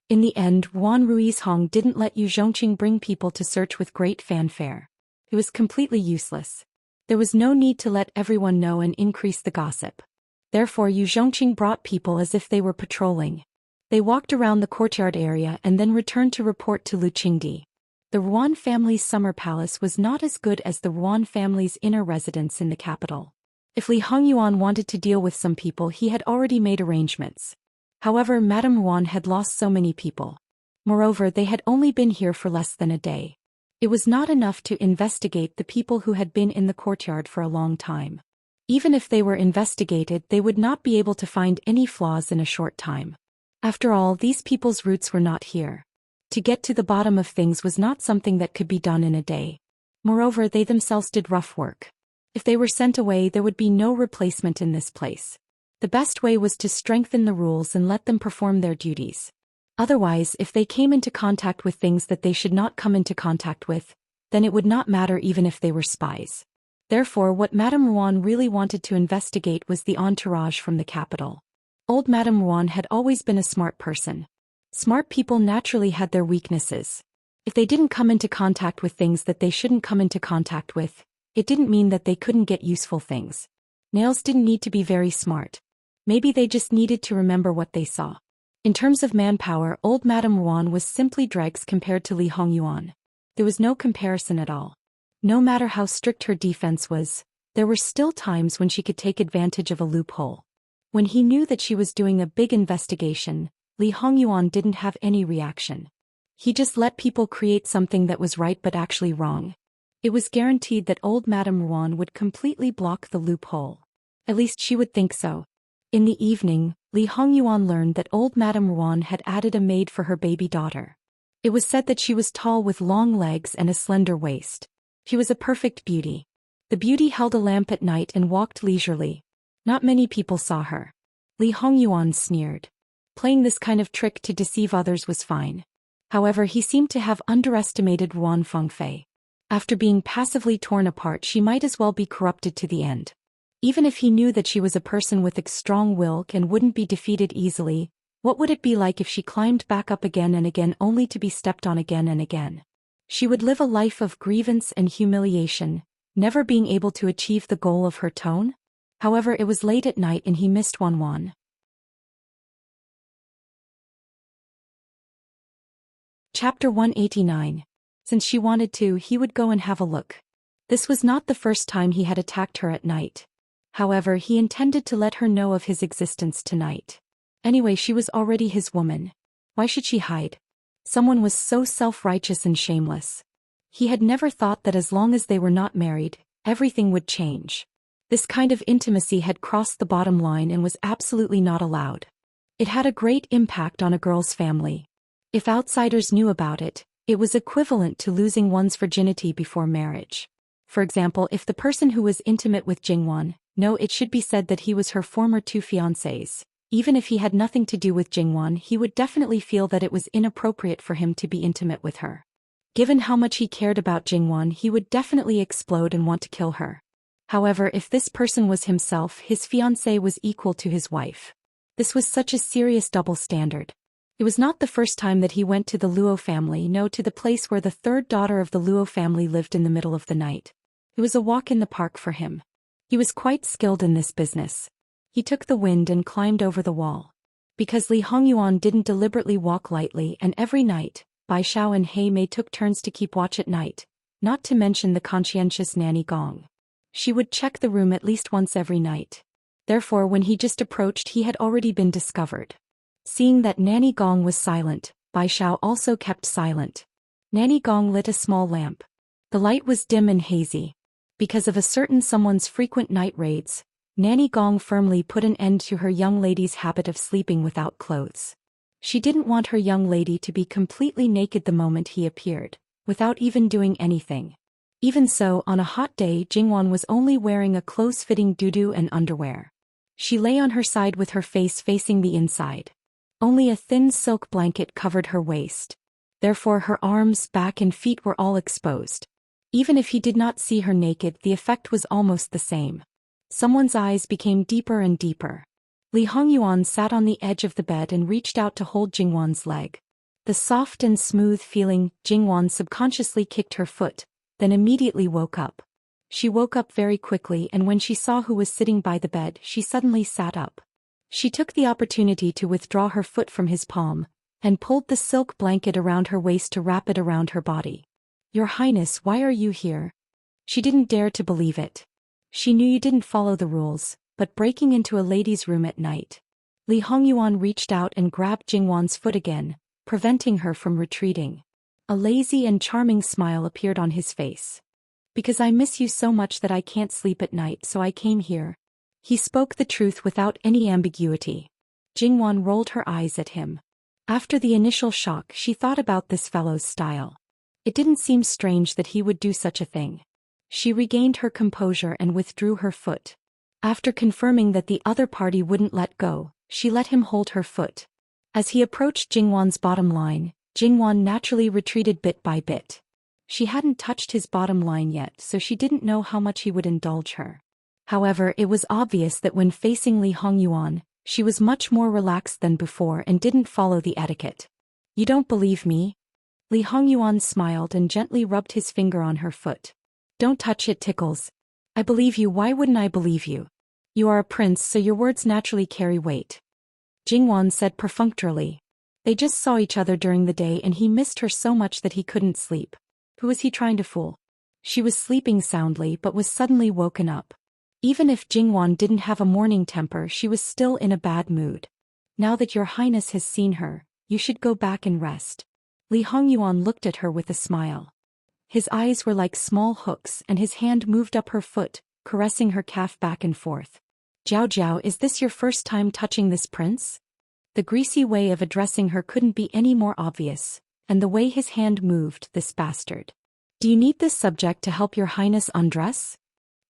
In the end, Wan Ruizhong didn't let Yu Zhongqing bring people to search with great fanfare. It was completely useless. There was no need to let everyone know and increase the gossip. Therefore, Yu Zhongqing brought people as if they were patrolling. They walked around the courtyard area and then returned to report to Lu Qingdi. The Ruan family's summer palace was not as good as the Ruan family's inner residence in the capital. If Li Hongyuan wanted to deal with some people, he had already made arrangements. However, Madame Ruan had lost so many people. Moreover, they had only been here for less than a day. It was not enough to investigate the people who had been in the courtyard for a long time. Even if they were investigated, they would not be able to find any flaws in a short time. After all, these people's roots were not here. To get to the bottom of things was not something that could be done in a day. Moreover, they themselves did rough work. If they were sent away, there would be no replacement in this place. The best way was to strengthen the rules and let them perform their duties. Otherwise, if they came into contact with things that they should not come into contact with, then it would not matter even if they were spies. Therefore, what Madame Ruan really wanted to investigate was the entourage from the capital. Old Madame Ruan had always been a smart person. Smart people naturally had their weaknesses. If they didn't come into contact with things that they shouldn't come into contact with, it didn't mean that they couldn't get useful things. Nails didn't need to be very smart. Maybe they just needed to remember what they saw. In terms of manpower, old Madame Ruan was simply dregs compared to Li Hongyuan. There was no comparison at all. No matter how strict her defense was, there were still times when she could take advantage of a loophole. When he knew that she was doing a big investigation, Li Hongyuan didn't have any reaction. He just let people create something that was right but actually wrong. It was guaranteed that old Madame Ruan would completely block the loophole. At least she would think so. In the evening, Li Hongyuan learned that old Madame Ruan had added a maid for her baby daughter. It was said that she was tall with long legs and a slender waist. She was a perfect beauty. The beauty held a lamp at night and walked leisurely. Not many people saw her. Li Hongyuan sneered. Playing this kind of trick to deceive others was fine. However, he seemed to have underestimated Ruan Fengfei. After being passively torn apart, she might as well be corrupted to the end. Even if he knew that she was a person with a strong will and wouldn't be defeated easily, what would it be like if she climbed back up again and again only to be stepped on again and again? She would live a life of grievance and humiliation, never being able to achieve the goal of her tone. However, it was late at night and he missed Wan. Chapter 189. Since she wanted to, he would go and have a look. This was not the first time he had attacked her at night. However, he intended to let her know of his existence tonight. Anyway, she was already his woman. Why should she hide? Someone was so self-righteous and shameless. He had never thought that as long as they were not married, everything would change. This kind of intimacy had crossed the bottom line and was absolutely not allowed. It had a great impact on a girl's family. If outsiders knew about it, it was equivalent to losing one's virginity before marriage. For example, if the person who was intimate with Jingwan, no, it should be said that he was her former two fiancés. Even if he had nothing to do with Jingwan, he would definitely feel that it was inappropriate for him to be intimate with her. Given how much he cared about Jingwan, he would definitely explode and want to kill her. However, if this person was himself, his fiancée was equal to his wife. This was such a serious double standard. It was not the first time that he went to the Luo family, no, to the place where the third daughter of the Luo family lived in the middle of the night. It was a walk in the park for him. He was quite skilled in this business. He took the wind and climbed over the wall. Because Li Hongyuan didn't deliberately walk lightly, and every night, Bai Xiao and He Mei took turns to keep watch at night, not to mention the conscientious Nanny Gong. She would check the room at least once every night. Therefore, when he just approached, he had already been discovered. Seeing that Nanny Gong was silent, Bai Xiao also kept silent. Nanny Gong lit a small lamp. The light was dim and hazy. Because of a certain someone's frequent night raids, Nanny Gong firmly put an end to her young lady's habit of sleeping without clothes. She didn't want her young lady to be completely naked the moment he appeared, without even doing anything. Even so, on a hot day, Jingwan was only wearing a close-fitting doo-doo and underwear. She lay on her side with her face facing the inside. Only a thin silk blanket covered her waist. Therefore her arms, back and feet were all exposed. Even if he did not see her naked, the effect was almost the same. Someone's eyes became deeper and deeper. Li Hongyuan sat on the edge of the bed and reached out to hold Jingwan's leg. The soft and smooth feeling, Jingwan subconsciously kicked her foot, then immediately woke up. She woke up very quickly, and when she saw who was sitting by the bed, she suddenly sat up. She took the opportunity to withdraw her foot from his palm, and pulled the silk blanket around her waist to wrap it around her body. Your Highness, why are you here? She didn't dare to believe it. She knew you didn't follow the rules, but breaking into a lady's room at night. Li Hongyuan reached out and grabbed Jingwan's foot again, preventing her from retreating. A lazy and charming smile appeared on his face. Because I miss you so much that I can't sleep at night, so I came here. He spoke the truth without any ambiguity. Jingwan rolled her eyes at him. After the initial shock, she thought about this fellow's style. It didn't seem strange that he would do such a thing. She regained her composure and withdrew her foot. After confirming that the other party wouldn't let go, she let him hold her foot. As he approached Jingwan's bottom line, Jingwan naturally retreated bit by bit. She hadn't touched his bottom line yet, so she didn't know how much he would indulge her. However, it was obvious that when facing Li Hongyuan, she was much more relaxed than before and didn't follow the etiquette. You don't believe me? Li Hongyuan smiled and gently rubbed his finger on her foot. Don't touch it, tickles. I believe you, why wouldn't I believe you? You are a prince, so your words naturally carry weight. Jingwan said perfunctorily. They just saw each other during the day and he missed her so much that he couldn't sleep. Who was he trying to fool? She was sleeping soundly but was suddenly woken up. Even if Jingwan didn't have a morning temper, she was still in a bad mood. Now that your highness has seen her, you should go back and rest. Li Hongyuan looked at her with a smile. His eyes were like small hooks and his hand moved up her foot, caressing her calf back and forth. Jiao Jiao, is this your first time touching this prince? The greasy way of addressing her couldn't be any more obvious, and the way his hand moved, this bastard. Do you need this subject to help your highness undress?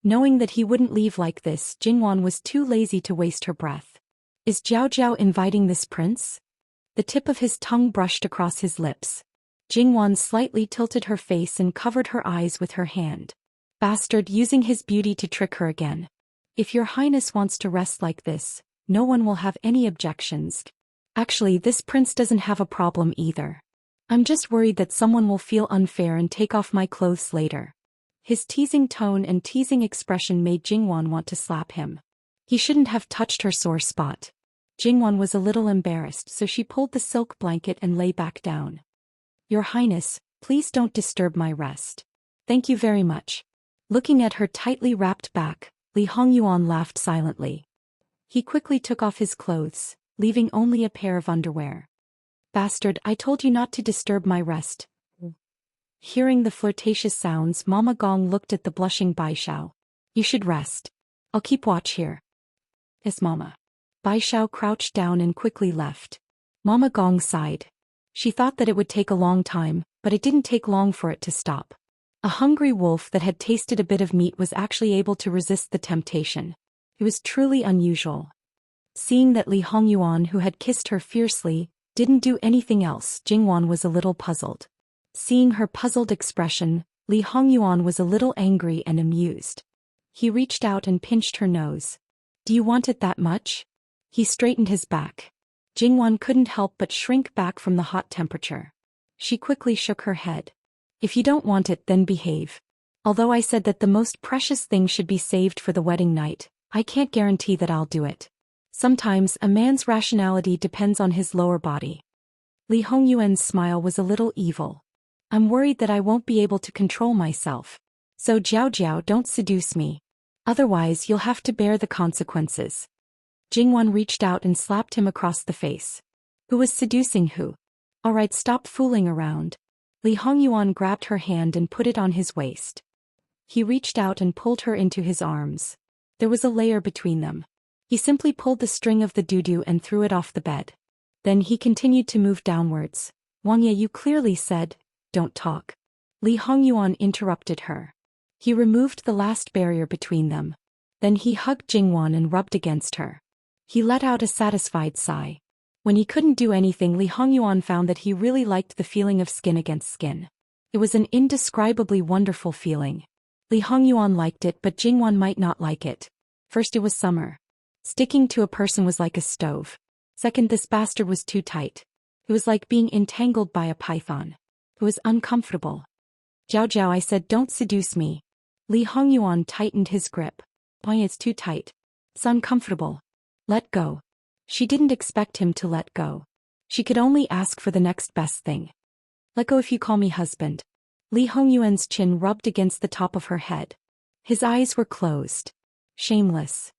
Knowing that he wouldn't leave like this, Jingwan was too lazy to waste her breath. Is Jiao Jiao inviting this prince? The tip of his tongue brushed across his lips. Jingwan slightly tilted her face and covered her eyes with her hand. Bastard, using his beauty to trick her again. If your highness wants to rest like this, no one will have any objections. Actually, this prince doesn't have a problem either. I'm just worried that someone will feel unfair and take off my clothes later. His teasing tone and teasing expression made Jingwan want to slap him. He shouldn't have touched her sore spot. Jingwan was a little embarrassed, so she pulled the silk blanket and lay back down. Your highness, please don't disturb my rest. Thank you very much. Looking at her tightly wrapped back, Li Hongyuan laughed silently. He quickly took off his clothes, leaving only a pair of underwear. Bastard, I told you not to disturb my rest. Hearing the flirtatious sounds, Mama Gong looked at the blushing Bai Xiao. You should rest. I'll keep watch here. Yes, Mama. Bai Xiao crouched down and quickly left. Mama Gong sighed. She thought that it would take a long time, but it didn't take long for it to stop. A hungry wolf that had tasted a bit of meat was actually able to resist the temptation. It was truly unusual. Seeing that Li Hongyuan, who had kissed her fiercely, didn't do anything else, Jingwan was a little puzzled. Seeing her puzzled expression, Li Hongyuan was a little angry and amused. He reached out and pinched her nose. Do you want it that much? He straightened his back. Jingwan couldn't help but shrink back from the hot temperature. She quickly shook her head. If you don't want it, then behave. Although I said that the most precious thing should be saved for the wedding night, I can't guarantee that I'll do it. Sometimes a man's rationality depends on his lower body. Li Hongyuan's smile was a little evil. I'm worried that I won't be able to control myself. So Jiao Jiao, don't seduce me. Otherwise you'll have to bear the consequences. Jingwan reached out and slapped him across the face. Who was seducing who? Alright, stop fooling around. Li Hongyuan grabbed her hand and put it on his waist. He reached out and pulled her into his arms. There was a layer between them. He simply pulled the string of the doo-doo and threw it off the bed. Then he continued to move downwards. Wang Ye, you clearly said, don't talk. Li Hongyuan interrupted her. He removed the last barrier between them. Then he hugged Jingwan and rubbed against her. He let out a satisfied sigh. When he couldn't do anything, Li Hongyuan found that he really liked the feeling of skin against skin. It was an indescribably wonderful feeling. Li Hongyuan liked it, but Jingwan might not like it. First, it was summer. Sticking to a person was like a stove. Second, this bastard was too tight. It was like being entangled by a python. It was uncomfortable. Jiao Jiao, I said don't seduce me. Li Hongyuan tightened his grip. Why, it's too tight. It's uncomfortable. Let go. She didn't expect him to let go. She could only ask for the next best thing. Let go if you call me husband. Lee Hongyuan's chin rubbed against the top of her head. His eyes were closed. Shameless.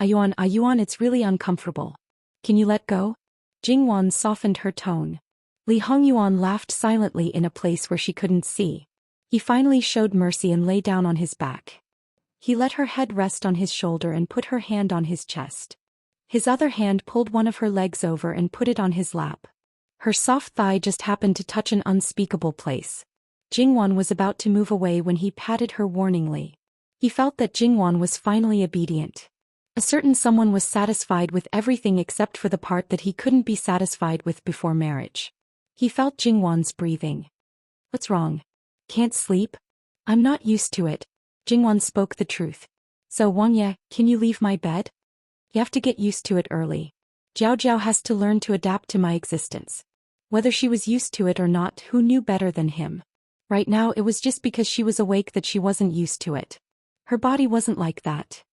Ayuan, it's really uncomfortable. Can you let go? Jingwan softened her tone. Lee Hongyuan laughed silently in a place where she couldn't see. He finally showed mercy and lay down on his back. He let her head rest on his shoulder and put her hand on his chest. His other hand pulled one of her legs over and put it on his lap. Her soft thigh just happened to touch an unspeakable place. Jingwan was about to move away when he patted her warningly. He felt that Jingwan was finally obedient. A certain someone was satisfied with everything except for the part that he couldn't be satisfied with before marriage. He felt Jingwan's breathing. What's wrong? Can't sleep? I'm not used to it. Jingwan spoke the truth. So Wangye, can you leave my bed? You have to get used to it early. Jiao Jiao has to learn to adapt to my existence. Whether she was used to it or not, who knew better than him? Right now it was just because she was awake that she wasn't used to it. Her body wasn't like that.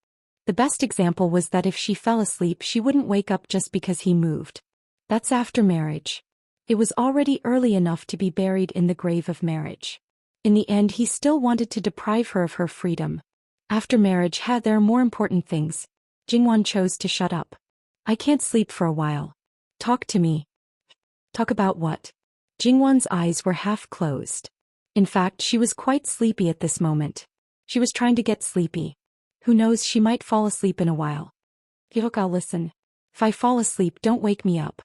The best example was that if she fell asleep she wouldn't wake up just because he moved. That's after marriage. It was already early enough to be buried in the grave of marriage. In the end he still wanted to deprive her of her freedom. After marriage there are more important things. Jingwan chose to shut up. I can't sleep for a while. Talk to me. Talk about what? Jingwan's eyes were half closed. In fact, she was quite sleepy at this moment. She was trying to get sleepy. Who knows, she might fall asleep in a while. Look, I'll listen. If I fall asleep, don't wake me up.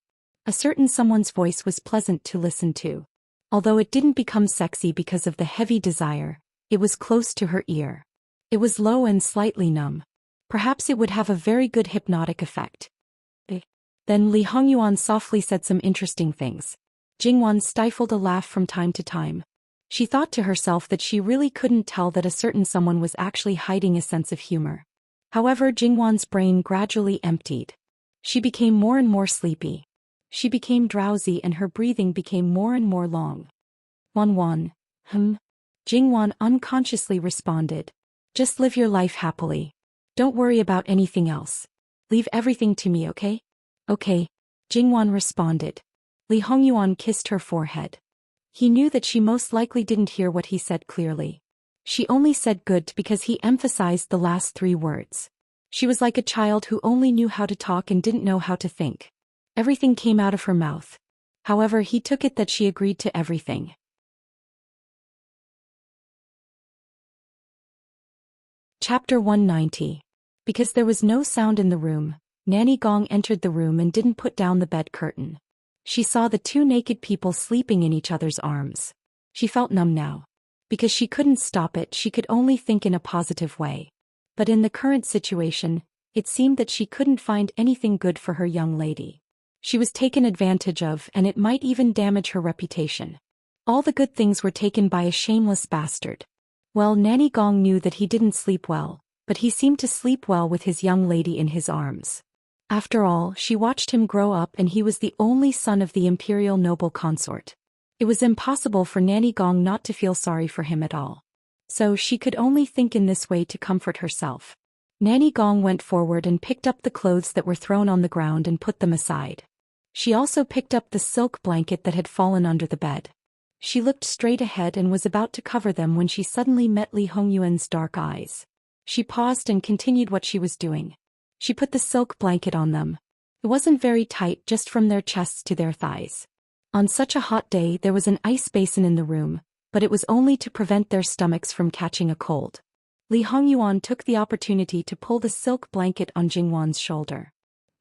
A certain someone's voice was pleasant to listen to. Although it didn't become sexy because of the heavy desire, it was close to her ear. It was low and slightly numb. Perhaps it would have a very good hypnotic effect. Then Li Hongyuan softly said some interesting things. Jingwan stifled a laugh from time to time. She thought to herself that she really couldn't tell that a certain someone was actually hiding a sense of humor. However, Jingwan's brain gradually emptied. She became more and more sleepy. She became drowsy and her breathing became more and more long. Wan. Jingwan unconsciously responded. Just live your life happily. Don't worry about anything else. Leave everything to me, okay? Okay. Jingwan responded. Li Hongyuan kissed her forehead. He knew that she most likely didn't hear what he said clearly. She only said good because he emphasized the last 3 words. She was like a child who only knew how to talk and didn't know how to think. Everything came out of her mouth. However, he took it that she agreed to everything. Chapter 190. Because there was no sound in the room, Nanny Gong entered the room and didn't put down the bed curtain. She saw the 2 naked people sleeping in each other's arms. She felt numb now. Because she couldn't stop it, she could only think in a positive way. But in the current situation, it seemed that she couldn't find anything good for her young lady. She was taken advantage of and it might even damage her reputation. All the good things were taken by a shameless bastard. Well, Nanny Gong knew that he didn't sleep well, but he seemed to sleep well with his young lady in his arms. After all, she watched him grow up and he was the only son of the imperial noble consort. It was impossible for Nanny Gong not to feel sorry for him at all. So she could only think in this way to comfort herself. Nanny Gong went forward and picked up the clothes that were thrown on the ground and put them aside. She also picked up the silk blanket that had fallen under the bed. She looked straight ahead and was about to cover them when she suddenly met Li Hongyuan's dark eyes. She paused and continued what she was doing. She put the silk blanket on them. It wasn't very tight, just from their chests to their thighs. On such a hot day there was an ice basin in the room, but it was only to prevent their stomachs from catching a cold. Li Hongyuan took the opportunity to pull the silk blanket on Jingwan's shoulder.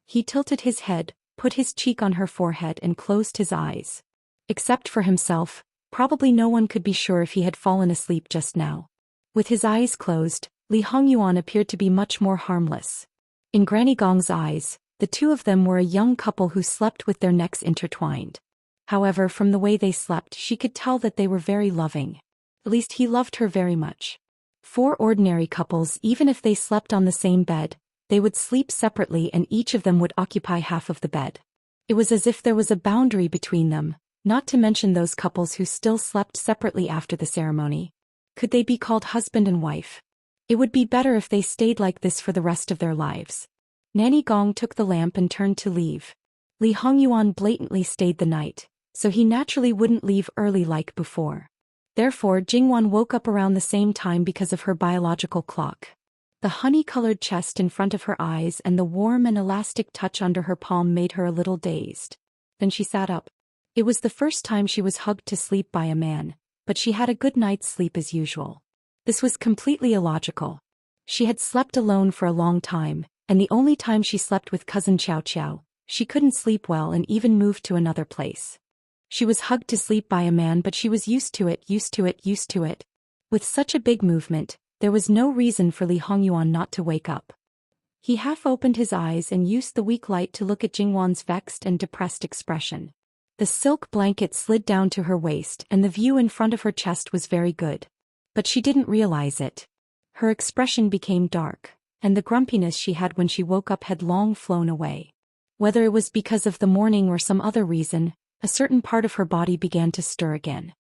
He tilted his head, put his cheek on her forehead and closed his eyes. Except for himself, probably no one could be sure if he had fallen asleep just now. With his eyes closed, Li Hongyuan appeared to be much more harmless. In Granny Gong's eyes, the 2 of them were a young couple who slept with their necks intertwined. However, from the way they slept, she could tell that they were very loving. At least he loved her very much. 4 ordinary couples, even if they slept on the same bed, they would sleep separately and each of them would occupy half of the bed. It was as if there was a boundary between them, not to mention those couples who still slept separately after the ceremony. Could they be called husband and wife? It would be better if they stayed like this for the rest of their lives. Nanny Gong took the lamp and turned to leave. Li Hongyuan blatantly stayed the night, so he naturally wouldn't leave early like before. Therefore Jingwan woke up around the same time because of her biological clock. The honey-colored chest in front of her eyes and the warm and elastic touch under her palm made her a little dazed. Then she sat up. It was the first time she was hugged to sleep by a man, but she had a good night's sleep as usual. This was completely illogical. She had slept alone for a long time, and the only time she slept with cousin Xiao Xiao, she couldn't sleep well and even moved to another place. She was hugged to sleep by a man, but she was used to it. With such a big movement, there was no reason for Li Hongyuan not to wake up. He half opened his eyes and used the weak light to look at Jingwan's vexed and depressed expression. The silk blanket slid down to her waist and the view in front of her chest was very good. But she didn't realize it. Her expression became dark, and the grumpiness she had when she woke up had long flown away. Whether it was because of the morning or some other reason, a certain part of her body began to stir again.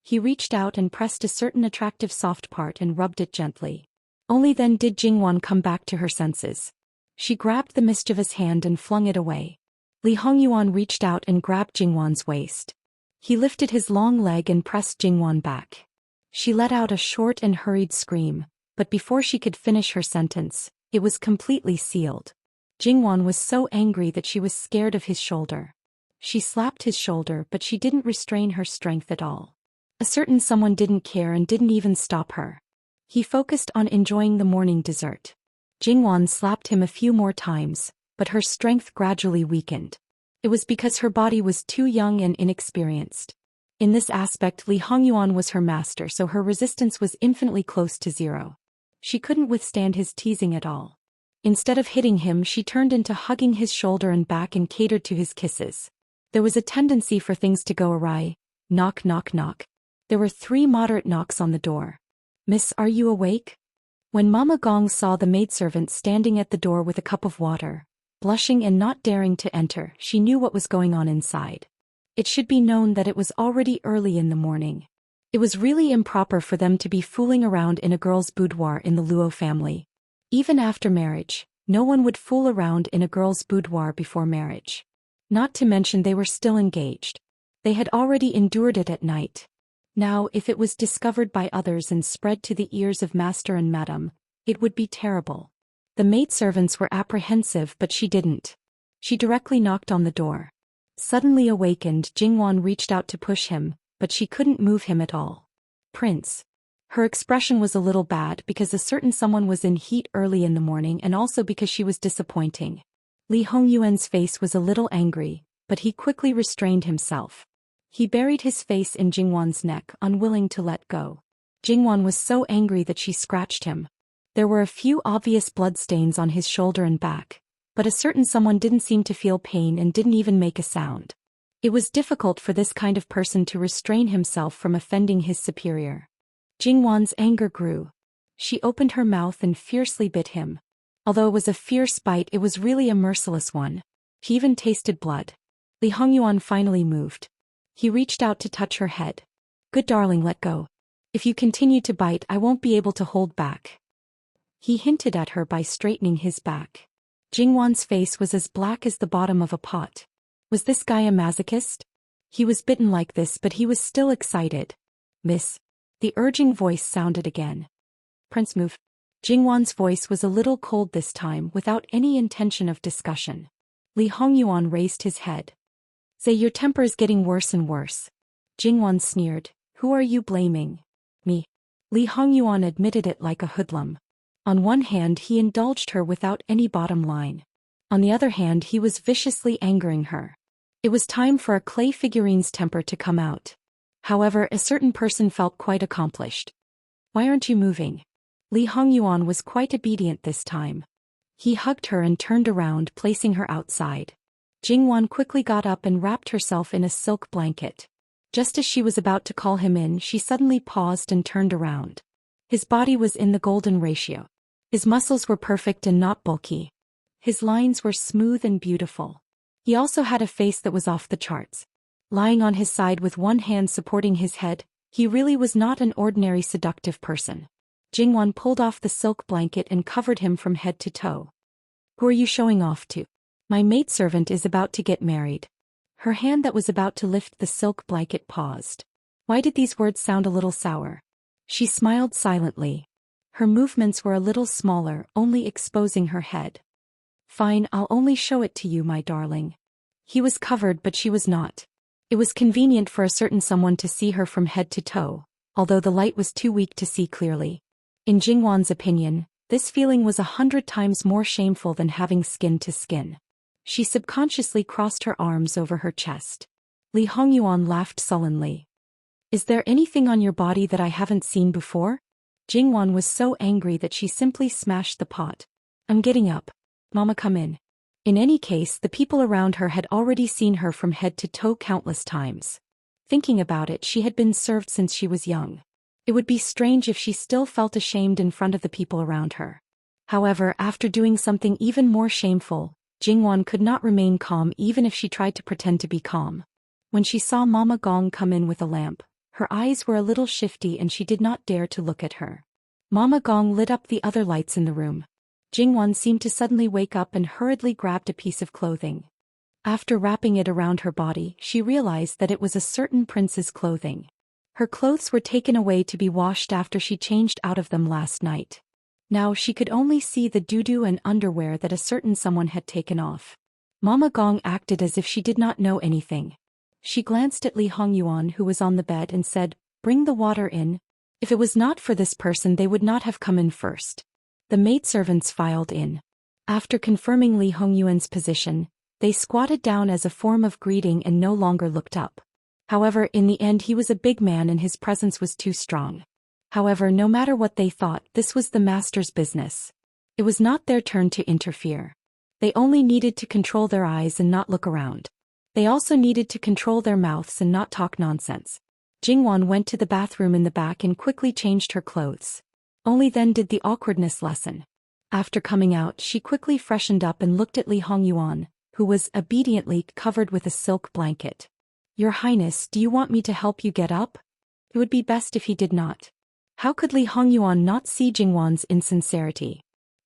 He reached out and pressed a certain attractive soft part and rubbed it gently. Only then did Jingwan come back to her senses. She grabbed the mischievous hand and flung it away. Li Hongyuan reached out and grabbed Jingwan's waist. He lifted his long leg and pressed Jingwan back. She let out a short and hurried scream, but before she could finish her sentence, it was completely sealed. Jingwan was so angry that she was scared of his shoulder. She slapped his shoulder, but she didn't restrain her strength at all. A certain someone didn't care and didn't even stop her. He focused on enjoying the morning dessert. Jingwan slapped him a few more times, but her strength gradually weakened. It was because her body was too young and inexperienced. In this aspect, Li Hongyuan was her master, so her resistance was infinitely close to zero. She couldn't withstand his teasing at all. Instead of hitting him, she turned into hugging his shoulder and back and catered to his kisses. There was a tendency for things to go awry. Knock, knock, knock. There were 3 moderate knocks on the door. "Miss, are you awake?" When Mama Gong saw the maidservant standing at the door with a cup of water, blushing and not daring to enter, she knew what was going on inside. It should be known that it was already early in the morning. It was really improper for them to be fooling around in a girl's boudoir in the Luo family. Even after marriage, no one would fool around in a girl's boudoir before marriage. Not to mention they were still engaged. They had already endured it at night. Now, if it was discovered by others and spread to the ears of master and madam, it would be terrible. The maidservants were apprehensive, but she didn't. She directly knocked on the door. Suddenly awakened, Jingwan reached out to push him, but she couldn't move him at all. "Prince." Her expression was a little bad because a certain someone was in heat early in the morning and also because she was disappointing. Li Hongyuan's face was a little angry, but he quickly restrained himself. He buried his face in Jingwan's neck, unwilling to let go. Jingwan was so angry that she scratched him. There were a few obvious bloodstains on his shoulder and back, but a certain someone didn't seem to feel pain and didn't even make a sound. It was difficult for this kind of person to restrain himself from offending his superior. Jingwan's anger grew. She opened her mouth and fiercely bit him. Although it was a fierce bite, it was really a merciless one. He even tasted blood. Li Hongyuan finally moved. He reached out to touch her head. "Good darling, let go. If you continue to bite, I won't be able to hold back." He hinted at her by straightening his back. Jingwan's face was as black as the bottom of a pot. Was this guy a masochist? He was bitten like this, but he was still excited. "Miss." The urging voice sounded again. "Prince, move." Jingwan's voice was a little cold this time, without any intention of discussion. Li Hongyuan raised his head. "Say, your temper is getting worse and worse." Jingwan sneered. "Who are you blaming?" "Me." Li Hongyuan admitted it like a hoodlum. On one hand, he indulged her without any bottom line. On the other hand, he was viciously angering her. It was time for a clay figurine's temper to come out. However, a certain person felt quite accomplished. "Why aren't you moving?" Li Hongyuan was quite obedient this time. He hugged her and turned around, placing her outside. Jingwan quickly got up and wrapped herself in a silk blanket. Just as she was about to call him in, she suddenly paused and turned around. His body was in the golden ratio. His muscles were perfect and not bulky. His lines were smooth and beautiful. He also had a face that was off the charts. Lying on his side with one hand supporting his head, he really was not an ordinary seductive person. Jingwan pulled off the silk blanket and covered him from head to toe. Who are you showing off to? My maidservant is about to get married. Her hand that was about to lift the silk blanket paused. Why did these words sound a little sour? She smiled silently. Her movements were a little smaller, only exposing her head. Fine, I'll only show it to you, my darling. He was covered, but she was not. It was convenient for a certain someone to see her from head to toe, although the light was too weak to see clearly. In Jingwan's opinion, this feeling was 100 times more shameful than having skin to skin. She subconsciously crossed her arms over her chest. Li Hongyuan laughed sullenly. Is there anything on your body that I haven't seen before? Jingwan was so angry that she simply smashed the pot. I'm getting up. Mama, come in. In any case, the people around her had already seen her from head to toe countless times. Thinking about it, she had been served since she was young. It would be strange if she still felt ashamed in front of the people around her. However, after doing something even more shameful, Jingwan could not remain calm even if she tried to pretend to be calm. When she saw Mama Gong come in with a lamp, her eyes were a little shifty and she did not dare to look at her. Mama Gong lit up the other lights in the room. Jingwan seemed to suddenly wake up and hurriedly grabbed a piece of clothing. After wrapping it around her body, she realized that it was a certain prince's clothing. Her clothes were taken away to be washed after she changed out of them last night. Now she could only see the doo-doo and underwear that a certain someone had taken off. Mama Gong acted as if she did not know anything. She glanced at Li Hongyuan, who was on the bed, and said, "Bring the water in. If it was not for this person, they would not have come in first." The maidservants filed in. After confirming Li Hongyuan's position, they squatted down as a form of greeting and no longer looked up. However, in the end he was a big man and his presence was too strong. However, no matter what they thought, this was the master's business. It was not their turn to interfere. They only needed to control their eyes and not look around. They also needed to control their mouths and not talk nonsense. Jingwan went to the bathroom in the back and quickly changed her clothes. Only then did the awkwardness lessen. After coming out, she quickly freshened up and looked at Li Hongyuan, who was obediently covered with a silk blanket. Your Highness, do you want me to help you get up? It would be best if he did not. How could Li Hongyuan not see Jingwan's insincerity?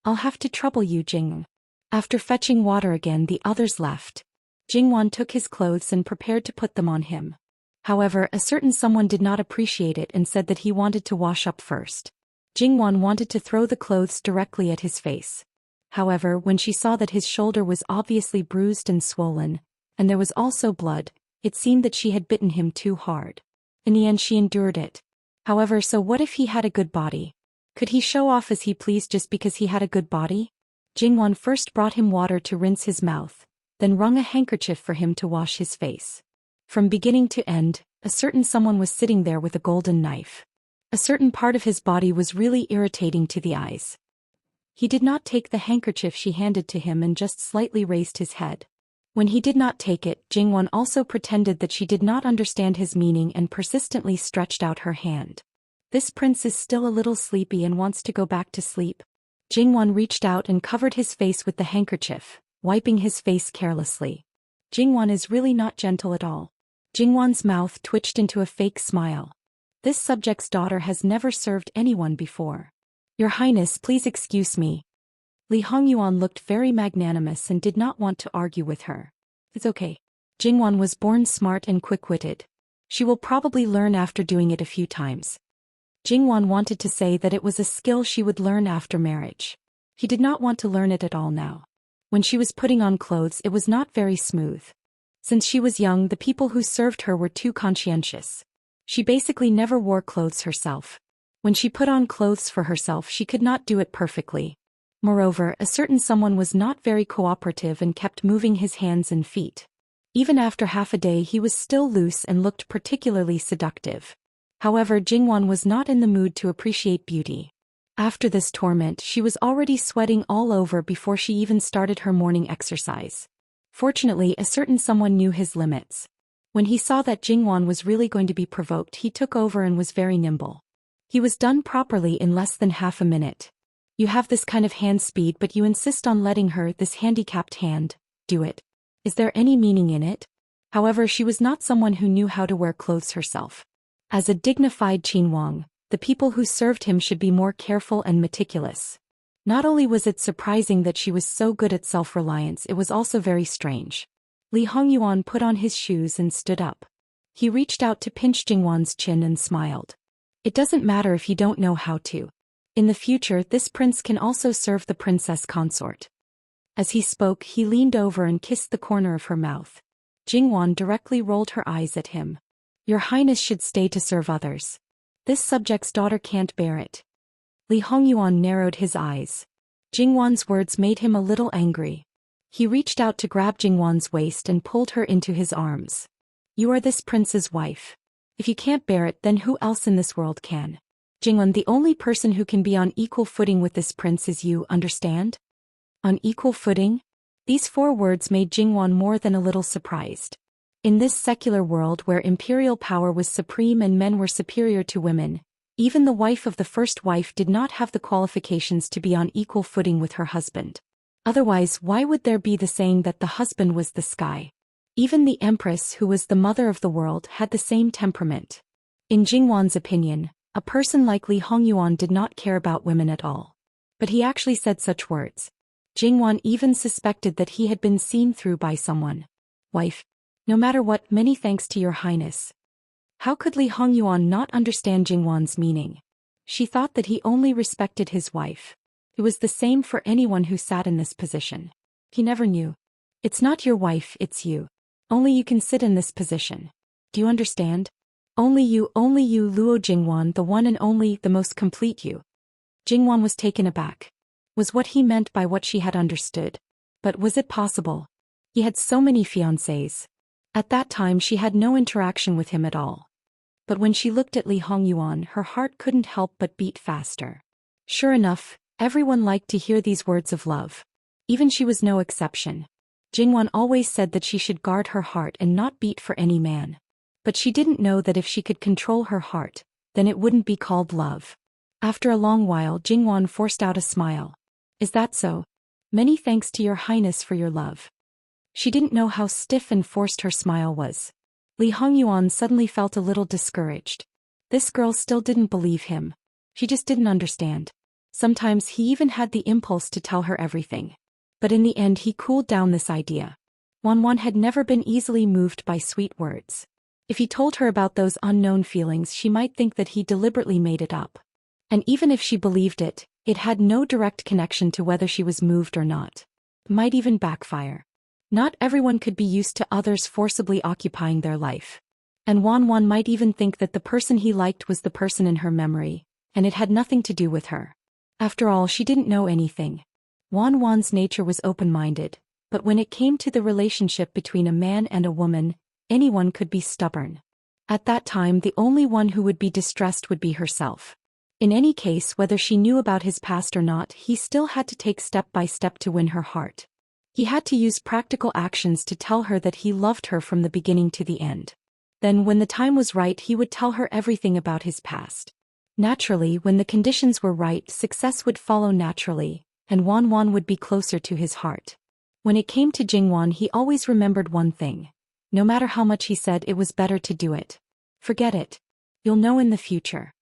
I'll have to trouble you, Jing. After fetching water again, the others left. Jingwan took his clothes and prepared to put them on him. However, a certain someone did not appreciate it and said that he wanted to wash up first. Jingwan wanted to throw the clothes directly at his face. However, when she saw that his shoulder was obviously bruised and swollen, and there was also blood, it seemed that she had bitten him too hard. In the end she endured it. However, so what if he had a good body? Could he show off as he pleased just because he had a good body? Jingwan first brought him water to rinse his mouth, then wrung a handkerchief for him to wash his face. From beginning to end, a certain someone was sitting there with a golden knife. A certain part of his body was really irritating to the eyes. He did not take the handkerchief she handed to him and just slightly raised his head. When he did not take it, Jingwan also pretended that she did not understand his meaning and persistently stretched out her hand. This prince is still a little sleepy and wants to go back to sleep. Jingwan reached out and covered his face with the handkerchief, wiping his face carelessly. Jingwan is really not gentle at all. Jingwan's mouth twitched into a fake smile. This subject's daughter has never served anyone before. Your Highness, please excuse me. Li Hongyuan looked very magnanimous and did not want to argue with her. It's okay. Jingwan was born smart and quick-witted. She will probably learn after doing it a few times. Jingwan wanted to say that it was a skill she would learn after marriage. He did not want to learn it at all now. When she was putting on clothes, it was not very smooth. Since she was young, the people who served her were too conscientious. She basically never wore clothes herself. When she put on clothes for herself, she could not do it perfectly. Moreover, a certain someone was not very cooperative and kept moving his hands and feet. Even after half a day he was still loose and looked particularly seductive. However, Jingwan was not in the mood to appreciate beauty. After this torment, she was already sweating all over before she even started her morning exercise. Fortunately, a certain someone knew his limits. When he saw that Jingwan was really going to be provoked, he took over and was very nimble. He was done properly in less than half a minute. You have this kind of hand speed, but you insist on letting her, this handicapped hand, do it. Is there any meaning in it? However, she was not someone who knew how to wear clothes herself. As a dignified Qinhuang, the people who served him should be more careful and meticulous. Not only was it surprising that she was so good at self-reliance, it was also very strange. Li Hongyuan put on his shoes and stood up. He reached out to pinch Jingwan's chin and smiled. It doesn't matter if you don't know how to. In the future, this prince can also serve the princess consort. As he spoke, he leaned over and kissed the corner of her mouth. Jingwan directly rolled her eyes at him. Your Highness should stay to serve others. This subject's daughter can't bear it. Li Hongyuan narrowed his eyes. Jingwan's words made him a little angry. He reached out to grab Jingwan's waist and pulled her into his arms. You are this prince's wife. If you can't bear it, then who else in this world can? Jingwan, the only person who can be on equal footing with this prince is you, understand? On equal footing? These 4 words made Jingwan more than a little surprised. In this secular world where imperial power was supreme and men were superior to women, even the wife of the first wife did not have the qualifications to be on equal footing with her husband. Otherwise, why would there be the saying that the husband was the sky? Even the empress, who was the mother of the world, had the same temperament. In Jingwan's opinion, a person like Li Hongyuan did not care about women at all. But he actually said such words. Jingwan even suspected that he had been seen through by someone. Wife. No matter what, many thanks to your highness. How could Li Hongyuan not understand Jingwan's meaning? She thought that he only respected his wife. It was the same for anyone who sat in this position. He never knew. It's not your wife, it's you. Only you can sit in this position. Do you understand? Only you, Luo Jingwan, the one and only, the most complete you. Jingwan was taken aback. Was what he meant by what she had understood? But was it possible? He had so many fiancés. At that time she had no interaction with him at all. But when she looked at Li Hongyuan, her heart couldn't help but beat faster. Sure enough, everyone liked to hear these words of love. Even she was no exception. Jingwan always said that she should guard her heart and not beat for any man. But she didn't know that if she could control her heart, then it wouldn't be called love. After a long while, Jingwan forced out a smile. Is that so? Many thanks to your highness for your love. She didn't know how stiff and forced her smile was. Li Hongyuan suddenly felt a little discouraged. This girl still didn't believe him. She just didn't understand. Sometimes he even had the impulse to tell her everything. But in the end he cooled down this idea. Wanwan had never been easily moved by sweet words. If he told her about those unknown feelings, she might think that he deliberately made it up. And even if she believed it, it had no direct connection to whether she was moved or not. It might even backfire. Not everyone could be used to others forcibly occupying their life. And Wanwan might even think that the person he liked was the person in her memory, and it had nothing to do with her. After all, she didn't know anything. Wanwan's nature was open-minded, but when it came to the relationship between a man and a woman, anyone could be stubborn. At that time, the only one who would be distressed would be herself. In any case, whether she knew about his past or not, he still had to take step by step to win her heart. He had to use practical actions to tell her that he loved her from the beginning to the end. Then, when the time was right, he would tell her everything about his past. Naturally, when the conditions were right, success would follow naturally, and Wanwan would be closer to his heart. When it came to Jingwan, he always remembered one thing. No matter how much he said, it was better to do it. Forget it. You'll know in the future.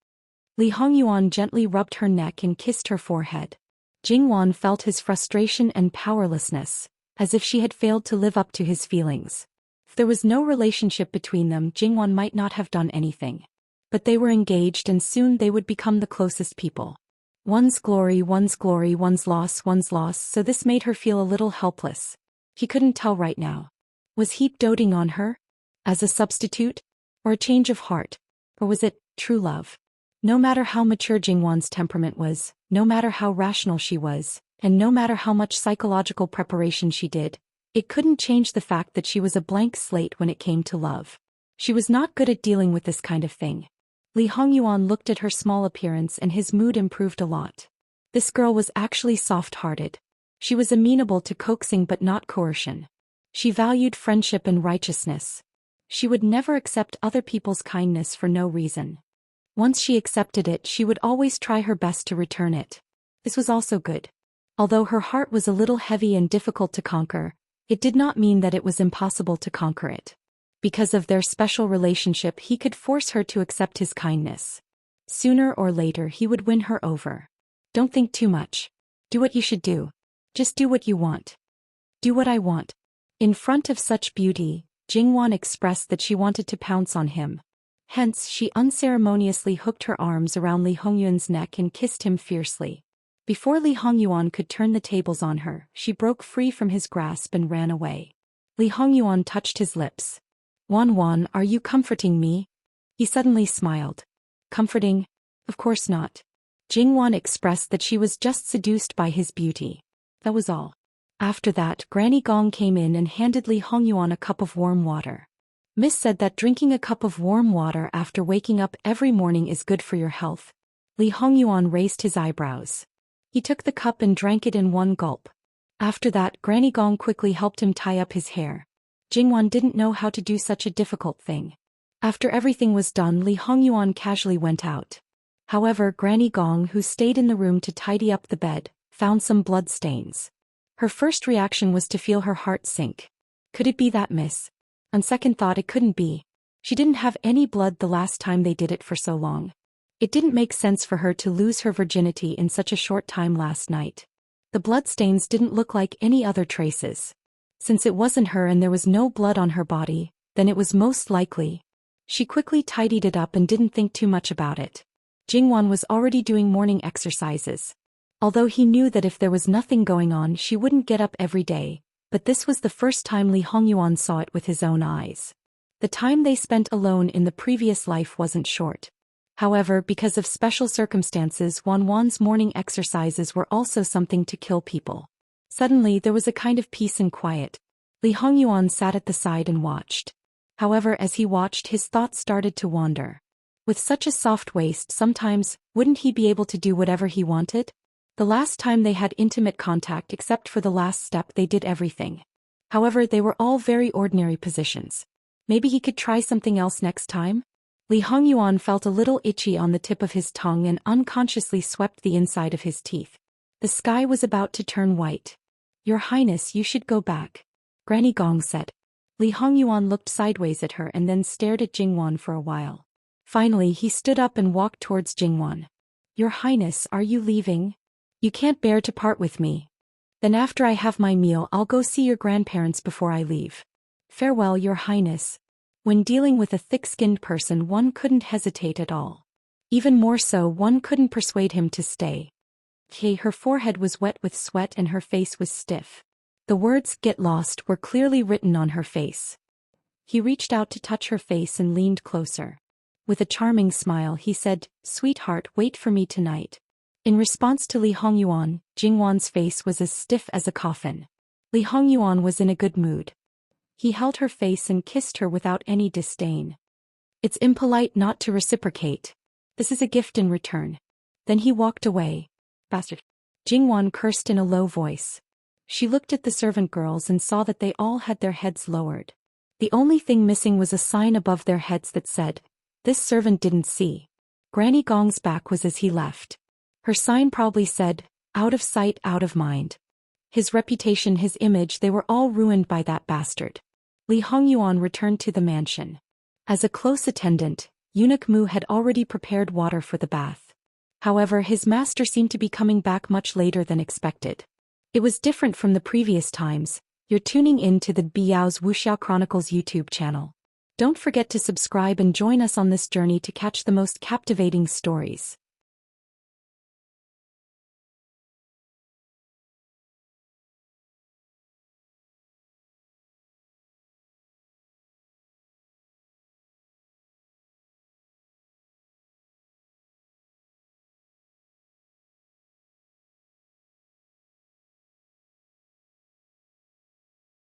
Li Hongyuan gently rubbed her neck and kissed her forehead. Jingwan felt his frustration and powerlessness, as if she had failed to live up to his feelings. If there was no relationship between them, Jingwan might not have done anything. But they were engaged, and soon they would become the closest people. One's glory, one's loss, so this made her feel a little helpless. He couldn't tell right now. Was he doting on her? As a substitute? Or a change of heart? Or was it true love? No matter how mature Jingwan's temperament was, no matter how rational she was, and no matter how much psychological preparation she did, it couldn't change the fact that she was a blank slate when it came to love. She was not good at dealing with this kind of thing. Li Hongyuan looked at her small appearance and his mood improved a lot. This girl was actually soft-hearted. She was amenable to coaxing but not coercion. She valued friendship and righteousness. She would never accept other people's kindness for no reason. Once she accepted it, she would always try her best to return it. This was also good. Although her heart was a little heavy and difficult to conquer, it did not mean that it was impossible to conquer it. Because of their special relationship, he could force her to accept his kindness. Sooner or later, he would win her over. Don't think too much. Do what you should do. Just do what you want. Do what I want. In front of such beauty, Jingwan expressed that she wanted to pounce on him. Hence, she unceremoniously hooked her arms around Li Hongyuan's neck and kissed him fiercely. Before Li Hongyuan could turn the tables on her, she broke free from his grasp and ran away. Li Hongyuan touched his lips. Wan, are you comforting me? He suddenly smiled. Comforting? Of course not. Jingwan expressed that she was just seduced by his beauty. That was all. After that, Granny Gong came in and handed Li Hongyuan a cup of warm water. Miss said that drinking a cup of warm water after waking up every morning is good for your health. Li Hongyuan raised his eyebrows. He took the cup and drank it in one gulp. After that, Granny Gong quickly helped him tie up his hair. Jingwan didn't know how to do such a difficult thing. After everything was done, Li Hongyuan casually went out. However, Granny Gong, who stayed in the room to tidy up the bed, found some blood stains. Her first reaction was to feel her heart sink. Could it be that miss? On second thought, it couldn't be. She didn't have any blood the last time they did it for so long. It didn't make sense for her to lose her virginity in such a short time last night. The bloodstains didn't look like any other traces. Since it wasn't her and there was no blood on her body, then it was most likely. She quickly tidied it up and didn't think too much about it. Jingwan was already doing morning exercises. Although he knew that if there was nothing going on she wouldn't get up every day, but this was the first time Li Hongyuan saw it with his own eyes. The time they spent alone in the previous life wasn't short. However, because of special circumstances, Wan's morning exercises were also something to kill people. Suddenly there was a kind of peace and quiet. Li Hongyuan sat at the side and watched. However, as he watched, his thoughts started to wander. With such a soft waist, sometimes, wouldn't he be able to do whatever he wanted? The last time they had intimate contact, except for the last step, they did everything. However, they were all very ordinary positions. Maybe he could try something else next time? Li Hongyuan felt a little itchy on the tip of his tongue and unconsciously swept the inside of his teeth. The sky was about to turn white. Your Highness, you should go back. Granny Gong said. Li Hongyuan looked sideways at her and then stared at Jingwan for a while. Finally, he stood up and walked towards Jingwan. Your Highness, are you leaving? You can't bear to part with me. Then after I have my meal, I'll go see your grandparents before I leave. Farewell, Your Highness. When dealing with a thick-skinned person, one couldn't hesitate at all. Even more so, one couldn't persuade him to stay. Her forehead was wet with sweat and her face was stiff. The words, "Get lost," were clearly written on her face. He reached out to touch her face and leaned closer. With a charming smile, he said, "Sweetheart, wait for me tonight." In response to Li Hongyuan, Jingwan's face was as stiff as a coffin. Li Hongyuan was in a good mood. He held her face and kissed her without any disdain. It's impolite not to reciprocate. This is a gift in return. Then he walked away. Bastard. Jingwan cursed in a low voice. She looked at the servant girls and saw that they all had their heads lowered. The only thing missing was a sign above their heads that said, "This servant didn't see." Granny Gong's back was as he left. Her sign probably said, "Out of sight, out of mind." His reputation, his image, they were all ruined by that bastard. Li Hongyuan returned to the mansion. As a close attendant, Eunuch Mu had already prepared water for the bath. However, his master seemed to be coming back much later than expected. It was different from the previous times. You're tuning in to the Biao's Wuxiao Chronicles YouTube channel. Don't forget to subscribe and join us on this journey to catch the most captivating stories.